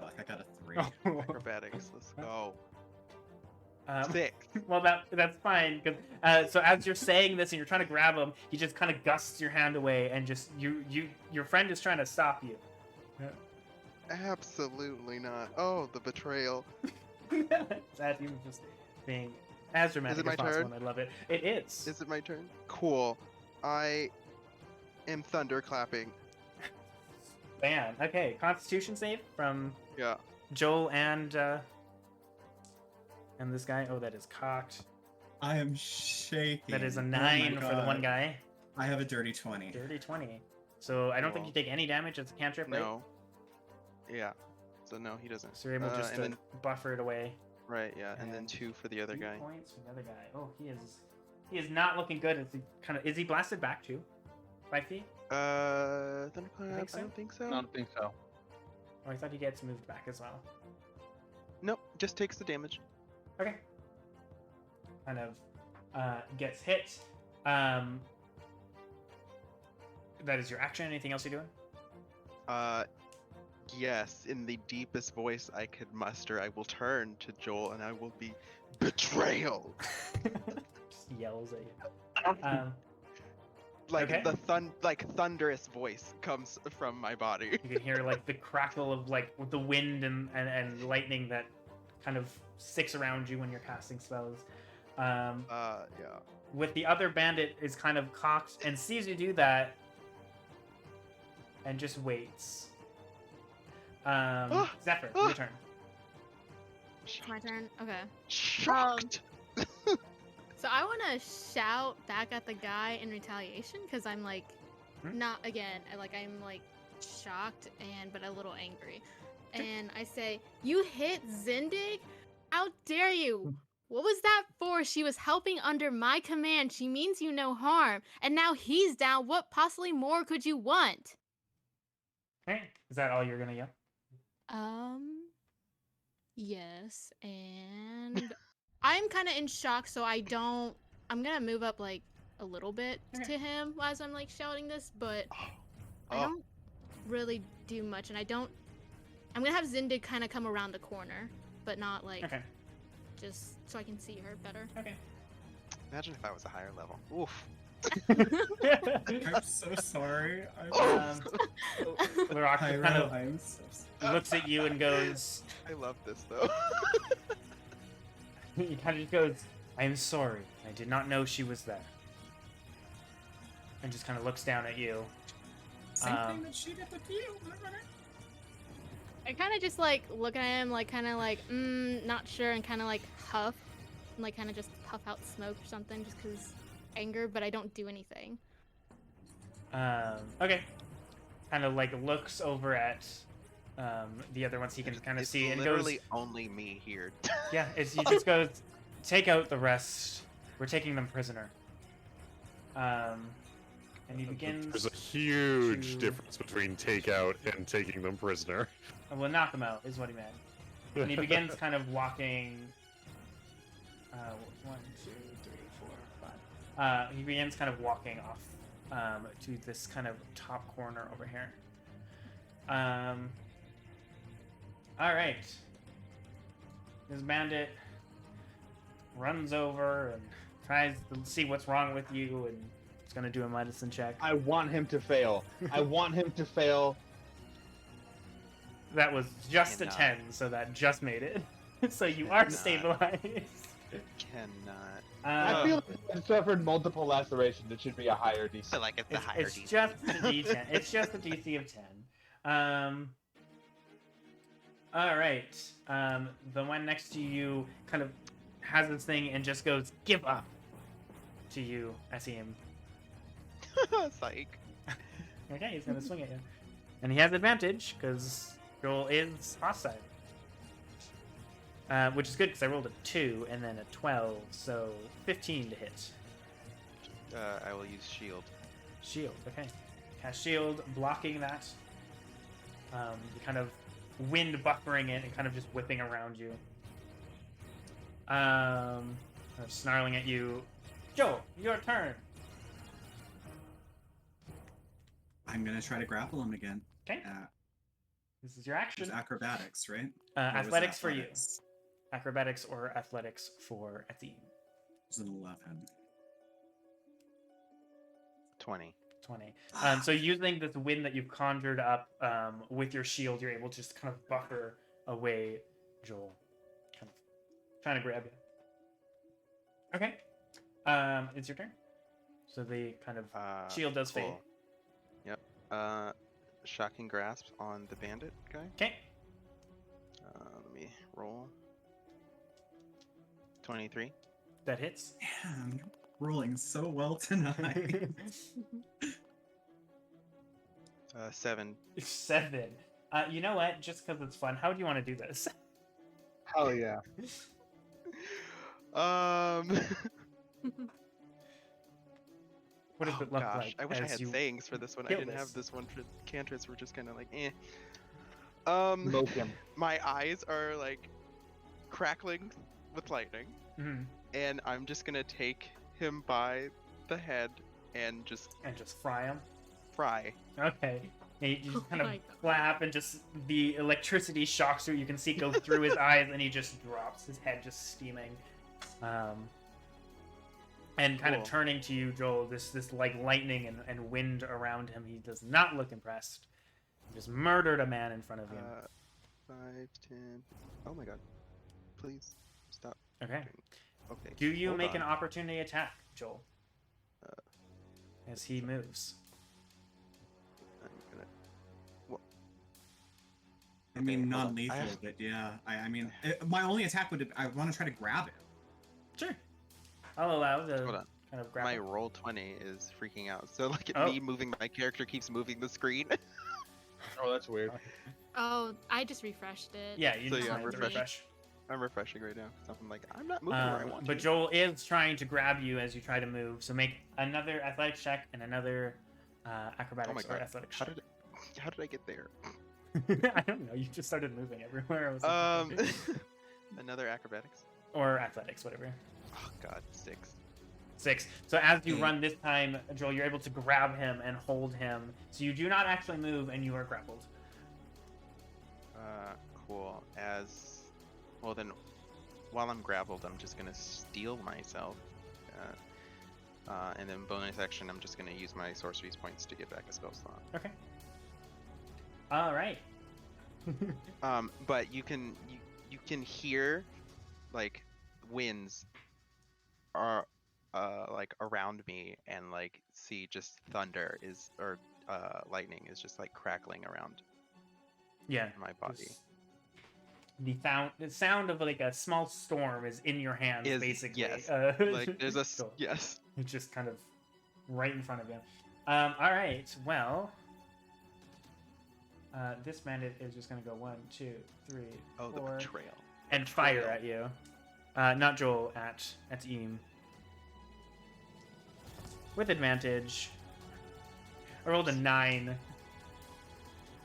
Fuck, I got a 3. Acrobatics, let's go. 6. 6. Well, that's fine. Cause, so as you're saying this and you're trying to grab him, he just kind of gusts your hand away, and just your friend is trying to stop you. Absolutely not. Oh, the betrayal. That even just being as dramatic Is it my as possible, turn? and I love it. It is. Is it my turn? Cool. I am thunderclapping. Man, okay. Constitution save from Yeah. Joel and this guy. Oh, that is cocked. I am shaking. That is a Oh my 9 for the one God. guy. I have a dirty 20. Dirty 20. So I don't think Cool. you take any damage. It's a cantrip, right? No. Yeah. So no, he doesn't. So you're able just and to then buffer it away. right, yeah, and then And 2 for the other 2 guy. points for the other guy. Oh, he is not looking good. Is he blasted back too? 5 feet? Thunderclap. so? I don't think so. I don't think so. Oh, I thought he gets moved back as well. Nope, just takes the damage. Okay. Kind of gets hit. That is your action. Anything else you're doing? Yes, in the deepest voice I could muster, I will turn to Joel and I will be betrayal. Just yells at you. Like Okay. like thunderous voice comes from my body. You can hear like the crackle of like with the wind and lightning that kind of sticks around you when you're casting spells. Yeah. With the other bandit is kind of cocked and sees you do that and just waits. Zephyr, your turn. My turn. Okay. Shocked. So I want to shout back at the guy in retaliation because I'm like, not again. I'm like shocked but a little angry, and I say, "You hit Zindig? How dare you? What was that for? She was helping under my command. She means you no harm, and now he's down. What possibly more could you want?" Okay. Is that all you're gonna yell? Yes, and I'm kind of in shock, so I'm gonna move up like a little bit to him as I'm like shouting this, but I don't really do much, and I'm gonna have Zindig kind of come around the corner, but not like just so I can see her better. Okay. Imagine if I was a higher level. Oof. I'm so sorry. Larock Pyro, kind of I'm so sorry. looks at you and goes. I love this though. He kind of just goes, "I am sorry. I did not know she was there." And just kind of looks down at you. Same thing that she did with you. I kind of just like look at him, like kind of like not sure, and kind of like huff, and like kind of just puff out smoke or something, just because anger, but I don't do anything. Okay. Kind of like looks over at the other ones he can kind of see and literally goes, only me here. yeah, he just goes, "Take out the rest. We're taking them prisoner." And he begins. There's a huge difference between takeout and taking them prisoner. Well, knock them out is what he meant. And he begins kind of walking. 1, 2, 3, 4, 5. He begins kind of walking off to this kind of top corner over here. All right. This bandit runs over and tries to see what's wrong with you, and it's gonna do a medicine check. I want him to fail. I want him to fail. That was just a Cannot. 10, so that just made it. So you are Cannot. stabilized. Cannot. I feel like I've suffered multiple lacerations. It should be a higher DC. I feel like it's a higher It's DC. just a D10. It's just a DC of 10. All right. The one next to you kind of has this thing and just goes, "Give up," to you as he Psych. Okay, he's gonna swing at you, and he has advantage because Joel is hostile. Which is good because I rolled a 2 and then a 12, so 15 to hit. I will use shield. Shield, okay. Cast shield, blocking that. The kind of wind buffering it and kind of just whipping around you. Kind of snarling at you. Joel, your turn. I'm gonna try to grapple him again. Okay. This is your action. It's acrobatics, right? Or was it Athletics for you. athletics? Acrobatics or athletics for Athene. It was an 11. 20. 20. So using this wind that you've conjured up with your shield, you're able to just kind of buffer away Joel. Kind of trying to grab you. Okay. It's your turn. So the kind of shield does fade. Cool. Yep. Shocking grasp on the bandit guy. Okay. Let me roll. 23. That hits. Man, you're rolling so well tonight. 7. 7. You know what? Just because it's fun, how do you want to do this? Hell yeah. What does it look like? I wish I as had you sayings for this one. I kill didn't this? have this one for cantrips. We're just kind of like, eh. Smoke him. My eyes are like crackling with lightning, Mhm. and I'm just gonna take him by the head and just And just fry him. fry. Okay. And you just Oh kind of my God. clap, and just the electricity shocks through. You can see it go through his eyes, and he just drops, his head just steaming. And kind of Cool. turning to you, Joel, this like lightning and wind around him. He does not look impressed. He just murdered a man in front of you. 5, 10. Oh my god. Please stop. Okay. Okay. Do you hold make on. an opportunity attack, Joel? As he moves. I'm gonna. I mean, Okay, hold on. non-lethal, I have- but yeah. I mean, my only attack would. I want to try to grab it. Sure. I'll allow the Hold on. kind of My grapple. roll 20 is freaking out. So like Oh. me moving my character keeps moving the screen. Oh, that's weird. Oh, I just refreshed it. Yeah, you So just yeah, have to refresh. refresh. I'm refreshing right now because I'm like I'm not moving where I want But to. Joel is trying to grab you as you try to move. So make another athletics check and another acrobatics Oh my or god. athletics How check. did I get there? I don't know. You just started moving everywhere. I was like, Another acrobatics. or athletics, whatever. Oh god, 6. 6. So as you run this time, Joel, you're able to grab him and hold him. So you do not actually move, and you are grappled. Cool. As well, then, while I'm grappled, I'm just gonna steal myself, and then bonus action, I'm just gonna use my sorcery's points to get back a spell slot. Okay. All right. But you can hear like winds are like around me, and like see just thunder or lightning is just like crackling around Yeah. my body. just- The sound of like a small storm is in your hands, basically. Yes. Like there's a Cool. yes. It's just kind of right in front of you. All right. Well, this bandit is just gonna go 1, 2, 3, Oh, the 4, betrayal. and fire Betrayal. at you. Not Joel, at Eam. With advantage. I rolled a 9.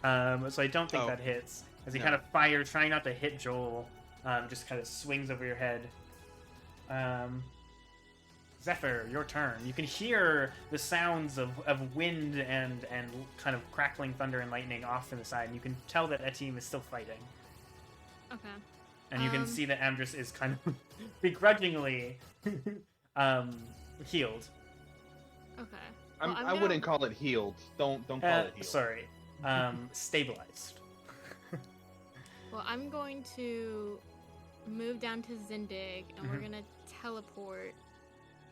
So I don't think Oh. that hits. As he No. kind of fires, trying not to hit Joel, just kind of swings over your head. Zephyr, your turn. You can hear the sounds of wind and kind of crackling thunder and lightning off to the side. And you can tell that Etim is still fighting. Okay. And you can Um, see that Amdrus is kind of begrudgingly healed. Okay. I'm, Well, I'm I gonna- wouldn't call it healed. Don't call it healed. Sorry. Stabilized. Well, I'm going to move down to Zindig, and we're Mhm. gonna teleport.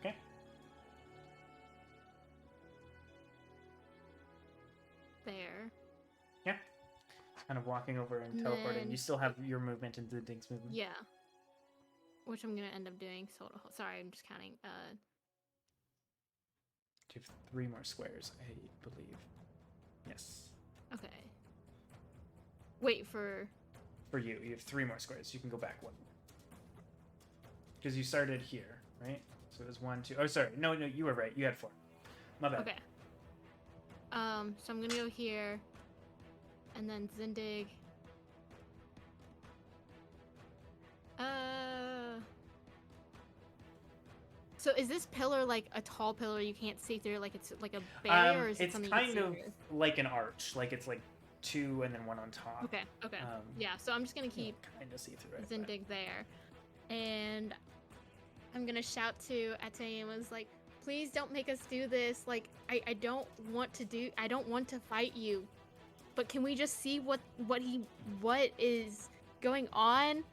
Okay. There. Kind of walking over and And teleporting. then- You still have your movement and Zinding's movement. Yeah. Which I'm gonna end up doing. So sorry, I'm just counting. You have 3 more squares, I believe. Yes. Okay. Wait for. For you have 3 more squares. You can go back 1. Because you started here, right? So it was 1, 2. Oh, sorry. No, you were right. You had 4. My bad. Okay. So I'm gonna go here, and then Zindig. So is this pillar like a tall pillar you can't see through, like it's like a barrier, or is it It's something kind you of can see through? like an arch. Like it's like 2 and then 1 on top. Okay. Okay. Um, Yeah. So I'm just gonna keep kind of see through it. but- Zindig there, and I'm gonna shout to Ate and was like, please don't make us do this. Like, I don't want to fight you, but can we just see what is going on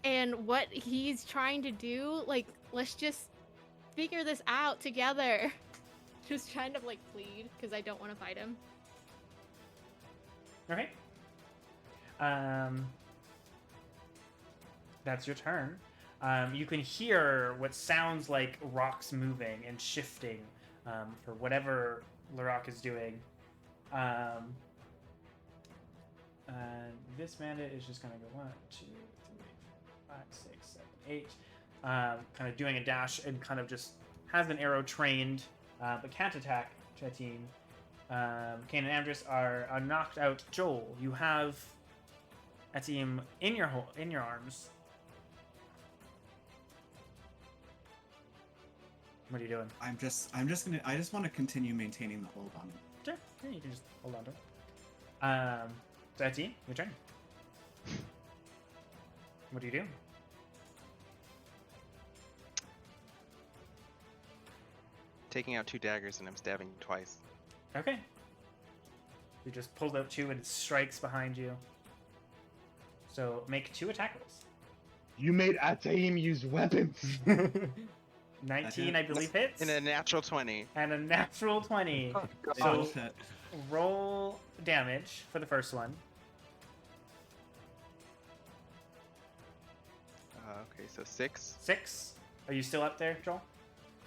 and what he's trying to do? Like, let's just figure this out together. Just trying to like plead because I don't want to fight him. Okay. That's your turn. You can hear what sounds like rocks moving and shifting for whatever Larok is doing. This bandit is just going to go 1, 2, 3, 4, 5, 6, 7, 8. Kind of doing a dash and kind of just has an arrow trained, but can't attack Chetin. Cain and Amdrus are knocked out. Joel, you have Etim in your arms. What are you doing? I just want to continue maintaining the hold on him. Sure. Yeah, you can just hold on to it. So that's you. Your turn. What do you do? Taking out 2 daggers and I'm stabbing twice. Okay. You just pulled out 2 and it strikes behind you. So make 2 attack rolls. You made Ataim use weapons. 19, I believe, hits. In a natural 20. And a natural 20. Oh, So shit. roll damage for the first one. Okay, so 6. 6. Are you still up there, Joel?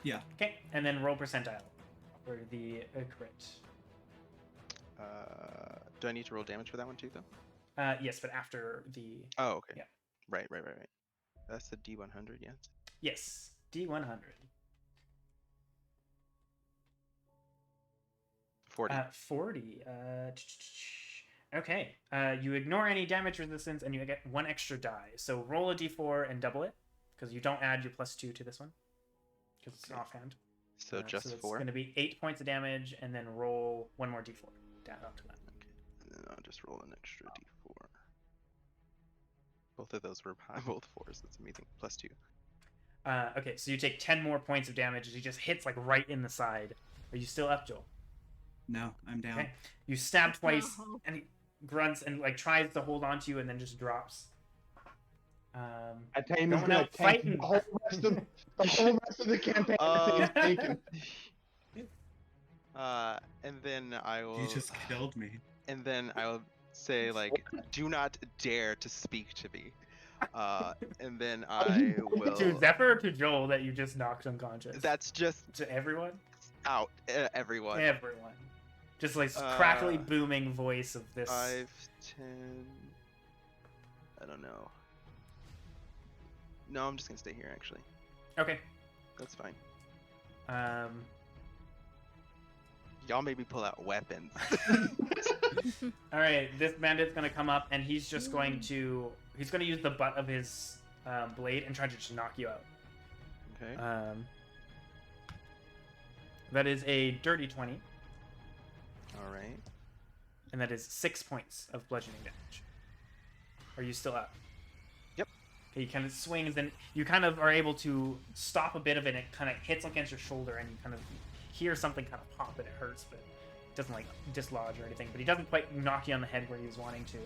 Yeah. Okay, and then roll percentile for the crit. Do I need to roll damage for that one too, though? Yes, but after the... Oh, okay. Yeah. Right. That's the D100, yeah? Yes, D100. 40. 40. Okay. You ignore any damage resistance and you get 1 extra die. So roll a d4 and double it, because you don't add your +2 to this one, because it's Okay. offhand. So just so it's 4? going to be 8 points of damage, and then roll 1 more d4 down onto that. Okay. And then I'll just roll an extra D4. Both of those were both 4s. That's amazing. +2. Okay, so you take 10 more points of damage as he just hits like right in the side. Are you still up, Joel? No, I'm down. Okay. You stab twice, No. and he grunts and like tries to hold on to you, and then just drops. Ataim is Going gonna out tank fighting. the whole rest of the campaign. Ataim is taken. And then I will. You just killed me. And then I will say like, "Do not dare to speak to me." And then I will. To Zephyr or to Joel that you just knocked unconscious? That's just To everyone? out, everyone. Everyone. Just like crackly Uh, booming voice of this. 5, 10. I don't know. No, I'm just gonna stay here. Actually, Okay. that's fine. Y'all maybe pull out weapons. All right, this bandit's gonna come up and he's just going to use the butt of his blade and try to just knock you out. Okay. That is a dirty 20, All right. and that is 6 points of bludgeoning damage. Are you still up? Yep. Okay, he kind of swings, and you kind of are able to stop a bit of it, and it kind of hits against your shoulder, and you kind of hear something kind of pop, and it hurts, but it doesn't like dislodge or anything. But he doesn't quite knock you on the head where he was wanting to.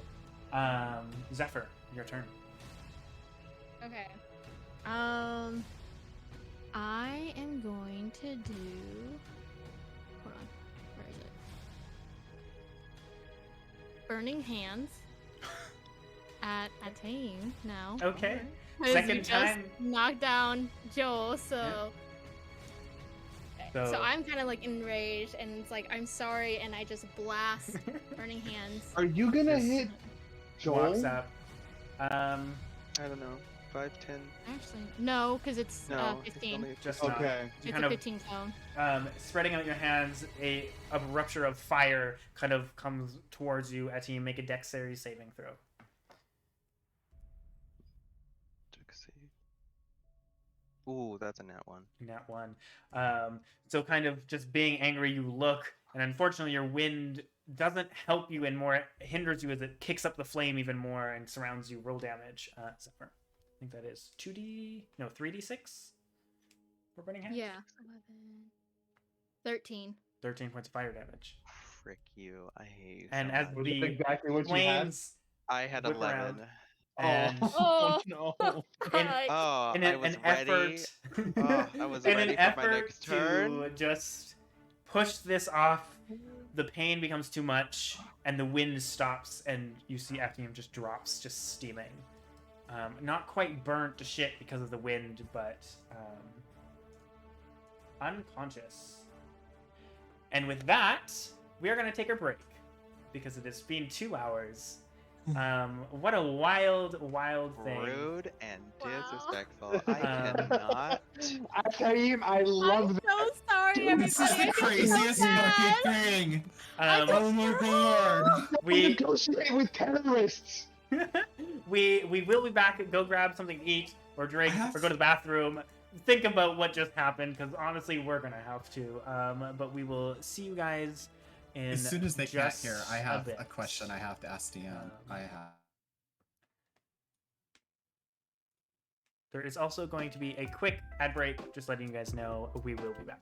Zephyr, your turn. Okay. I am going to do. Hold on. Where is it? Burning Hands at Ataim now. Okay. 'Cause Second you just time. knocked down Joel, so. So- So I'm kind of like enraged, and it's like I'm sorry, and I just blast Burning Hands. Are you gonna Just hit Walks Joel? up. I don't know. 5, 10. Actually, no, because it's No, it's 15. only Just not. Okay. You It's kind a of 15 zone. spreading out your hands, a rupture of fire kind of comes towards you. Atim, make a dexterity saving throw. Dex save. Ooh, that's a nat 1. Nat 1. So kind of just being angry, you look, and unfortunately your wind doesn't help you and more hinders you as it kicks up the flame even more and surrounds you. Roll damage, Zephyr. I think that is 3d6 for burning hands. Yeah. 11. 13. 13 points of fire damage. Frick you. I hate you. And so as much. Was it the exactly what you had? flames I had whip 11. around. And Oh. no. Oh, in I an, was an ready. effort, Oh, I was in ready an for my effort next turn. to just push this off, the pain becomes too much, and the wind stops, and you see Athenium just drops, just steaming. Not quite burnt to shit because of the wind, but unconscious. And with that, we are going to take a break because it has been 2 hours. What a wild, wild thing. Rude and Wow. disrespectful. I cannot. Ataim, I love I'm that. so sorry, everybody. This is the I feel so craziest bad. fucking thing. I'm Oh my god. We Negotiate with terrorists. we will be back and go grab something to eat or drink or go to the bathroom. Think about what just happened, because honestly, we're gonna have to. But we will see you guys in As soon as they can't just hear, I have bit. a question I have to ask DM. I have. There is also going to be a quick ad break, just letting you guys know we will be back.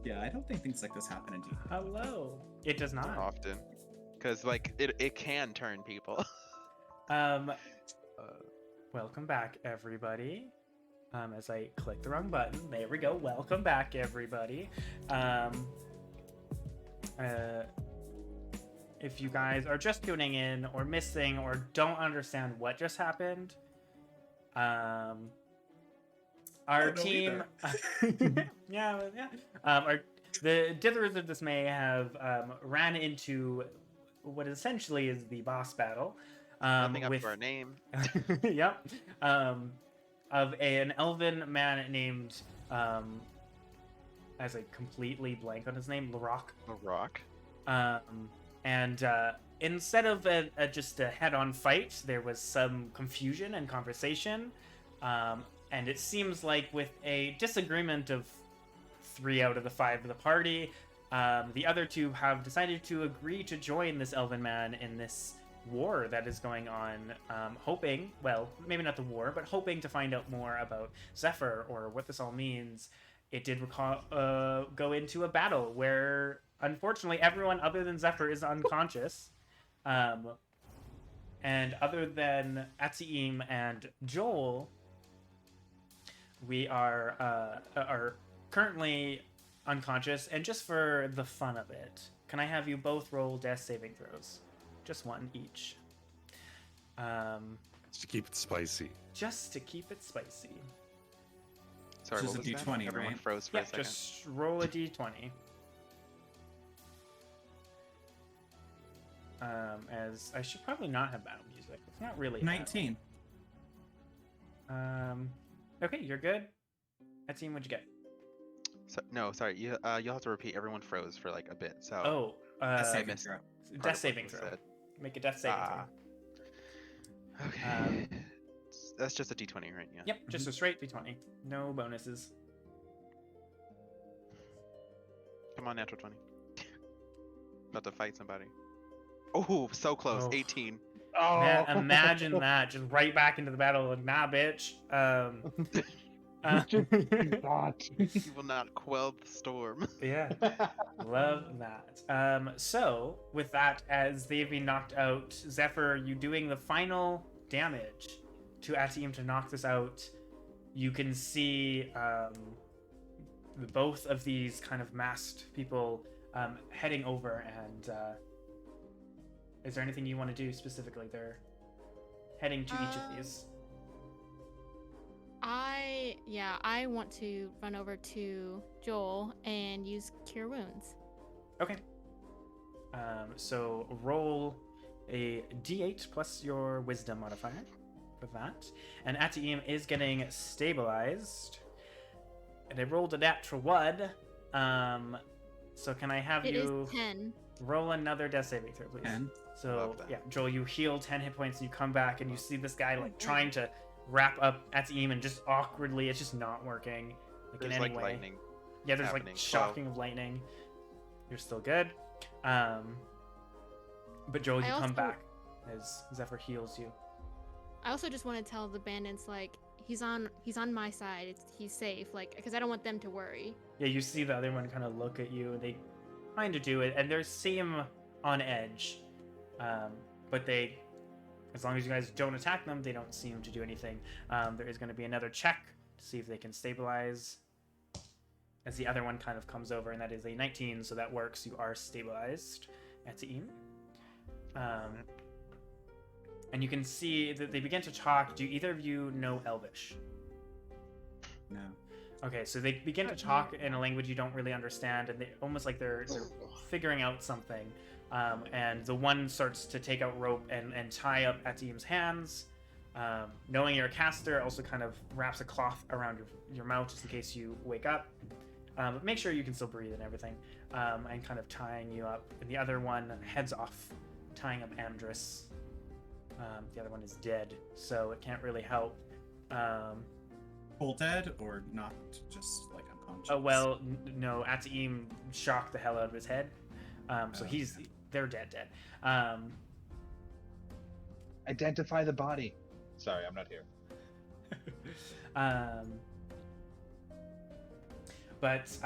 Yeah, I don't think things like this happen in D. Hello. It does not. Often. Because, like, it can turn people. Welcome back, everybody. As I click the wrong button, there we go. Welcome back, everybody. If you guys are just tuning in or missing or don't understand what just happened, our team, the Dithers of Dismay have ran into what essentially is the boss battle. Living up to our name. Yep. Of an elven man named, as I completely blank on his name, Larok. Larok. And instead of just a head-on fight, there was some confusion and conversation. And it seems like with a disagreement of 3 out of the 5 of the party, the other 2 have decided to agree to join this elven man in this war that is going on, hoping, well, maybe not the war, but hoping to find out more about Zephyr or what this all means. It did go into a battle where, unfortunately, everyone other than Zephyr is unconscious. And other than Atziim and Joel, we are currently unconscious. And just for the fun of it, can I have you both roll death saving throws? Just one each. Just to keep it spicy. Just to keep it spicy. Sorry, Which what is was a that? D20, Everyone right? froze for Yeah, a second. just roll a d20. As I should probably not have battle music. It's not really a 19. battle. Okay, you're good. Etienne, what'd you get? So, no, sorry. You'll have to repeat. Everyone froze for like a bit. So Oh, Death I saving missed throw. part death of saving what was throw. said. Make a death saving Ah. throw. Okay. That's just a d20, right? Yeah. Yep, just a straight d20. No bonuses. Come on, natural 20. About to fight somebody. Oh, so close. Oh. 18. Man, imagine that. Just right back into the battle. Like, nah, bitch. You will not quell the storm. Yeah. Love that. So, with that, as they've been knocked out, Zephyr, you doing the final damage to Atium to knock this out. You can see both of these kind of masked people heading over, and is there anything you want to do specifically? They're heading to each of these. I want to run over to Joel and use Cure Wounds. Okay. So roll a d8 plus your wisdom modifier for that. And Atiim is getting stabilized. And I rolled a natural 1. So can I have It you is 10. roll another death saving throw, please? 10. So Love that. yeah, Joel, you heal 10 hit points and you come back and you see this guy like trying to wrap up Atiim and just awkwardly, it's just not working. Like There's in any like way. lightning. Yeah, there's happening. like shocking of lightning. You're still good. But Joel, you I come also- back as Zephyr heals you. I also just want to tell the bandits like he's on my side. He's safe. Like because I don't want them to worry. Yeah, you see the other one kind of look at you, and they kind of do it, and they seem on edge. But they, as long as you guys don't attack them, they don't seem to do anything. There is going to be another check to see if they can stabilize. As the other one kind of comes over, and that is a 19, so that works. You are stabilized at Atiim. And you can see that they begin to talk. Do either of you know Elvish? No. Okay, so they begin to talk in a language you don't really understand, and they almost like they're figuring out something. And the one starts to take out rope and tie up Atiim's hands. Knowing you're a caster, also kind of wraps a cloth around your mouth just in case you wake up. But make sure you can still breathe and everything. And kind of tying you up. And the other one heads off, tying up Amdrus. The other one is dead, so it can't really help. Full dead or not just like unconscious? Oh well, no. Atiim shocked the hell out of his head, so Okay. they're dead. Identify the body. Sorry, I'm not here. But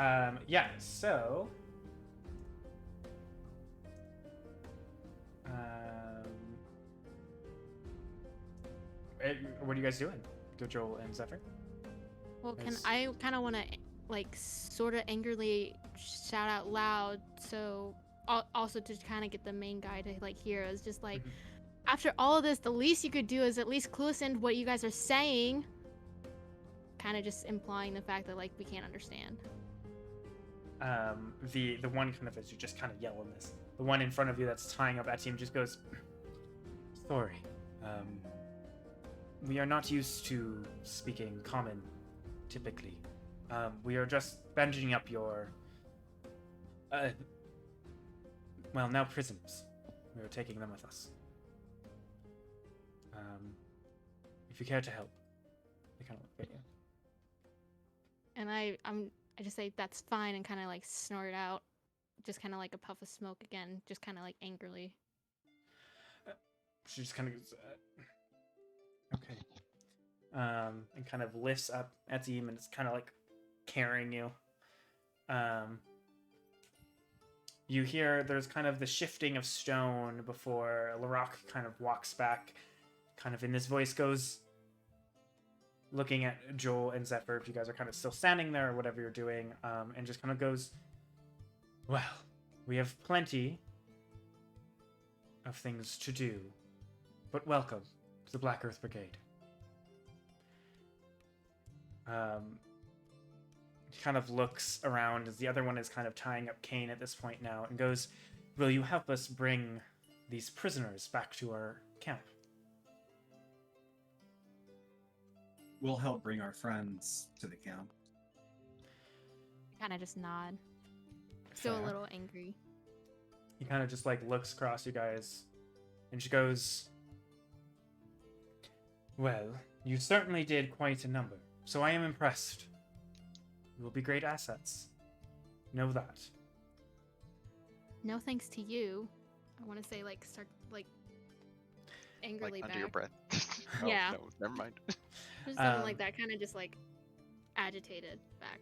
yeah, so what are you guys doing? Go Joel and Zephyr. Well, can Nice. I kind of want to like sort of angrily shout out loud, so also to kind of get the main guy to like hear us, just like Mhm. after all of this, the least you could do is at least clue us in what you guys are saying. Kind of just implying the fact that like we can't understand. The one kind of as you just kind of yell in this, the one in front of you that's tying up Etienne just goes, sorry, we are not used to speaking common typically. We are just bandaging up your well, now prisoners. We are taking them with us. If you care to help. They kind of look at you. And I just say that's fine and kind of like snort it out, just kind of like a puff of smoke again, just kind of like angrily. She just kind of goes, okay. And kind of lifts up Etienne and it's kind of like carrying you. You hear there's kind of the shifting of stone before Larock kind of walks back, kind of in this voice goes, looking at Joel and Zephyr, if you guys are kind of still standing there or whatever you're doing, and just kind of goes, well, we have plenty of things to do, but welcome to the Black Earth Brigade. He kind of looks around as the other one is kind of tying up Cain at this point now and goes, will you help us bring these prisoners back to our camp? We'll help bring our friends to the camp. Kind of just nod. Still Fair. a little angry. He kind of just like looks across you guys and she goes, well, you certainly did quite a number, so I am impressed. You will be great assets. Know that. No thanks to you. I want to say like start like angrily Like under back. your breath. Yeah. No, never mind. Just something like that, kind of just like agitated back.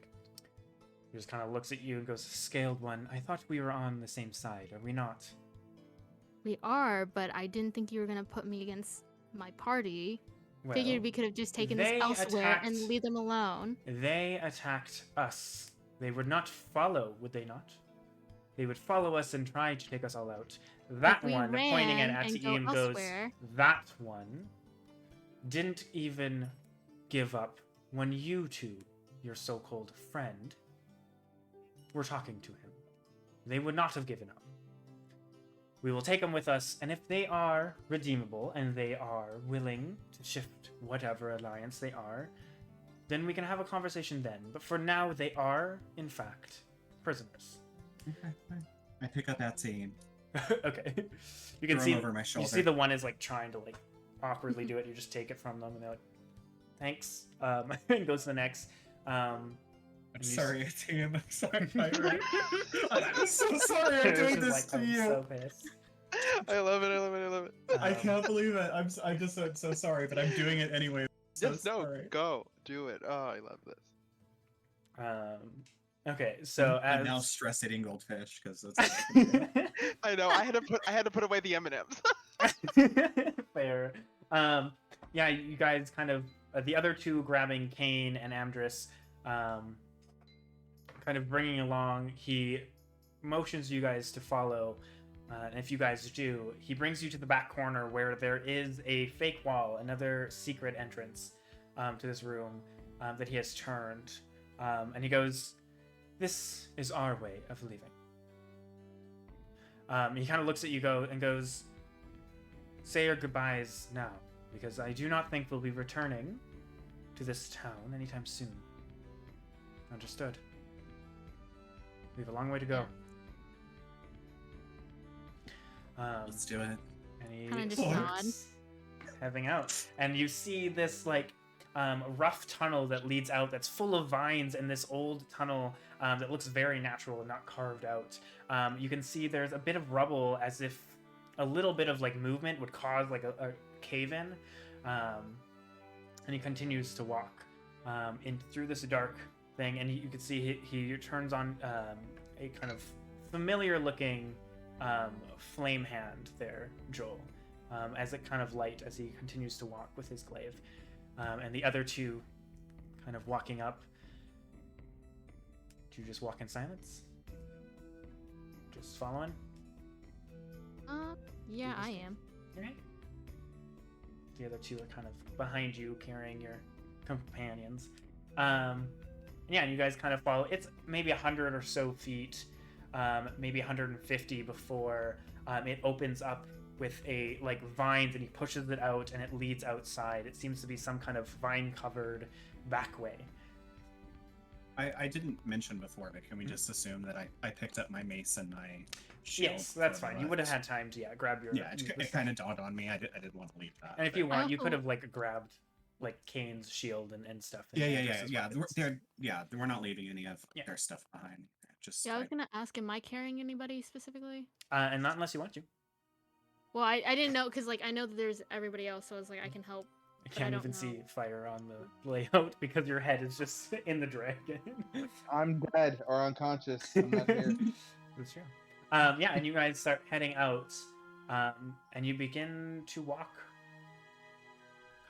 He just kind of looks at you and goes, scaled one, I thought we were on the same side. Are we not? We are, but I didn't think you were gonna put me against my party. Well, Figured we could have just taken this they elsewhere and attacked- leave them alone. They attacked us. They would not follow, would they not? They would follow us and try to take us all out. That we one, pointing at ran and go Atiim, goes, elsewhere. that one didn't even give up when you two, your so-called friend, were talking to him. They would not have given up. We will take them with us, and if they are redeemable and they are willing to shift whatever alliance they are, then we can have a conversation then. But for now, they are, in fact, prisoners. Okay, fine. I pick up that scene. Okay. You can Throw see him over my you shoulder. see the one is like trying to like awkwardly do it. You just take it from them, and they're like, "Thanks." And goes to the next. I'm and you sorry, Tim. I'm sorry, Pyro. I'm so sorry I'm It's doing just this like, to I'm you. so pissed. I love it. I love it. I love it. I Um, can't believe it. I'm just so sorry, but I'm doing it anyway. So Yes, no, sorry. go do it. Oh, I love this. Okay, so I'm as now stressed eating goldfish because that's all I can do. I know. I had to put away the M&Ms. fair. Yeah, you guys kind of the other two grabbing Cain and Amdrus, kind of bringing along. He motions you guys to follow, and if you guys do, he brings you to the back corner where there is a fake wall, another secret entrance to this room that he has turned, and he goes, "This is our way of leaving." He kind of looks at you and goes, "Say your goodbyes now, because I do not think we'll be returning to this town anytime soon." Understood. We have a long way to go. Let's do it. And he Kinda just starts heading out. And you see this like rough tunnel that leads out that's full of vines, and this old tunnel that looks very natural and not carved out. You can see there's a bit of rubble, as if a little bit of like movement would cause like a cave-in. And he continues to walk in through this dark thing, and you can see he turns on a kind of familiar-looking flame hand there, Joel, as it kind of light as he continues to walk with his glaive, and the other two kind of walking up. Do you just walk in silence? Just following? Yeah, I am. Okay. The other two are kind of behind you, carrying your companions. Yeah, and you guys kind of follow. It's maybe 100 or so feet, maybe 150 before it opens up with a vines, and he pushes it out, and it leads outside. It seems to be some kind of vine-covered back way. I didn't mention before, but can we just assume that I picked up my mace and my shield? Yes, that's for the fine. You would have ride? had time to grab your. Yeah, it kind of dawned on me. I didn't want to leave that. And if but- you want, you also- could have grabbed Cain's shield and stuff. and Yeah. Amdrus's weapons. We're not leaving any of Yeah. their stuff behind. Just Yeah, I was gonna ask, am I carrying anybody specifically? And not unless you want to. Well, I didn't know because I know that there's everybody else, so I was like I can help. I But I can't don't even know. see fire on the layout because your head is just in the dragon. I'm dead or unconscious. I'm not here. That's true. Yeah, and you guys start heading out, and you begin to walk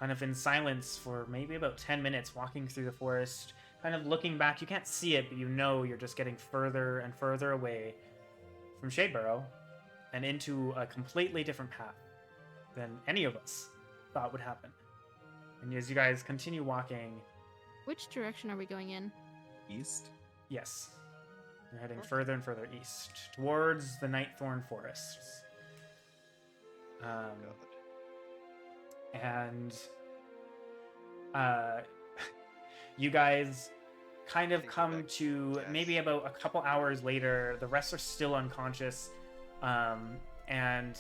kind of in silence for maybe about 10 minutes, walking through the forest, kind of looking back. You can't see it, but you know you're just getting further and further away from Shadeburrow and into a completely different path than any of us thought would happen. And as you guys continue walking, Which direction are we going in? east. yes, you're heading further and further east towards the Nightthorn forests. And you guys kind of Think come back- to yes. maybe about a couple hours later. The rest are still unconscious, and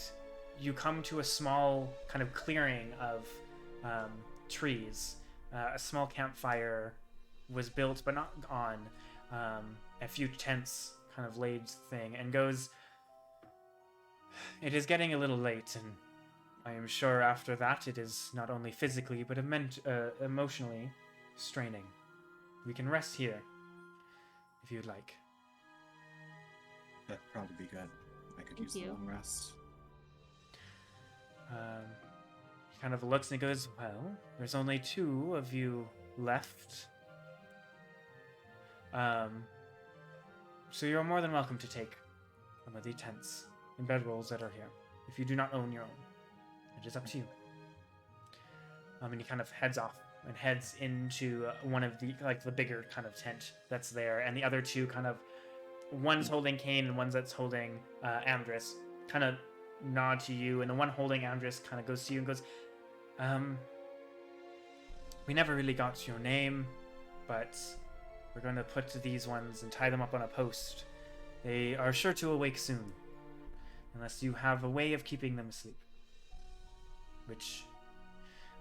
you come to a small kind of clearing of trees. A small campfire was built but not on. A few tents kind of laid thing, and goes, "It is getting a little late, and I am sure after that it is not only physically but emotionally straining. We can rest here if you'd like." That'd probably be good. I could Thank use you. a long rest. He kind of looks and goes, "Well, there's only 2 of you left. So you're more than welcome to take one of the tents and bedrolls that are here, if you do not own your own. It is up to you." And he kind of heads off and heads into one of the the bigger kind of tent that's there, and the other 2 kind of, one's holding Cain and one's that's holding Amdrus, kind of nod to you, and the one holding Amdrus kind of goes to you and goes, "We never really got your name, but we're going to put these ones and tie them up on a post. They are sure to awake soon, unless you have a way of keeping them asleep. Which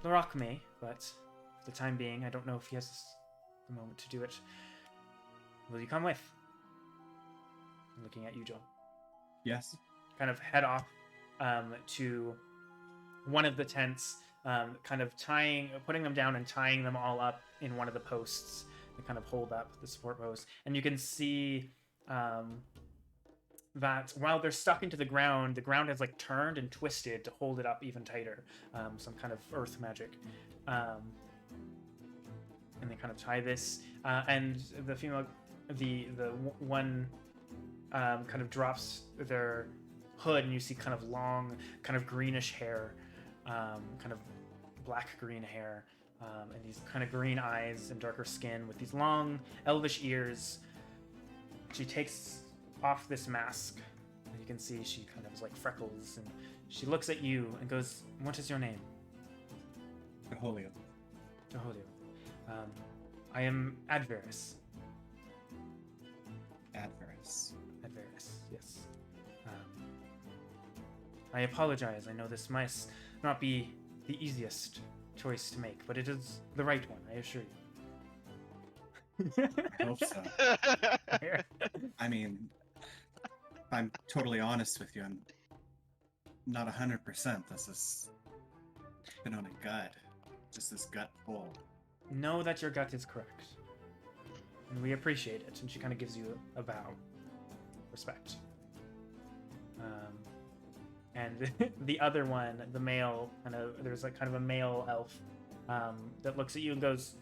Larock may, but for the time being, I don't know if he has the moment to do it. Will you come with?" I'm looking at you, Joel. Yes. Kind of head off to one of the tents, kind of putting them down and tying them all up in one of the posts that kind of hold up the support post. And you can see that while they're stuck into the ground has turned and twisted to hold it up even tighter. Some kind of earth magic. And they kind of tie this, and the female, the one kind of drops their hood, and you see kind of long, kind of greenish hair, kind of black green hair, and these kind of green eyes and darker skin with these long elvish ears. She takes off this mask, and you can see she kind of has freckles, and she looks at you and goes, "What is your name?" Caholio. Joholio. I am Adverus. Adverus. Adverus, yes. I apologize. I know this might not be the easiest choice to make, but it is the right one, I assure you. I hope so. I mean, if I'm totally honest with you, I'm not 100%. This has been on a gut. Just this gut pull. Know that your gut is correct. and we appreciate it. And she kind of gives you a bow. Respect. And the other one, the male, there's like kind of a male elf that looks at you and goes,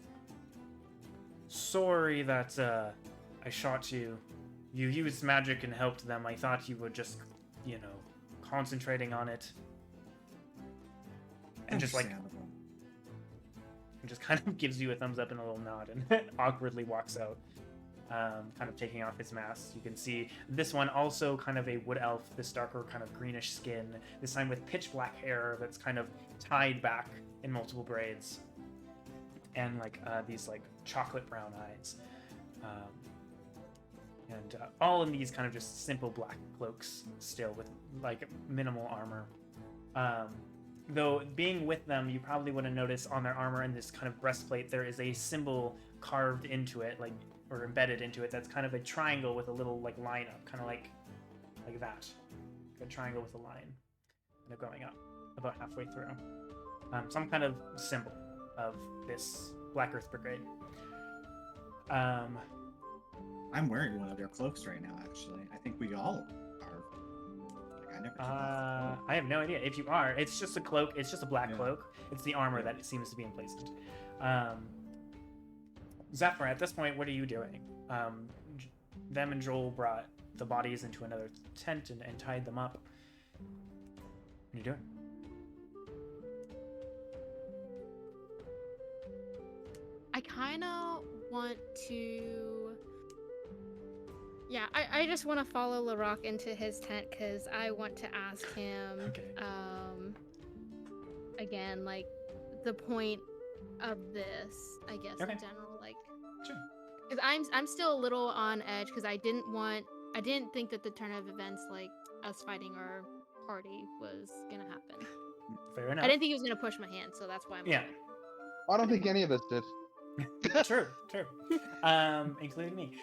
"Sorry that I shot you. You used magic and helped them. I thought you were just, concentrating on it." And just like, Understandable. and just kind of gives you a thumbs up and a little nod and awkwardly walks out, kind of taking off his mask. You can see this one also kind of a wood elf, this darker kind of greenish skin, this time with pitch black hair that's kind of tied back in multiple braids, and like these like chocolate brown eyes. And all in these kind of just simple black cloaks still with like minimal armor. Though being with them, you probably would have noticed on their armor and this kind of breastplate, there is a symbol carved into it, like, or embedded into it, that's kind of a triangle with a little like line up, kind of like that. A triangle with a line kind of going up about halfway through. Some kind of symbol of this Black Earth Brigade. I'm wearing one of their cloaks right now, actually. I think we all are. Like, I never took off the I have no idea. If you are, it's just a cloak. It's just a black Yeah. cloak. It's the armor that it seems to be emplaced. Zephyr, at this point, what are you doing? Them and Joel brought the bodies into another tent and tied them up. What are you doing? I kind of want to. Yeah, I just want to follow LaRock into his tent because I want to ask him. Okay. Again, like the point of this, I guess Okay. in general, like. Sure. Because I'm still a little on edge because I didn't think that the turn of events, like us fighting our party, was gonna happen. Fair enough. I didn't think he was gonna push my hand, so that's why I'm. Yeah. I don't think any of us did. True. Including me.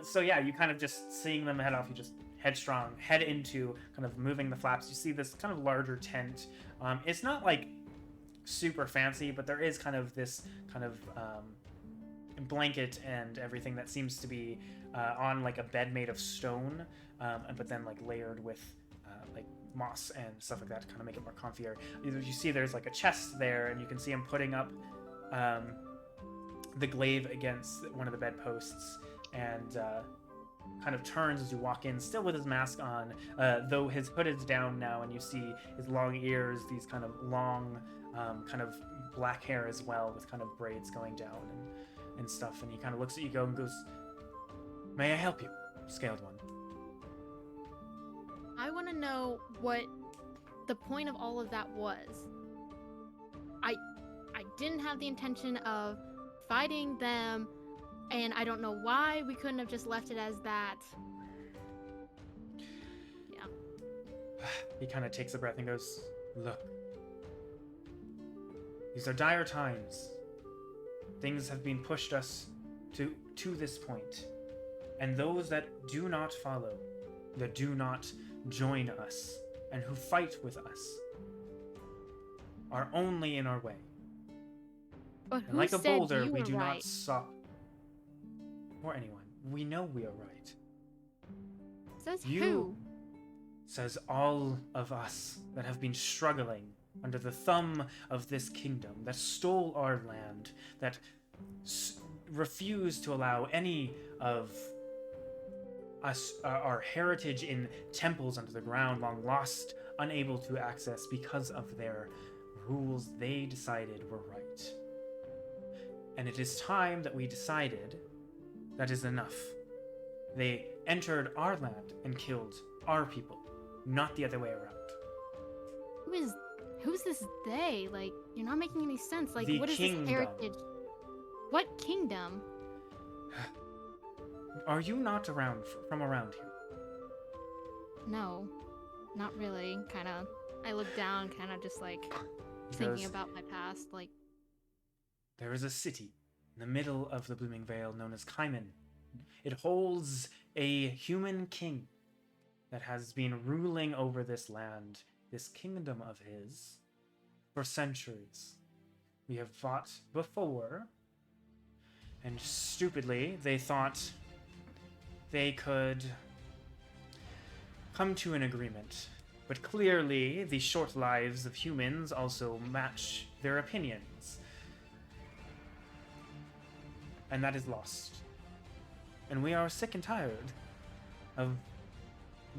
So yeah, you kind of just seeing them head off, you just headstrong head into kind of moving the flaps. You see this kind of larger tent. It's not like super fancy, but there is kind of this kind of blanket and everything that seems to be on like a bed made of stone, but then like layered with like moss and stuff like that to kind of make it more comfier. You see there's like a chest there, and you can see him putting up the glaive against one of the bedposts, and kind of turns as you walk in, still with his mask on, though his hood is down now, and you see his long ears, these kind of long kind of black hair as well, with kind of braids going down and stuff, and he kind of looks at you and goes, "May I help you, Scaled One?" I want to know what the point of all of that was. I didn't have the intention of fighting them, and I don't know why we couldn't have just left it as that. Yeah. He kind of takes a breath and goes, "Look, these are dire times. Things have been pushed us to this point, and those that do not follow, that do not join us, and who fight with us, are only in our way. But And who like a said boulder, you we were do right? not stop. Or anyone. We know we are right. Says You- who? Says all of us that have been struggling under the thumb of this kingdom, that stole our land, that refused to allow any of us, our heritage in temples under the ground, long lost, unable to access because of their rules they decided were right. And it is time that we decided that is enough. They entered our land and killed our people, not the other way around. Who's this they? Like, you're not making any sense. Like, The what is kingdom. this heritage? What kingdom? Are you not from around here? No, not really. Kind of. I look down, kind of just like thinking Because about my past. Like, there is a city in the middle of the Blooming Vale known as Cain. It holds a human king that has been ruling over this land, this kingdom of his, for centuries. We have fought before, And stupidly, they thought they could come to an agreement. But clearly, the short lives of humans also match their opinions. And that is lost. And we are sick and tired of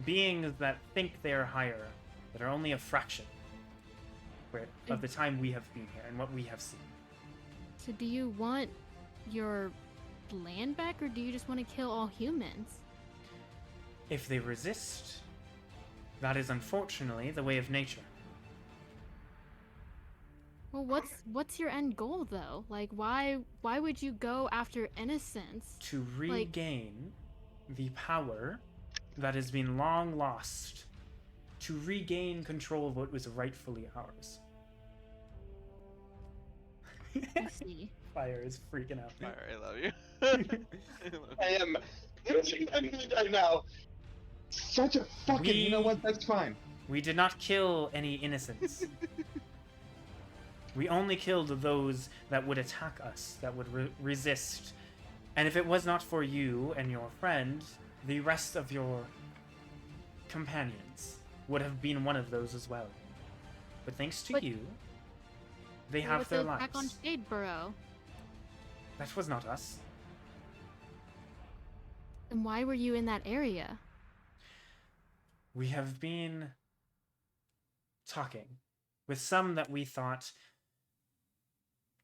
beings that think they are higher, that are only a fraction of the time we have been here and what we have seen. So do you want your land back, or do you just want to kill all humans? If they resist, that is unfortunately the way of nature. Well, what's your end goal though? Like, why would you go after innocence? To regain the power that has been long lost, to regain control of what was rightfully ours. I see. Fire is freaking out. Fire, I love you. I am losing my mind right now. Such a fucking. You know what? That's fine. We did not kill any innocents. We only killed those that would attack us, that would resist. And if it was not for you and your friend, the rest of your companions would have been one of those as well. But thanks to you, they have their lives. Back on Shadeborough. That was not us. Then why were you in that area? We have been talking with some that we thought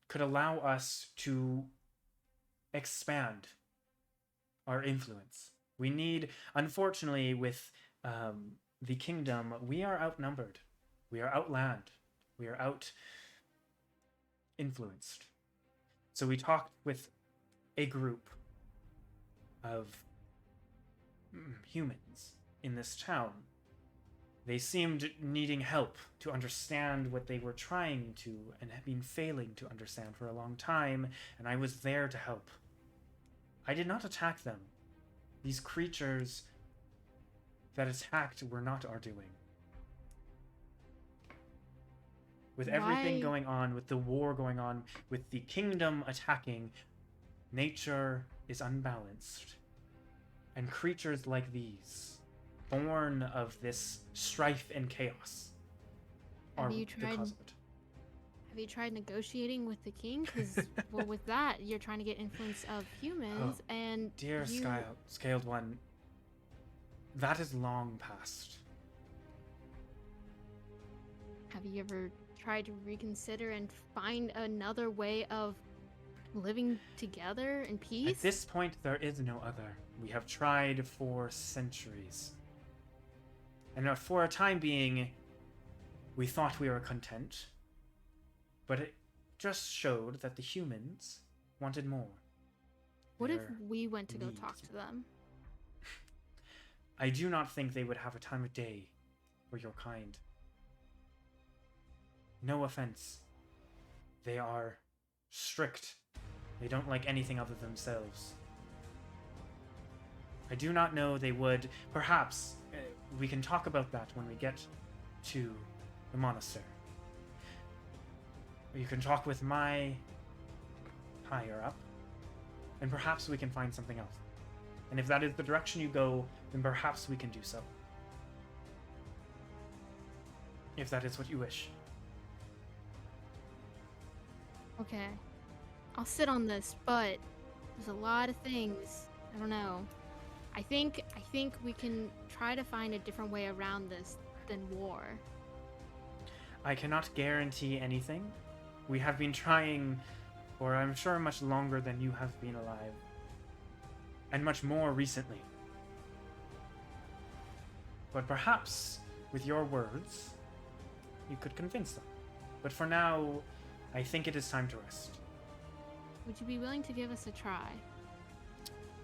could allow us to expand our influence. We need, unfortunately, with the kingdom, we are outnumbered. We are outland. We are out influenced. So we talked with a group of humans in this town. They seemed needing help to understand what they were trying to and had been failing to understand for a long time, and I was there to help. I did not attack them. These creatures that attacked were not our doing. With everything Why? going on, with the war going on, with the kingdom attacking, nature is unbalanced. And creatures like these, born of this strife and chaos, are Have you the tried- cause of it. Have you tried negotiating with the king? Because, well, with that, you're trying to get influence of humans, and Dear you... Scaled One, that is long past. Have you ever tried to reconsider and find another way of living together in peace? At this point, there is no other. We have tried for centuries. And for a time being, we thought we were content. But it just showed that the humans wanted more. What if Their we went to go needs. talk to them? I do not think they would have a time of day for your kind. No offense. They are strict. They don't like anything other than themselves. I do not know they would. Perhaps we can talk about that when we get to the monastery. You can talk with my higher up, and perhaps we can find something else. And if that is the direction you go, then perhaps we can do so. If that is what you wish. Okay. I'll sit on this, but there's a lot of things. I don't know. I think we can try to find a different way around this than war. I cannot guarantee anything. We have been trying for, I'm sure, much longer than you have been alive. And much more recently. But perhaps, with your words, you could convince them. But for now, I think it is time to rest. Would you be willing to give us a try?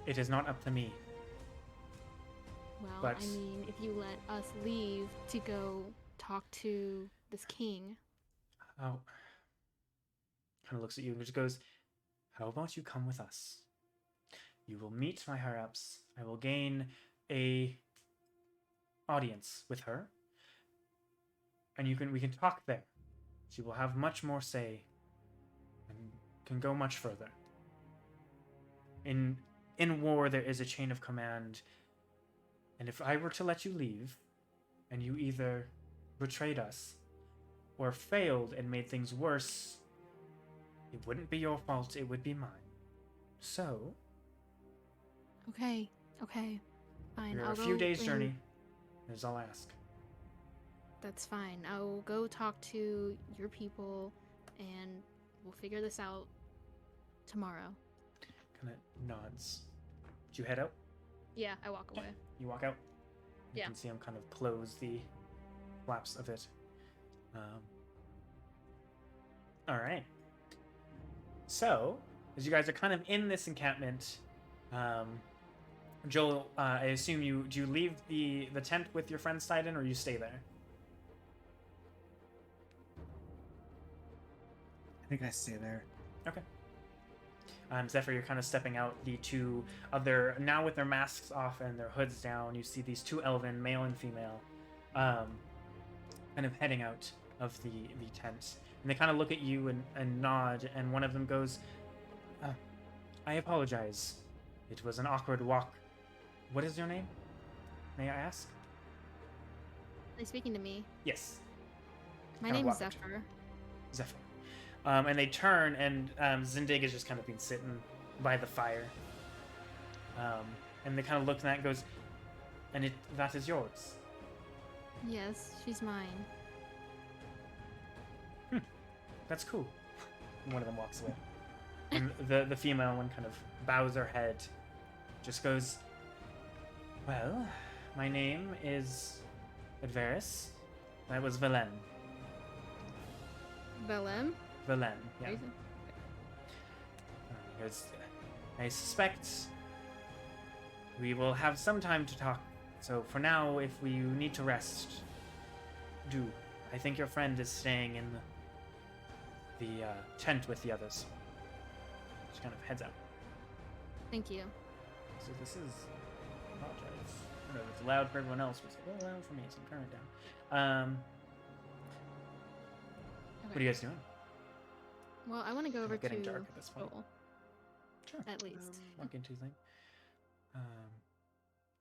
It is not up to me. Well, But- I mean, if you let us leave to go talk to this king. Oh. Kind of looks at you and just goes, how about you come with us? You will meet my higher-ups. I will gain a audience with her. And we can talk there. She will have much more say and can go much further. In war, there is a chain of command, and if I were to let you leave, and you either betrayed us or failed and made things worse, it wouldn't be your fault, it would be mine. So, Okay. Fine. we're I'll a few go days' in- journey. Is all I ask. That's fine. I'll go talk to your people, and we'll figure this out tomorrow. Kind of nods. Do you head out? Yeah, I walk away. You walk out. You Yeah. can see him kind of close the flaps of it. All right. So, as you guys are kind of in this encampment, Joel, I assume do you leave the tent with your friends tied in, or you stay there? I think I stay there. Okay. Zephyr, you're kind of stepping out. The two other, now with their masks off and their hoods down, you see these two elven, male and female, kind of heading out of the tent. And they kind of look at you and nod, and one of them goes, I apologize. It was an awkward walk. What is your name? May I ask? Are they speaking to me? Yes, My Kinda name's walk up to Zephyr. Zephyr. And they turn, and Zindig has just kind of been sitting by the fire. And they kind of look at that and goes, and that is yours. Yes, she's mine. That's cool. And one of them walks away. And the female one kind of bows her head, just goes, well, my name is Adveris. That was Velen. Belem? Velen, yeah. Reason? Because I suspect we will have some time to talk. So for now, if we need to rest, do. I think your friend is staying in the tent with the others. She kind of heads out. Thank you. So this is. I apologize. I don't know if it's loud for everyone else, but it's a little loud for me, so I'm turning it down. What are you guys doing? Well, I want to go over Getting to dark at this point. Joel, Sure. at least. Walk into thing.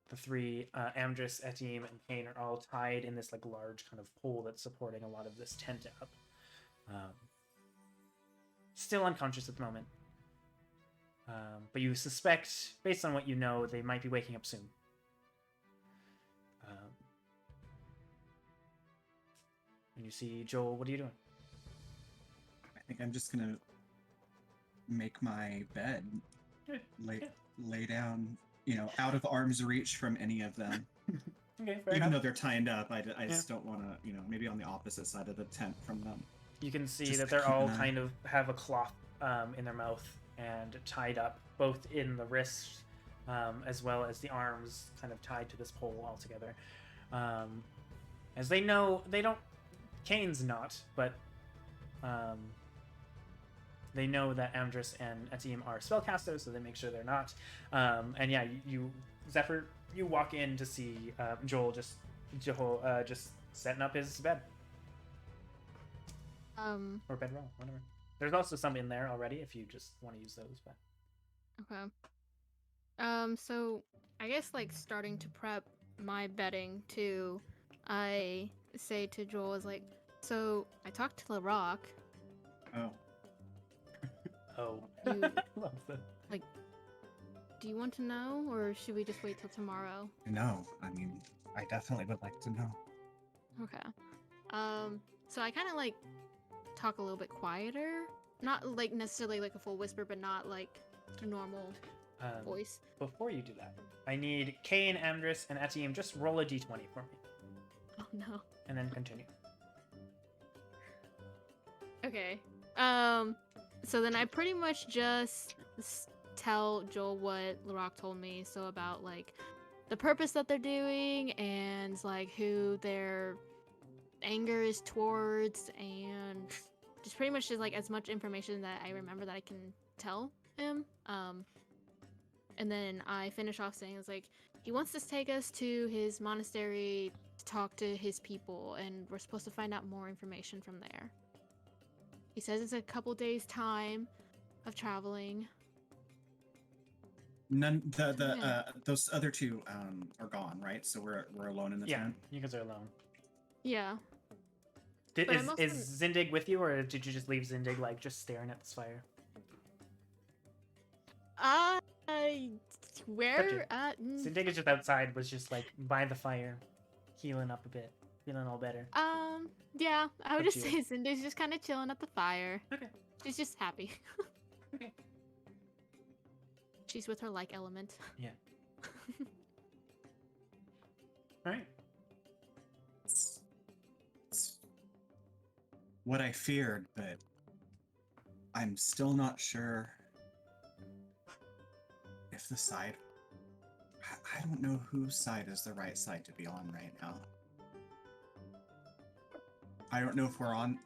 The three, Amdrus, Etim, and Cain are all tied in this like large kind of pole that's supporting a lot of this tent up. Still unconscious at the moment. But you suspect, based on what you know, they might be waking up soon. And you see Joel, what are you doing? I think I'm just gonna make my bed, Good. lay down, out of arm's reach from any of them. Okay, fair Even enough. though they're tied up, I just don't want to, maybe on the opposite side of the tent from them. You can see Just that to they're keep all an eye. kind of have a cloth in their mouth and tied up, both in the wrist as well as the arms, kind of tied to this pole all together. As they know, they don't. Cain's not, but they know that Amdrus and Etim are spellcasters, so they make sure they're not. And yeah, you Zephyr, you walk in to see Joel just setting up his bed. Or bedroll, whatever. There's also some in there already if you just want to use those, but Okay. So I guess like starting to prep my bedding too, I say to Joel is like, so I talked to LaRock. Oh, oh. You- Love that. Do you want to know, or should we just wait till tomorrow? no. I mean, I definitely would like to know. Okay. So I kind of like talk a little bit quieter, not like necessarily like a full whisper, but not like a normal voice. Before you do that, I need Cain, Amdrus, and Etim just roll a d20 for me, Oh no. and then continue. Okay. So then I pretty much just tell Joel what LaRock told me. So about like the purpose that they're doing and like who their anger is towards, and just pretty much just like as much information that I remember that I can tell him. And then I finish off saying it's like he wants to take us to his monastery to talk to his people, and we're supposed to find out more information from there. He says it's a couple days time of traveling. None. The Yeah. those other two are gone, right? So we're alone in the Yeah, tent. you guys are alone. Yeah. Did, But is I'm also is Zindig with you, or did you just leave Zindig like just staring at this fire? Where? Zindig is just outside, was just like by the fire, healing up a bit, feeling all better. Yeah, I would Up just to say you. Cindy's just kind of chilling at the fire. Okay. She's just happy. Okay. She's with her like element. Yeah. All right. It's what I feared, but I'm still not sure if the side. I don't know whose side is the right side to be on right now. I don't know if we're on.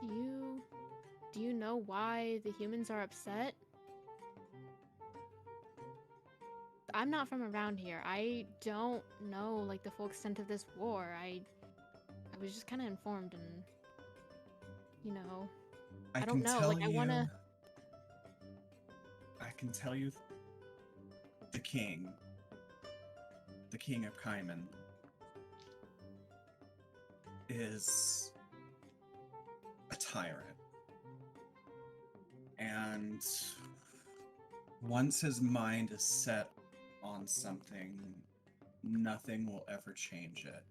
Do you know why the humans are upset? I'm not from around here. I don't know like the full extent of this war. I was just kind of informed, and you know, I don't know. Like I wanna. I can tell you, the king of Cain, is a tyrant. And once his mind is set on something, nothing will ever change it.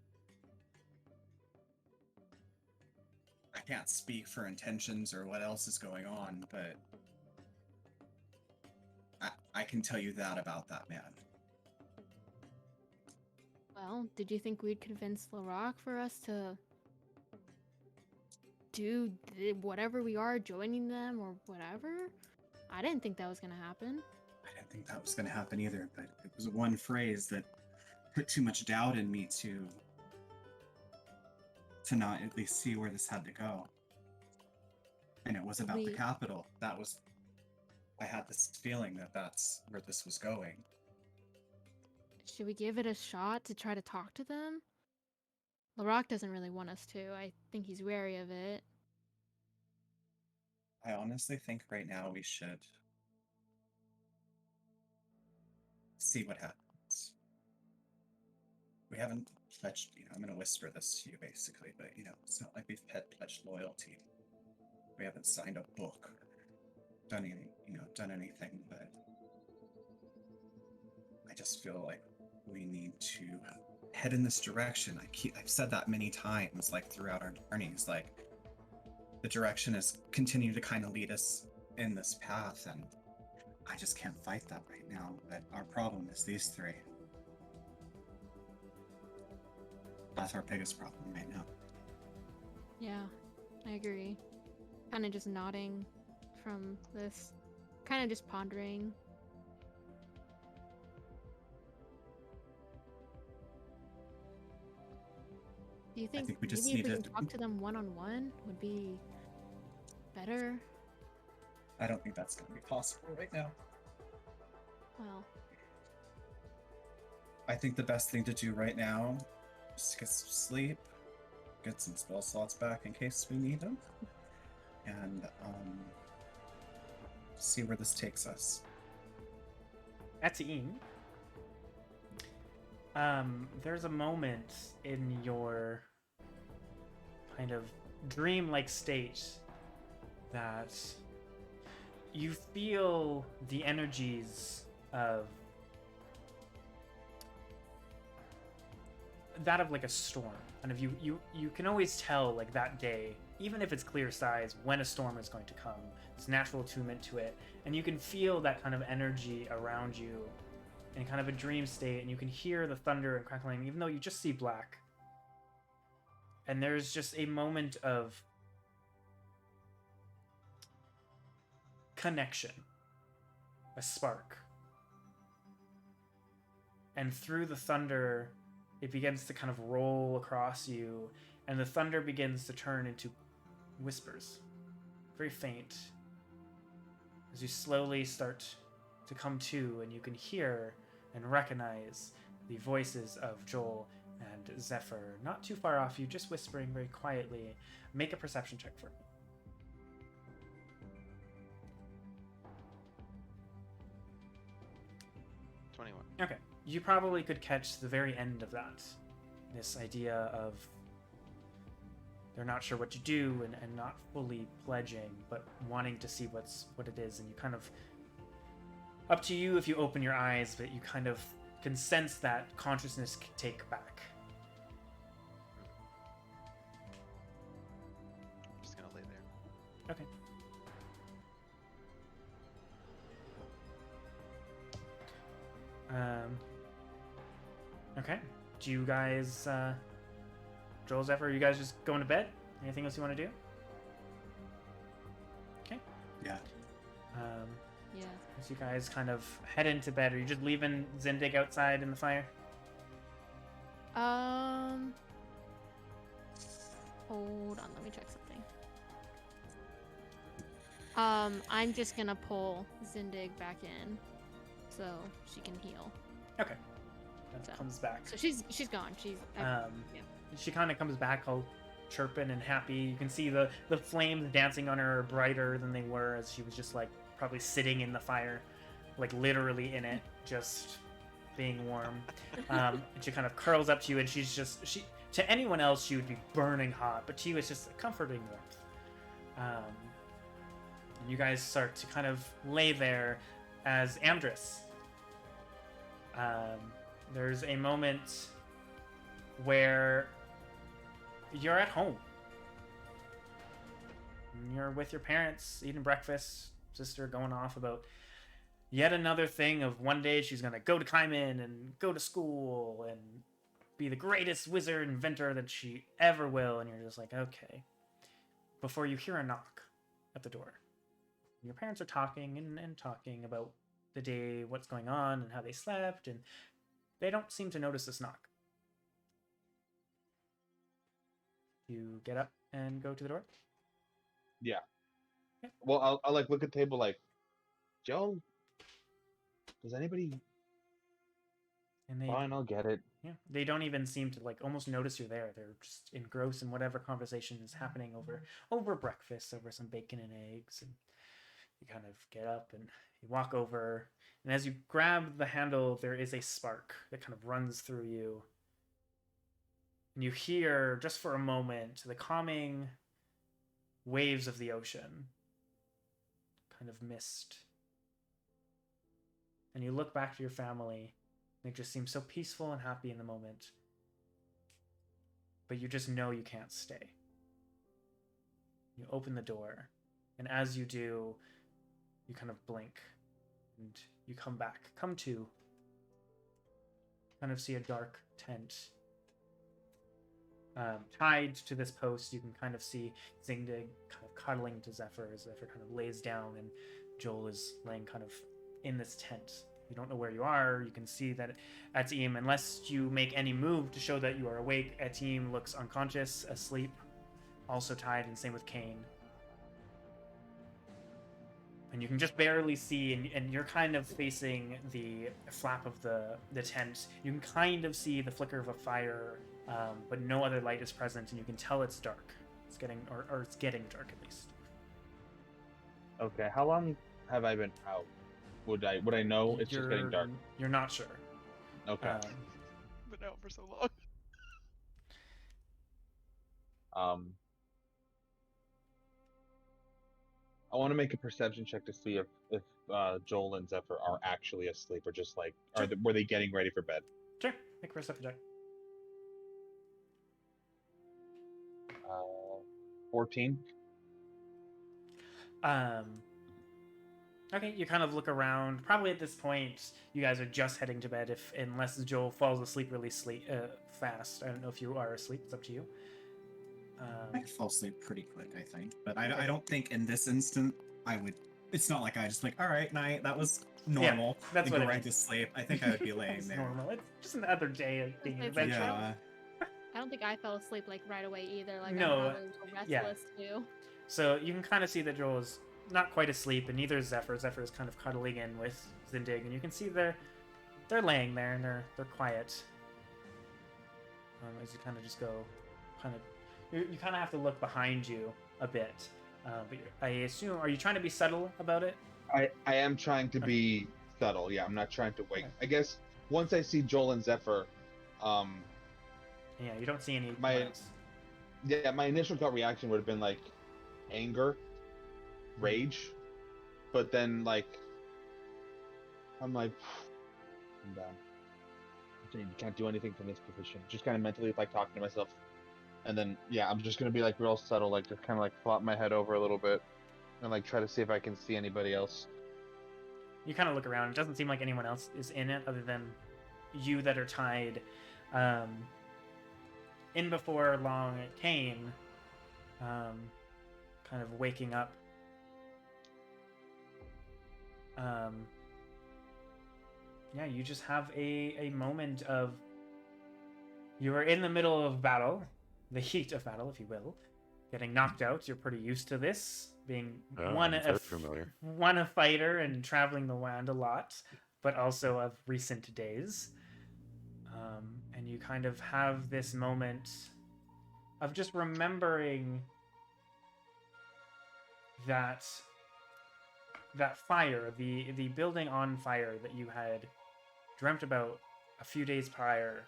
I can't speak for intentions or what else is going on, but I can tell you that about that man. Well, did you think we'd convince Larock for us to do whatever we are, joining them or whatever? I didn't think that was gonna happen. I didn't think that was going to happen either, but it was one phrase that put too much doubt in me to not at least see where this had to go. And it was about the capital. I had this feeling that that's where this was going. Should we give it a shot to try to talk to them? Larock doesn't really want us to. I think he's wary of it. I honestly think right now we should see what happens. We haven't pledged, I'm going to whisper this to you basically, but, it's not like we've pledged loyalty. We haven't signed a book, done anything, but I just feel like we need to head in this direction. I've said that many times, like throughout our journeys, like the direction is continue to kind of lead us in this path, and I just can't fight that right now. But our problem is these three. That's our biggest problem right now. Yeah, I agree. Kind of just nodding from this, kind of just pondering. Do you think, think we maybe just if need we to- can talk to them one-on-one would be better? I don't think that's going to be possible right now. Well, I think the best thing to do right now is to get some sleep, get some spell slots back in case we need them, and see where this takes us. Etienne, there's a moment in your kind of dream-like state that you feel the energies of that of like a storm. And if you can always tell like that day, even if it's clear skies, when a storm is going to come. It's natural attunement to it, and you can feel that kind of energy around you in kind of a dream state, and you can hear the thunder and crackling, even though you just see black. And there's just a moment of connection, a spark. And through the thunder, it begins to kind of roll across you, and the thunder begins to turn into whispers, very faint, as you slowly start to come to, and you can hear and recognize the voices of Joel and Zephyr, not too far off you, just whispering very quietly. Make a perception check for me. Okay. You probably could catch the very end of that. This idea of they're not sure what to do and not fully pledging, but wanting to see what it is. And you kind of, up to you if you open your eyes, but you kind of can sense that consciousness can take back. I'm just gonna lay there. Okay. Okay. Do you guys, Joel, Zephyr, you guys just going to bed? Anything else you want to do? Okay. Yeah. Yeah. As you guys kind of head into bed, are you just leaving Zindig outside in the fire? Hold on, let me check something. I'm just gonna pull Zindig back in, so she can heal. Okay. That So- comes back. So she's gone. She's yeah. She kind of comes back all chirping and happy. You can see the flames dancing on her are brighter than they were as she was just like probably sitting in the fire, like literally in it, just being warm. And she kind of curls up to you, and she to anyone else she would be burning hot, but to you it's just a comforting warmth. And you guys start to kind of lay there as Amdrus. There's a moment where you're at home. And you're with your parents, eating breakfast, sister going off about yet another thing of one day she's going to go to Cain and go to school and be the greatest wizard inventor that she ever will. And you're just like, okay. Before you hear a knock at the door. Your parents are talking and talking about the day, what's going on, and how they slept, and they don't seem to notice this knock. You get up and go to the door? Yeah. Okay. Well, I'll like look at the table like, Joe, does anybody? And they Fine, I'll get it. Yeah, they don't even seem to like almost notice you're there. They're just engrossed in whatever conversation is happening over breakfast, over some bacon and eggs. And you kind of get up and you walk over, and as you grab the handle, there is a spark that kind of runs through you. And you hear, just for a moment, the calming waves of the ocean kind of mist. And you look back to your family, and it just seems so peaceful and happy in the moment. But you just know you can't stay. You open the door, and as you do, you kind of blink, and you come to, kind of see a dark tent. Tied to this post, you can kind of see Zingdig kind of cuddling to Zephyr as Zephyr kind of lays down, and Joel is laying kind of in this tent. You don't know where you are. You can see that Atim, unless you make any move to show that you are awake, Atim looks unconscious, asleep, also tied, and same with Cain. And you can just barely see, and you're kind of facing the flap of the tent. You can kind of see the flicker of a fire, but no other light is present, and you can tell it's dark. It's getting, or it's getting dark at least. Okay, how long have I been out? Would I know it's just getting dark? You're not sure. Okay. Been out for so long. I want to make a perception check to see if Joel and Zephyr are actually asleep or just like were they getting ready for bed? Sure, make a perception check. 14. Okay, you kind of look around. Probably at this point, you guys are just heading to bed, unless Joel falls asleep really fast. I don't know if you are asleep. It's up to you. I could fall asleep pretty quick, I think. But I don't think in this instant I would. It's not like I just like, all right, night, that was normal. Yeah, that's and what go I right mean. to sleep. I think I would be laying It's there. normal. It's just another day of being an It's adventure. Yeah. I don't think I fell asleep like right away either. Like No, I'm probably a little yeah. restless too. So you can kind of see that Joel is not quite asleep, and neither is Zephyr. Zephyr is kind of cuddling in with Zindig, and you can see they're laying there and they're quiet. As you kind of just go, you kind of have to look behind you a bit. But I assume, are you trying to be subtle about it? I am trying to be subtle. Yeah, I'm not trying to wake. Okay. I guess once I see Joel and Zephyr, Yeah, you don't see any. my initial gut reaction would have been like anger, rage, but then like I'm like, I'm down. You can't do anything from this position. Just kind of mentally like talking to myself, and then yeah, I'm just gonna be like real subtle, like just kind of like flop my head over a little bit, and like try to see if I can see anybody else. You kind of look around. It doesn't seem like anyone else is in it other than you that are tied. In before long, Cain, kind of waking up. Yeah, you just have a moment of, you are in the middle of battle, the heat of battle, if you will, getting knocked out. You're pretty used to this, being I'm very familiar. one a fighter and traveling the land a lot, but also of recent days. And you kind of have this moment of just remembering that fire, the building on fire that you had dreamt about a few days prior.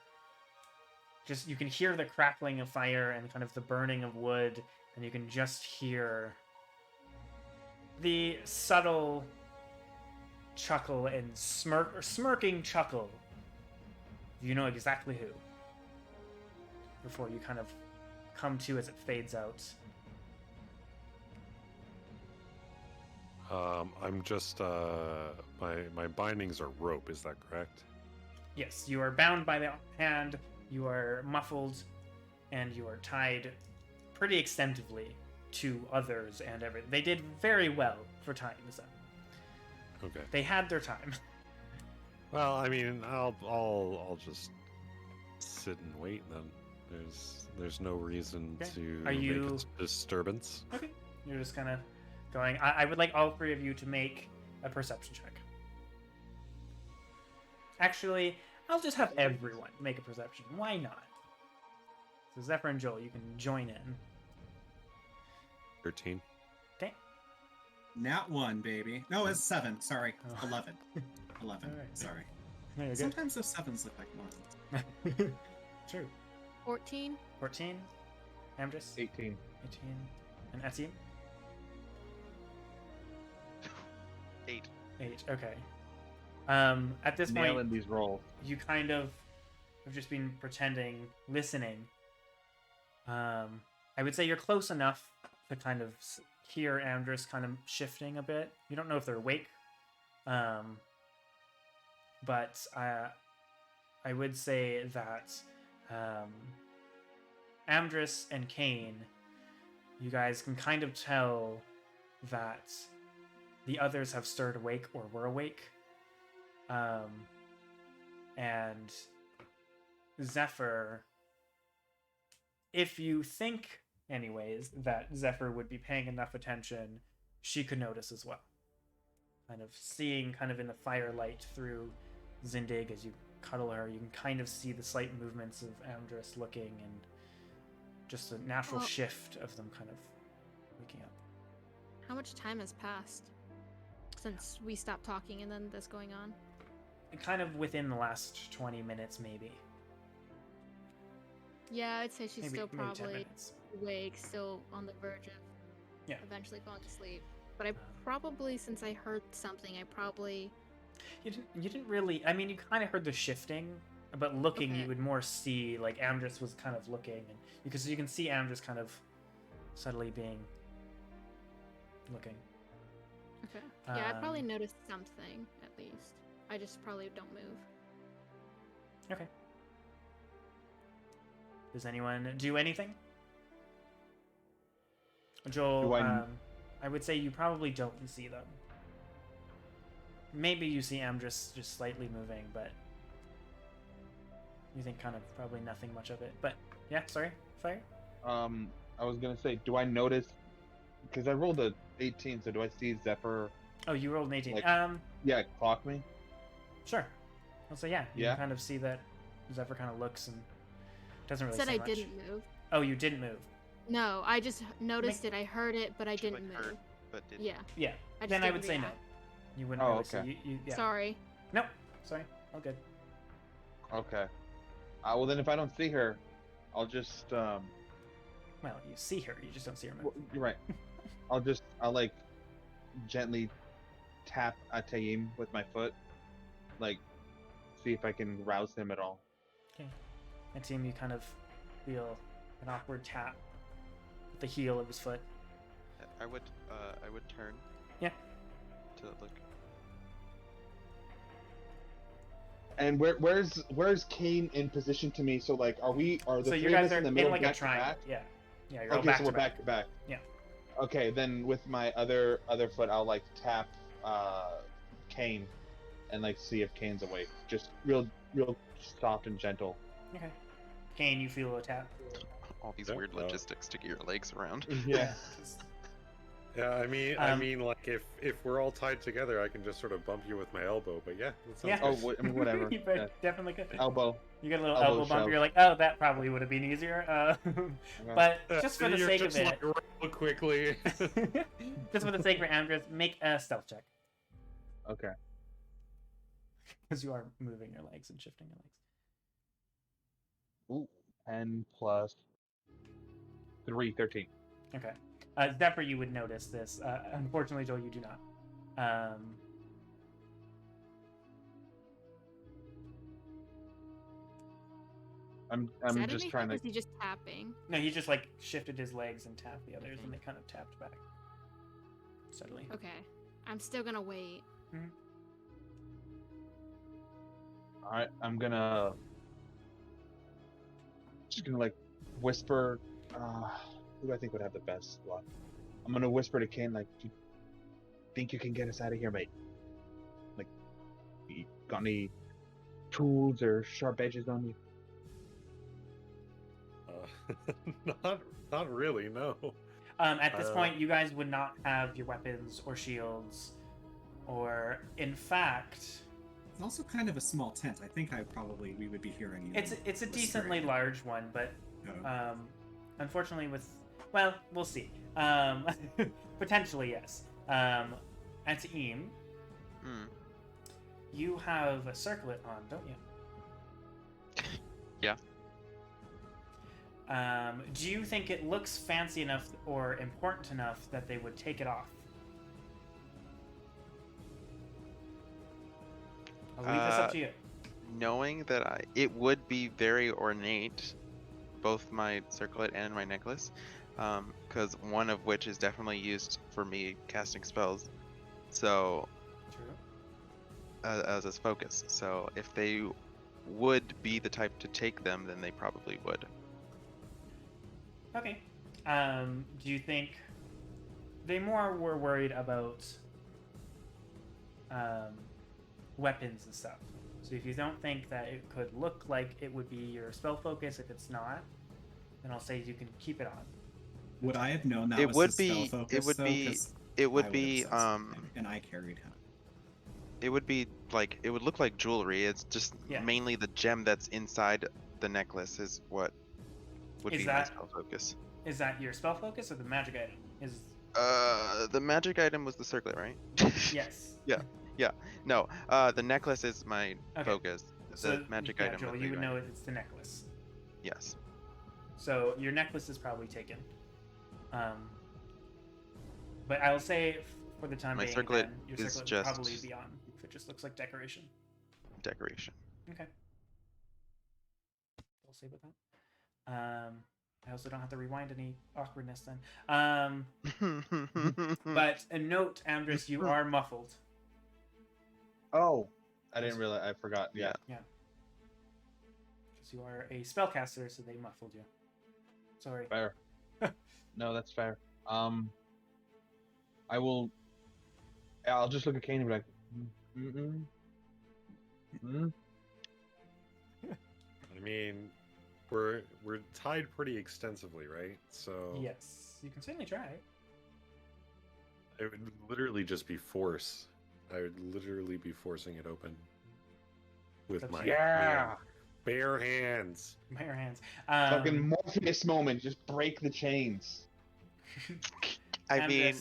Just, you can hear the crackling of fire and kind of the burning of wood, and you can just hear the subtle chuckle and smirking chuckle. You know exactly who. Before you kind of come to as it fades out. I'm just my bindings are rope. Is that correct? Yes, you are bound by the hand. You are muffled, and you are tied pretty extensively to others and everything. They did very well for tying this up. Okay. They had their time. Well, I mean, I'll just sit and wait then. There's no reason Okay. to Are you- make a disturbance. Okay. You're just kind of going. I would like all three of you to make a perception check. Actually, I'll just have everyone make a perception. Why not? So Zephyr and Joel, you can join in. 13. Okay. Nat 1, baby. No, it's 7. Sorry. Oh. 11. 11. Alright. Sorry. There you go. Sometimes those 7s look like 1s. True. 14. 14. Amdrus? 18. 18. And Etienne? 8. 8. Okay. At this point, Nailing these rolls. you kind of have just been pretending, listening. I would say you're close enough to kind of hear Amdrus kind of shifting a bit. You don't know if they're awake. But I would say that Amdrus and Cain, you guys can kind of tell that the others have stirred awake or were awake. And Zephyr, if you think anyways that Zephyr would be paying enough attention, she could notice as well. Kind of seeing kind of in the firelight through Zindig as you cuddle her, you can kind of see the slight movements of Amdrus looking and just a natural Well- shift of them kind of waking up. How much time has passed since we stopped talking and then this going on? Kind of within the last 20 minutes, maybe. Yeah, I'd say she's Maybe, still maybe 10 probably minutes. awake, still on the verge of Yeah. eventually falling asleep. But I probably, since I heard something, You didn't really. I mean, you kind of heard the shifting, but looking, Okay. you would more see like Amdrus was kind of looking, and because you can see Amdrus kind of subtly being looking. Okay. Yeah, I probably Um, noticed something at least. I just probably don't move. Okay. Does anyone do anything? Joel, Do I- I would say you probably don't see them. Maybe you see Amdrus just slightly moving, but you think kind of probably nothing much of it. But yeah, sorry, fire. I was gonna say, do I notice? Because I rolled a 18, so do I see Zephyr? Oh, you rolled an 18. Like- Yeah, clock me. Sure. I'll say yeah. You Yeah? can kind of see that Zephyr kind of looks and doesn't really Said say I much. didn't move. Oh, you didn't move. No, I just noticed it. I heard it, but I She, didn't like, move. heard, but didn't. Yeah. Yeah. I just Then I didn't would say no. react. You wouldn't Oh, really see. okay. Yeah. Sorry. Nope. Sorry. All good. Okay. Well, then if I don't see her, I'll just Well, you see her, you just don't see her move. you're right. I'll like gently tap Atayim with my foot, like see if I can rouse him at all. Okay. And team, you kind of feel an awkward tap with the heel of his foot. I would turn. Yeah. To look. And where's Cain in position to me? So like, are the So three you of guys us are in the in middle like a back to triangle. back? Yeah. Yeah, you're all Okay, back so to we're back to back. Yeah. Okay, then with my other foot, I'll like tap Cain, and like see if Cain's awake. Just real soft and gentle. Okay. Cain, you feel a tap. All these Yeah, weird logistics to get your legs around. Yeah. Yeah, I Um, mean, like if we're all tied together, I can just sort of bump you with my elbow. But yeah, that sounds Yeah. good. I mean, whatever. You Yeah. definitely could. Elbow. You get a little elbow elbow bump. shove. You're like, oh, that probably would have been easier. But just for the You're sake just of like, real quickly. it, just for the sake of Amdrus, make a stealth check Okay. because you are moving your legs and shifting your legs. Ooh. 10 plus 3, 13. Okay. Zephyr, you would notice this. Unfortunately, Joel, you do not. I'm Is that just anything, trying or to. is he just tapping? No, he just like shifted his legs and tapped the others, and they kind of tapped back. Suddenly. Okay. I'm still gonna wait. All right, I'm gonna like whisper. Who do I think would have the best luck? I'm gonna whisper to Cain like, "Do you think you can get us out of here, mate? Like, you got any tools or sharp edges on you?" Not really, no. At this point, you guys would not have your weapons or shields, or in fact, It's also kind of a small tent. I think we would be hearing you. it's a whispering. decently large one, but Oh. unfortunately, well, we'll see. Potentially, yes. Antaim, Hmm. you have a circlet on, don't you? Yeah. Do you think it looks fancy enough or important enough that they would take it off? I'll leave this up to you. Knowing that it would be very ornate, both my circlet and my necklace, because one of which is definitely used for me casting spells, so True. as a focus. So if they would be the type to take them, then they probably would. Okay. Do you think they more were worried about weapons and stuff? So if you don't think that it could look like it would be your spell focus, if it's not, then I'll say you can keep it on. Would I have known that It was would his be- spell it focus, would though? be- 'Cause It I would would've be said something, and I carried him. it would be like, it would look like jewelry. It's just Yeah. mainly the gem that's inside the necklace is what would Is be my that- spell focus. Is that your spell focus or the magic item? The magic item was the circlet, right? Yes. No, the necklace is my Okay. focus. The magic item Joel, would you be would my- know it's the necklace. Yes. So your necklace is probably taken. But I'll say for the time My being, circlet then, your is circlet would just- probably be on. If it just looks like decoration. Decoration. Okay. We'll see about that. I also don't have to rewind any awkwardness then. But a note, Amdrus, you are muffled. Oh, I didn't realize. I forgot. Yeah. Because you are a spellcaster, so they muffled you. Sorry. Fair. No, that's fair. I will. I'll just look at Cain and be like, I mean, we're tied pretty extensively, right? So Yes, you can certainly try. it would literally just be force. I would literally be forcing it open with That's- my yeah, bare hands. By your hands. fucking Morpheus moment. Just break the chains. I mean,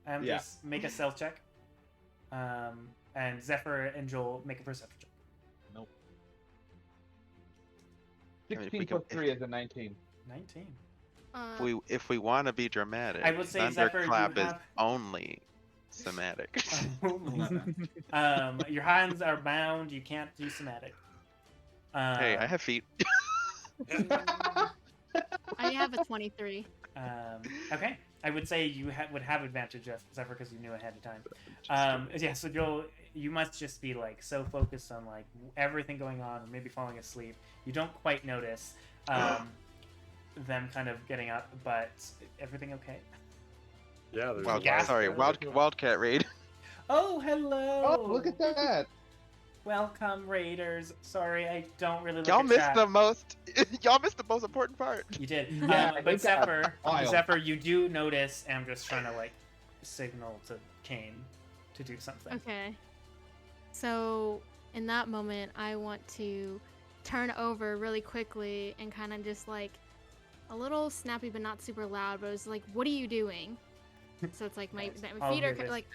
Amdrus, Yeah. make a stealth check. And Zephyr and Joel make a perception check. Nope. mean, if 16 we plus can- 3 is a 19. 19. If we want to be dramatic, I would say, Zephyr, you thunderclap is have- only somatic. 11. Your hands are bound. You can't do somatic. Hey, I have feet. I have a 23. Okay. I would say you would have advantage, Zephyr, because you knew ahead of time. Yeah, so Joel, you must just be like so focused on like everything going on, or maybe falling asleep. You don't quite notice them kind of getting up, but everything okay? Yeah, there's Wildcat raid. Oh, hello! Oh, look at that! Welcome, Raiders. Sorry, I don't really look Y'all at missed chat. the most. Y'all missed the most important part. You did. Yeah, I But think that- wild. Zephyr, you do notice Amdrus trying to like signal to Cain to do something. Okay. So in that moment, I want to turn over really quickly and kind of just like a little snappy, but not super loud. But it was like, "What are you doing?" So it's like my Nice. my I'll feet are hear this. like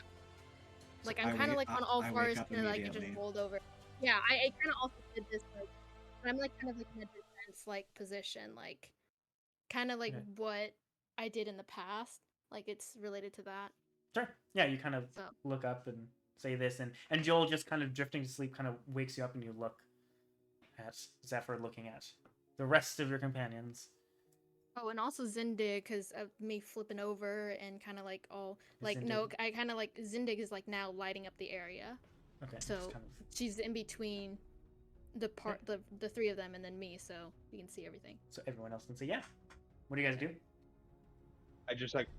I I'm kind of wake- like on all I wake fours up and like just immediately. rolled over. Yeah, I kind of also did this like I'm like kind of like in a defense like position, like kind of like Okay. what I did in the past. Like it's related to that. Sure. Yeah, you kind of So look up and say this, and Joel just kind of drifting to sleep kind of wakes you up, and you look at Zephyr looking at the rest of your companions. oh, and also Zindig because of me flipping over and kind of like all like Zindig. no, I kind of like Zindig is like now lighting up the area. Okay. So just kind of, she's in between the three of them and then me, so you can see everything. so everyone else can say, yeah. What do you guys do? I just like.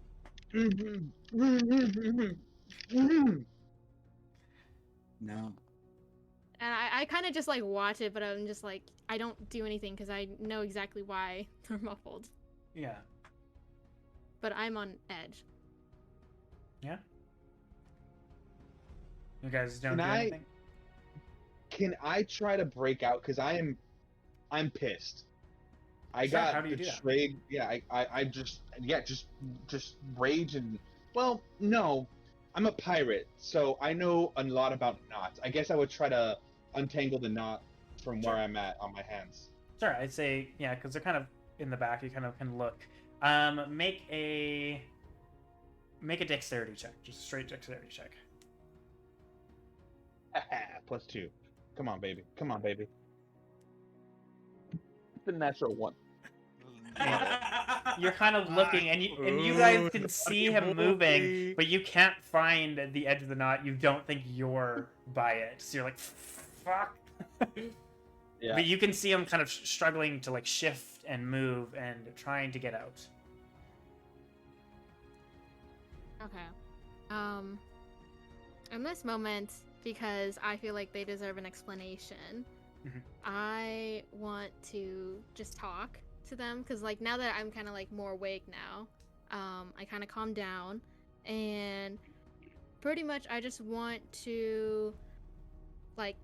No. And I kind of just like watch it, but I'm just like I don't do anything because I know exactly why they're muffled. Yeah. But I'm on edge. Yeah. You guys don't Can do I- anything. Can I try to break out? Because I'm pissed. I Sure, got how do you do that? betrayed. Yeah, I just rage and well, no, I'm a pirate, so I know a lot about knots. I guess I would try to untangle the knot from Sure. where I'm at on my hands. Sure, I'd say yeah, because they're kind of in the back. You kind of can look. Make a dexterity check, just a straight dexterity check. +2. Come on, baby. Come on, baby. It's a natural 1. You're kind of looking, and you guys can see him moving, movie. but you can't find the edge of the knot. You don't think you're by it, so you're like, fuck. Yeah. But you can see him kind of struggling to like shift and move and trying to get out. Okay. In this moment, because I feel like they deserve an explanation, Mhm. I want to just talk to them because like now that I'm kind of like more awake now, I kind of calm down and pretty much I just want to like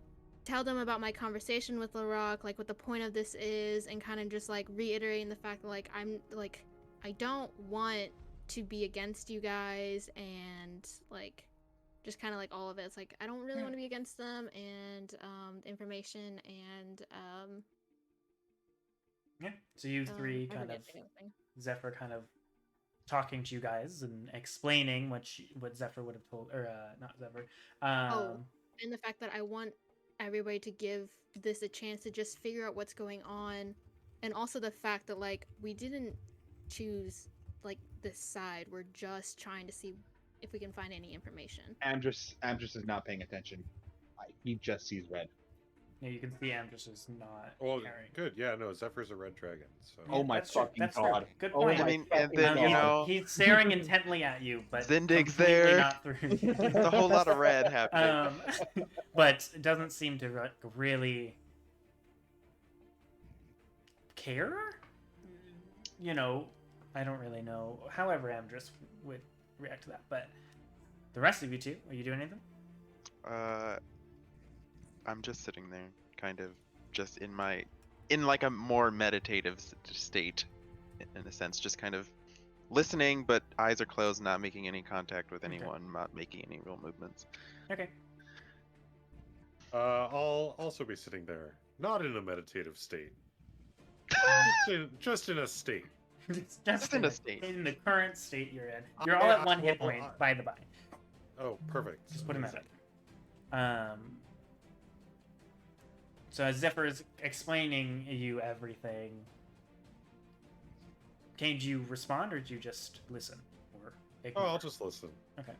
tell them about my conversation with Larock, like what the point of this is, and kind of just like reiterating the fact that like I'm like I don't want to be against you guys and like just kind of like all of it. It's like I don't really Yeah. want to be against them and the information and Yeah. So you three kind of Zephyr kind of talking to you guys and explaining what Zephyr would have told, or not Zephyr. And the fact that I want everybody to give this a chance to just figure out what's going on, and also the fact that like we didn't choose like this side. We're just trying to see if we can find any information. Amdrus is not paying attention. He just sees red. Yeah, you can see Amdrus is not Well, carrying. good. Yeah, no, Zephyr's a red dragon. So. Oh my That's true. fucking That's true. god. Good Oh point. my I mean, and fucking then, god. you know, he's staring intently at you, but Zindig's completely there. not through. There's a whole lot of red happening. But it doesn't seem to really care. You know, I don't really know. However, Amdrus would react to that. But the rest of you two, are you doing anything? I'm just sitting there, kind of, just in like a more meditative state, in a sense, just kind of listening, but eyes are closed, not making any contact with Okay. anyone, not making any real movements. Okay. I'll also be sitting there, not in a meditative state. Just in a state. Just in a state. In the current state you're in. You're all at 1 hit point, by the by. Oh, perfect. Just putting that up. So as Zephyr is explaining you everything, Cain, do you respond or do you just listen? Or Oh, ignore? I'll just listen. Okay.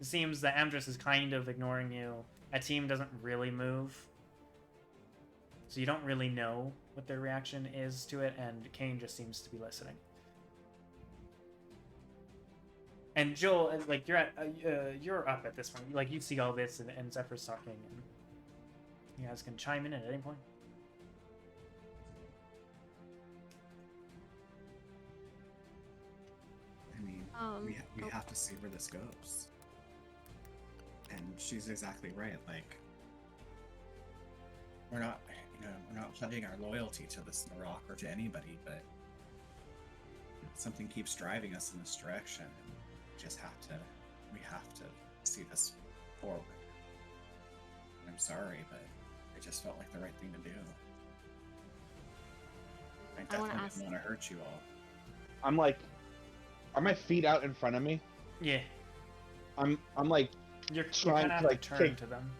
It seems that Amdrus is kind of ignoring you. A team doesn't really move. So you don't really know what their reaction is to it, and Cain just seems to be listening. And Joel, like you're up at this point. Like you see all this, and Zephyr's talking, and you guys can chime in at any point. I mean, we have to see where this goes. And she's exactly right. Like, we're not pledging our loyalty to this rock or to anybody, but something keeps driving us in this direction, and we have to see this forward. And I'm sorry, but it just felt like the right thing to do. I definitely didn't want to hurt you all. I'm like, are my feet out in front of me? Yeah, I'm like, you're trying kind of to, have like, to turn take- to them.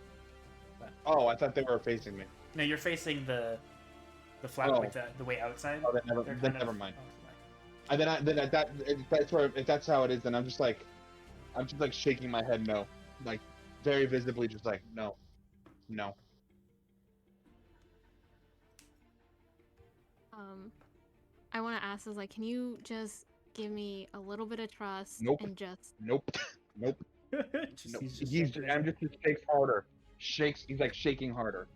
oh, I thought they were facing me. No, you're facing the flat, Oh. like the way outside. Oh, They're then kind never of- mind. oh, And if that's how it is, then I'm just like shaking my head no, like very visibly, just like no. I want to ask is like, can you just give me a little bit of trust Nope. and just Nope. Just- No. he's just He's shaking his I'm head. just shakes harder. He's like shaking harder.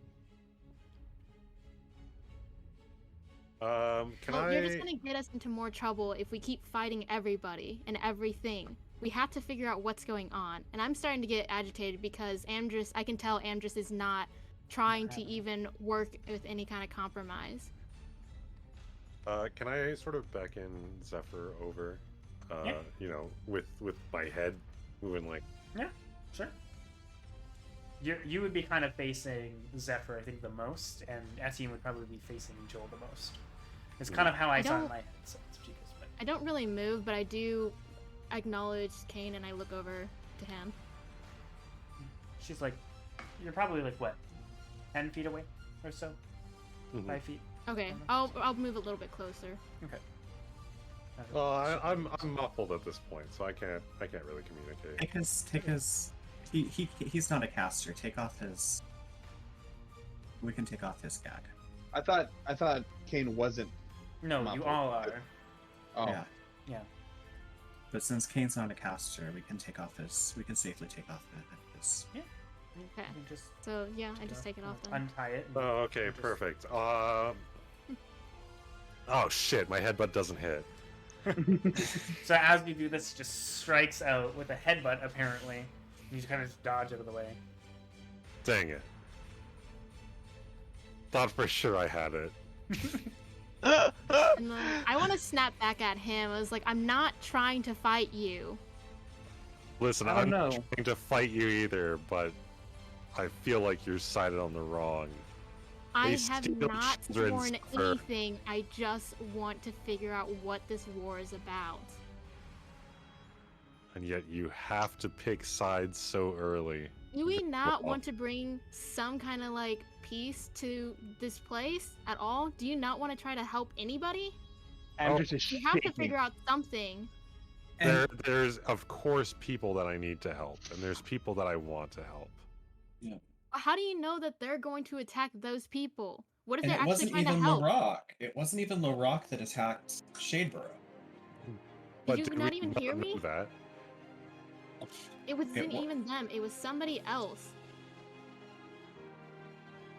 Can well, I? you're just gonna get us into more trouble if we keep fighting everybody and everything. We have to figure out what's going on, and I'm starting to get agitated because Amdrus. I can tell Amdrus is not trying to happening. even work with any kind of compromise. Can I sort of beckon Zephyr over? Yeah. You know, with my head moving like. Sure. You would be kind of facing Zephyr, I think, the most, and Etienne would probably be facing Joel the most. It's kind of how I saw it in don't- my head, so it's what you guys, but I don't really move, but I do acknowledge Cain and I look over to him. she's like, you're probably like, what, 10 feet away or so? Mhm. 5 feet? Okay, I'll move a little bit closer. Okay. Well, I'm muffled at this point, so I can't really communicate. Take his. He's not a caster. Take off his. We can take off his gag. I thought Cain wasn't. No, you Muffled. all are. Oh. Yeah. Yeah. But since Kane's not a caster, we can safely take off his. You Okay. can just So yeah, I just take it off then. untie it. and Oh, okay, just- perfect. Oh shit, my headbutt doesn't hit. So as you do this, it just strikes out with a headbutt, apparently. You just kind of just dodge out of the way. Dang it. Thought for sure I had it. And then I want to snap back at him. I was like, I'm not trying to fight you. Listen, I don't I'm know. not trying to fight you either, but I feel like you're sided on the wrong. I They have steal not children's sworn fur. anything. I just want to figure out what this war is about. And yet you have to pick sides so early. Do we not Well- want to bring some kind of like peace to this place at all? Do you not want to try to help anybody? Amdrus is We have to shaking. figure out something. And There's of course people that I need to help, and there's people that I want to help. How do you know that they're going to attack those people? What if and they're it actually wasn't trying to even help? Lorok. It wasn't even Lorok that attacked Shadeborough. But you did not we even not hear know me? that? It wasn't wa- even them. It was somebody else.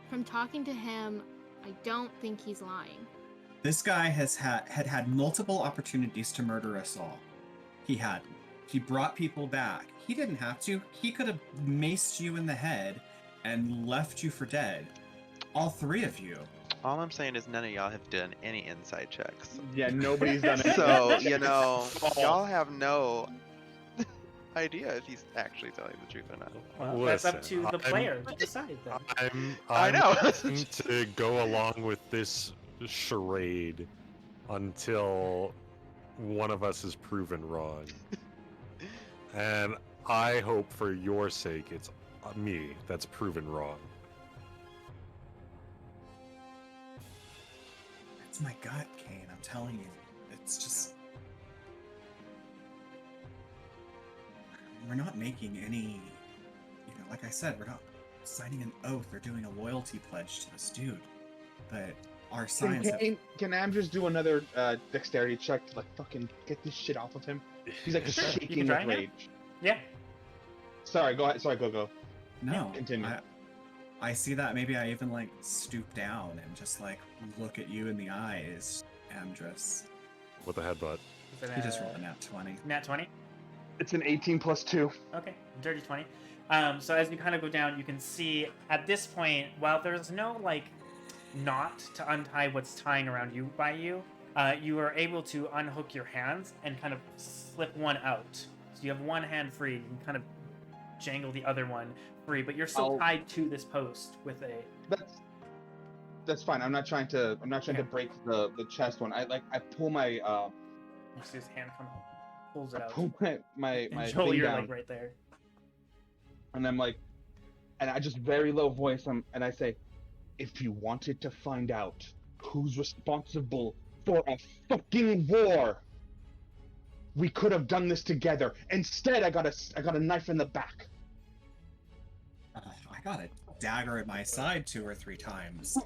From talking to him, I don't think he's lying. This guy had multiple opportunities to murder us all. He hadn't. He brought people back. He didn't have to. He could have maced you in the head and left you for dead. All three of you. All I'm saying is none of y'all have done any inside checks. Yeah, nobody's done it. So, you know, Oh. y'all have no idea if he's actually telling the truth or not. Well, that's up to Listen, the player to decide then. I'm I know. willing to go along with this charade until one of us is proven wrong. And I hope for your sake it's me that's proven wrong. It's my gut, Cain. I'm telling you. It's just... We're not making any... like I said, we're not signing an oath or doing a loyalty pledge to this dude. But our signs have... Can Amdrus do another dexterity check to fucking get this shit off of him? He's Sure, you shaking can with try now. rage. Yeah. Sorry, go ahead. Sorry, go. No, Continue. I see that. Maybe I even stoop down and just look at you in the eyes, Amdrus. With a headbutt. Is it He just rolled a nat 20. Nat 20? It's an 18 plus 2. Okay, dirty 20. So as you kind of go down, you can see at this point, while there's no knot to untie what's tying around you by you, you are able to unhook your hands and kind of slip one out. So you have one hand free. You can kind of jangle the other one free, but you're still tied to this post with a. That's fine. I'm not trying to break the chest one. I pull my You see his hand come out, pulls it I out. pull my And Joel, thing you're down, right there. and I'm and I just very low voice and I say, if you wanted to find out who's responsible for a fucking war, we could have done this together. Instead, I got a knife in the back. I got a dagger at my side 2 or 3 times.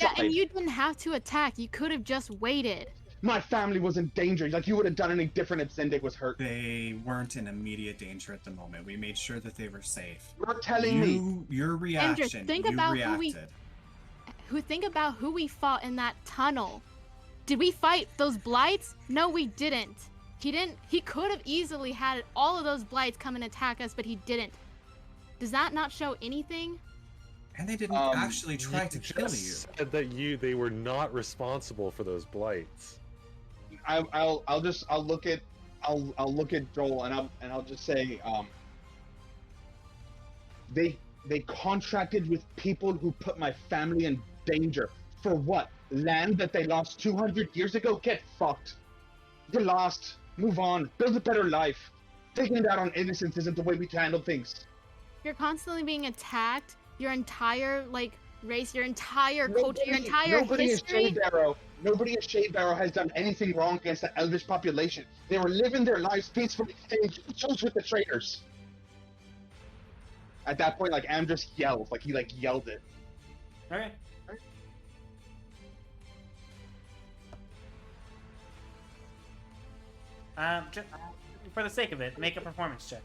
Yeah, and you didn't have to attack. You could have just waited. My family was in danger. You would have done any different if Zendik was hurt. They weren't in immediate danger at the moment. We made sure that they were safe. You're telling me. Your reaction. think you about reacted. Think about who we fought in that tunnel. Did we fight those blights? No, we didn't. He could have easily had all of those blights come and attack us, but he didn't. Does that not show anything? And they didn't actually try to kill you. Said that they were not responsible for those blights. I'll look at Joel and I'll just say they contracted with people who put my family in danger. For what? Land that they lost 200 years ago? Get fucked. You're lost. Move on. Build a better life. Taking it out on innocence isn't the way we handle things. You're constantly being attacked. Your entire race, your entire culture, your entire history. Nobody in Shade Barrow has done anything wrong against the Elvish population. They were living their lives peacefully, and you chose with the traitors. At that point, Amdrus yells, he yelled it. Okay. Just for the sake of it, make a performance check.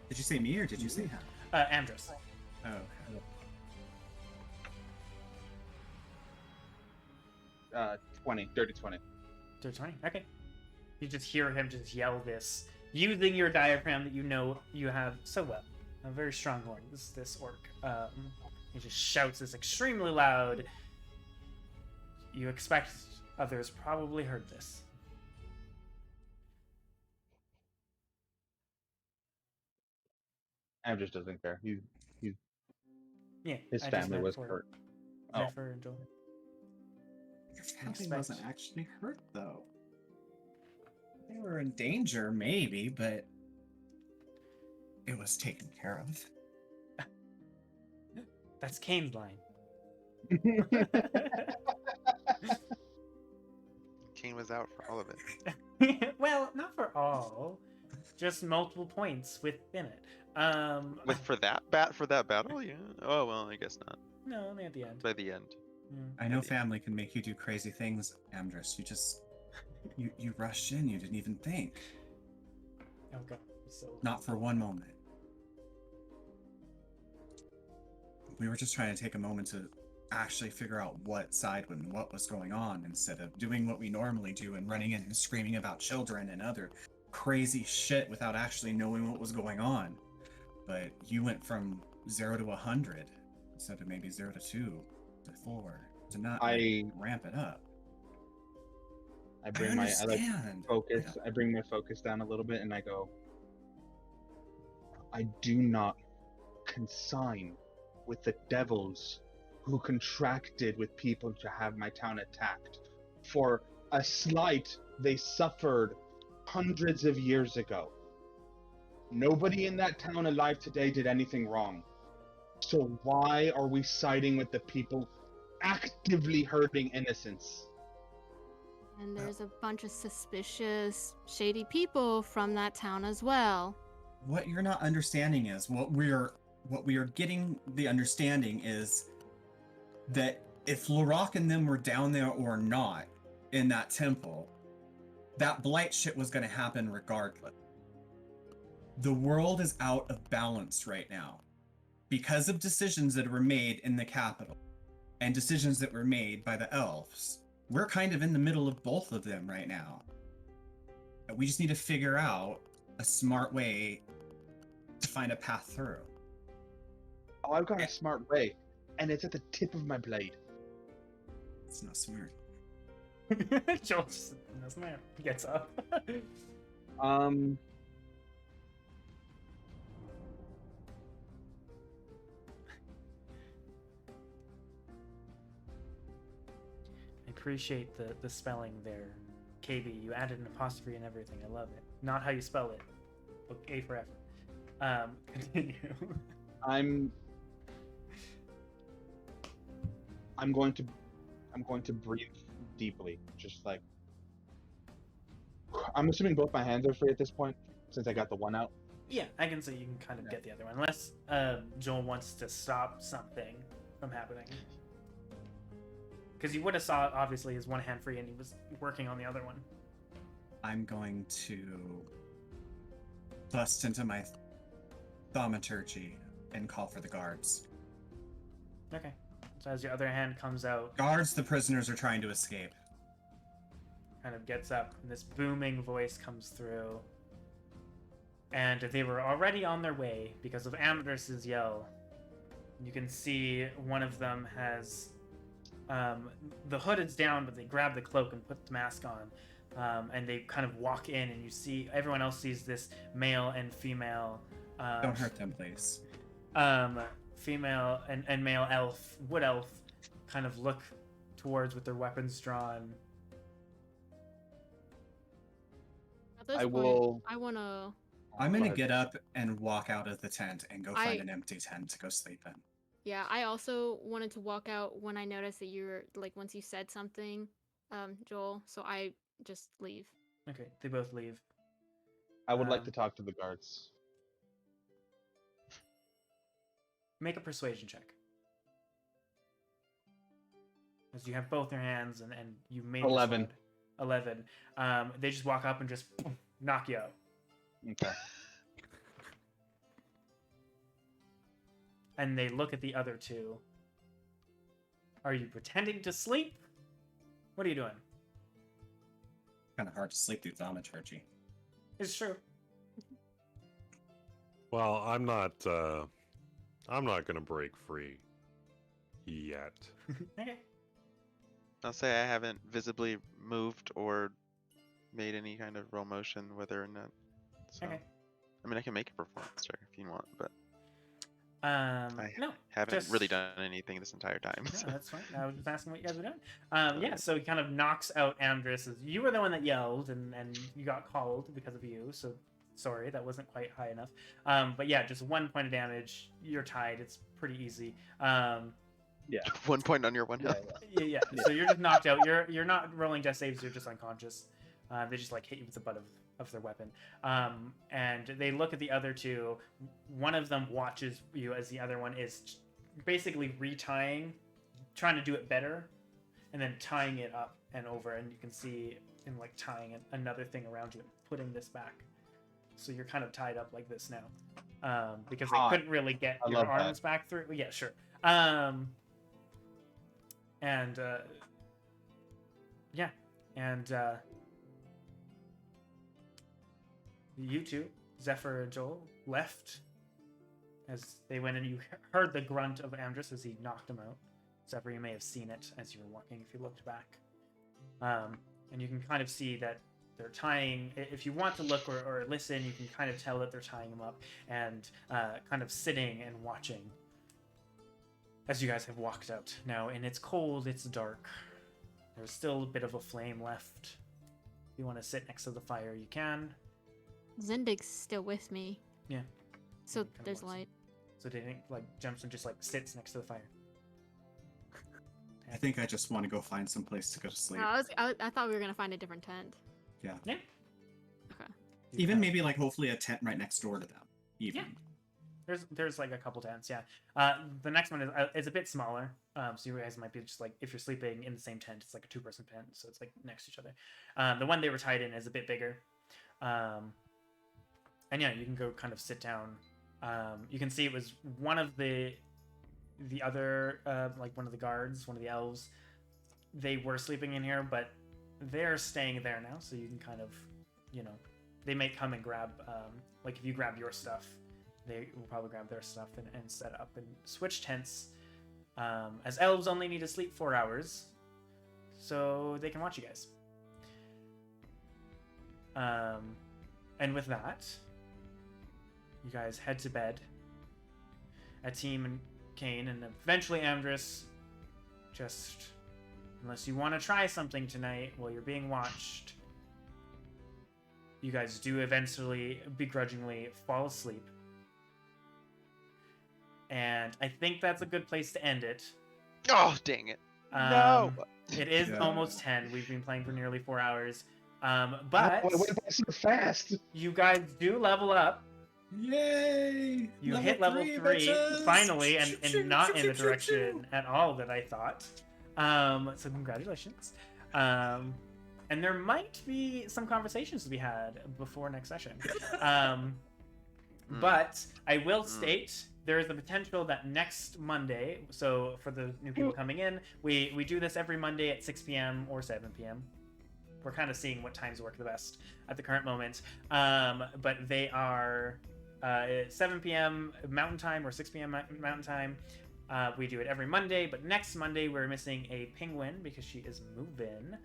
Did you say me or did you say him? Amdrus. Oh, okay. 20, dirty 20. Dirty 20? Okay. You just hear him just yell this, using your diaphragm that you know you have so well. A very strong horn, this orc. He just shouts this extremely loud. You expect others probably heard this. Amdrus doesn't care. He's Yeah. his I just family meant was for hurt. Zephyr and Joel. Your family Expect- wasn't actually hurt, though. They were in danger, maybe, but it was taken care of. That's Cain's line. Cain was out for all of it. Well, not for all. Just multiple points within it. For that battle, yeah. Oh well, I guess not. No, only at the end. By the end. I know family can make you do crazy things, Amdrus. You rushed in, you didn't even think. Oh god. So Not for one moment. We were just trying to take a moment to actually figure out what side and what was going on instead of doing what we normally do and running in and screaming about children and other crazy shit without actually knowing what was going on. But you went from 0 to 100 instead of maybe 0 to 2 to 4 to not ramp it up. I bring my focus. Yeah. I bring my focus down a little bit, and I go. I do not consign with the devils who contracted with people to have my town attacked for a slight they suffered hundreds of years ago. Nobody in that town alive today did anything wrong. So why are we siding with the people actively hurting innocents? And there's a bunch of suspicious, shady people from that town as well. What you're not understanding is what we are getting the understanding is that if Larock and them were down there or not in that temple, that blight shit was going to happen regardless. The world is out of balance right now because of decisions that were made in the capital and decisions that were made by the elves. We're kind of in the middle of both of them right now. We just need to figure out a smart way to find a path through. Oh, I've got a smart way, and it's at the tip of my blade. It's not smart. Joel just doesn't matter. He gets up. I appreciate the spelling there. KB, you added an apostrophe and everything. I love it. Not how you spell it. But A for effort. Continue. I'm going to breathe deeply, just like I'm assuming both my hands are free at this point since I got the one out. Yeah, I can say you can kind of get the other one, unless Joel wants to stop something from happening. Because you would have saw obviously his one hand free and he was working on the other one. I'm going to bust into my thaumaturgy and call for the guards. Okay. So as your other hand comes out, Guards, the prisoners are trying to escape. kind of gets up, and this booming voice comes through. And they were already on their way because of Amdrus's yell. You can see one of them has the hood is down, but they grab the cloak and put the mask on, and they kind of walk in, and you see everyone else sees this male and female. Don't hurt them, please. Female and male elf, wood elf, kind of look towards with their weapons drawn. At this I point, will. I want to. I'm gonna ahead. get up and walk out of the tent and go find an empty tent to go sleep in. Yeah, I also wanted to walk out when I noticed that you were, like, once you said something, Joel, so I just leave. Okay, they both leave. I would like Um, to talk to the guards. Make a persuasion check. As you have both your hands and you made 11. 11. They just walk up and just knock you out. Okay. And they look at the other two. Are you pretending to sleep? What are you doing? Kind of hard to sleep through thaumaturgy. It's true. Well, I'm not gonna break free yet. Okay. I'll say I haven't visibly moved or made any kind of roll motion, whether or not. So, Okay. I mean, I can make a performance check if you want, but No. haven't really just- done anything this entire time. No, So. that's fine. I was just asking what you guys were doing. Yeah, so he kind of knocks out Amdrus. You were the one that yelled, and you got called because of you, so sorry, that wasn't quite high enough. But yeah, just 1 point of damage. You're tied. It's pretty easy. Yeah. 1 point on your one Yeah, health. yeah. Yeah, so you're just knocked out. You're not rolling death saves. You're just unconscious. They just like hit you with the butt of their weapon. And they look at the other two. One of them watches you as the other one is basically retying, trying to do it better, and then tying it up and over. And you can see him like tying another thing around you and putting this back. So you're kind of tied up like this now, because they Hot. couldn't really get I your love that. arms back through. Yeah, sure. And yeah, and you two, Zephyr and Joel, left as they went, and you heard the grunt of Amdrus as he knocked him out. Zephyr, you may have seen it as you were walking if you looked back. And you can kind of see that they're tying, if you want to look or listen, you can kind of tell that they're tying him up and kind of sitting and watching. as you guys have walked out now, and it's cold, it's dark. There's still a bit of a flame left. If you want to sit next to the fire, you can. Zindig's still with me. Yeah. So Kinda there's wants- light. So they like jumps and just like sits next to the fire. I think I just want to go find some place to go to sleep. I thought we were gonna find a different tent. Yeah. Okay. Even maybe like hopefully a tent right next door to them. Even. Yeah. There's like a couple tents, yeah. The next one is a bit smaller. So you guys might be just like, if you're sleeping in the same tent, it's like a 2-person tent, so it's like next to each other. The one they were tied in is a bit bigger. And yeah, you can go kind of sit down. You can see it was one of the other like one of the guards, one of the elves. They were sleeping in here, but they're staying there now, so you can kind of, they may come and grab, like if you grab your stuff, they will probably grab their stuff and set up and switch tents. As elves only need to sleep 4 hours, so they can watch you guys. And with that, you guys head to bed. Ateem and Cain, and eventually Amdrus. Just, unless you want to try something tonight while you're being watched, you guys do eventually, begrudgingly, fall asleep. And I think that's a good place to end it. Oh, dang it. No. It is Yeah. almost 10. We've been playing for nearly 4 hours. But What by so fast? you guys do level up. Yay! You hit level 3 bitches! finally, and not in the direction at all that I thought. So congratulations. And there might be some conversations to be had before next session. But I will state there is the potential that next Monday, so for the new people coming in, we do this every Monday at 6 p.m. or 7 p.m. We're kind of seeing what times work the best at the current moment. But they are 7 p.m. Mountain Time or 6 p.m. Mountain Time. We do it every Monday, but next Monday we're missing a penguin because she is moving.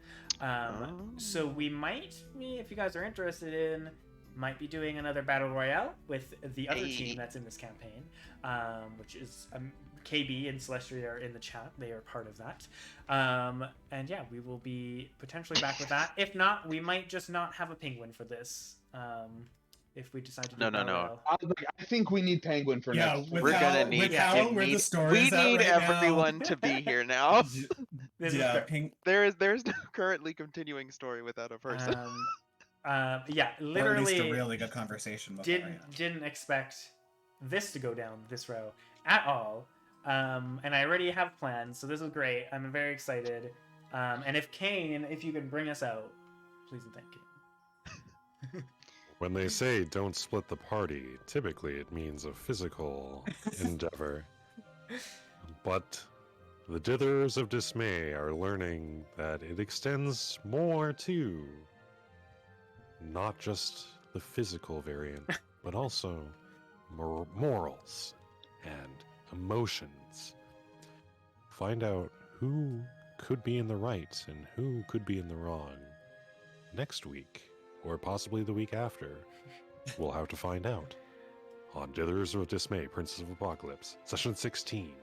So we might, if you guys are interested in, might be doing another battle royale with the other team that's in this campaign, which is KB and Celestia are in the chat. They are part of that. And yeah, we will be potentially back with that. If not, we might just not have a penguin for this. If we decide to do battle royale. I think we need penguin for Yeah, next. with We're how- gonna need with how it where the need- story we is at need right now. everyone to be here now. This is Yeah, fair. ping, There's no currently continuing story without a person. Yeah, or at least a literally really good conversation beforehand. didn't expect this to go down this row at all. And I already have plans, so this is great. I'm very excited. And if Cain, if you could bring us out, please and thank you. When they say don't split the party, typically it means a physical endeavor. But the Dithers of Dismay are learning that it extends more to not just the physical variant, but also morals and emotions. Find out who could be in the right and who could be in the wrong next week, or possibly the week after. We'll have to find out on Dithers of Dismay, Princess of Apocalypse, Session 16.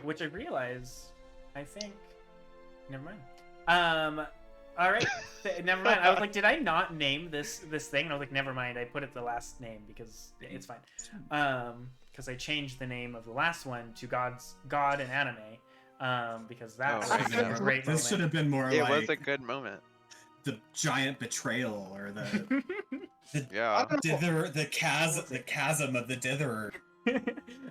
Which I realize, I think, never mind. All right, never mind. I was like, did I not name this thing? And I was like, never mind. I put it the last name because it's fine. Because I changed the name of the last one to God and Anime. Because that was yeah. a great This should moment. have been more It like was a good moment. the giant betrayal or the Yeah. the chasm of the ditherer. But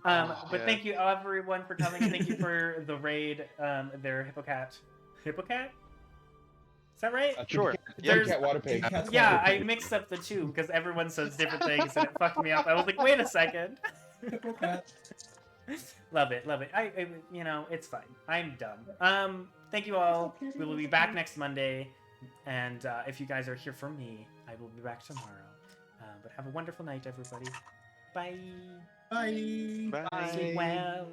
Yeah. thank you everyone for coming. Thank you for the raid. Their Hippocat. Is that right? Sure. There's- Cat water pig. Yeah, I mixed up the two because everyone says different things and it fucked me up. I was like, wait a second. Love it. I it's fine. I'm done. Thank you all. We will be back next Monday, and if you guys are here for me, I will be back tomorrow. But have a wonderful night, everybody. Bye. Bye. Bye. Sleep well.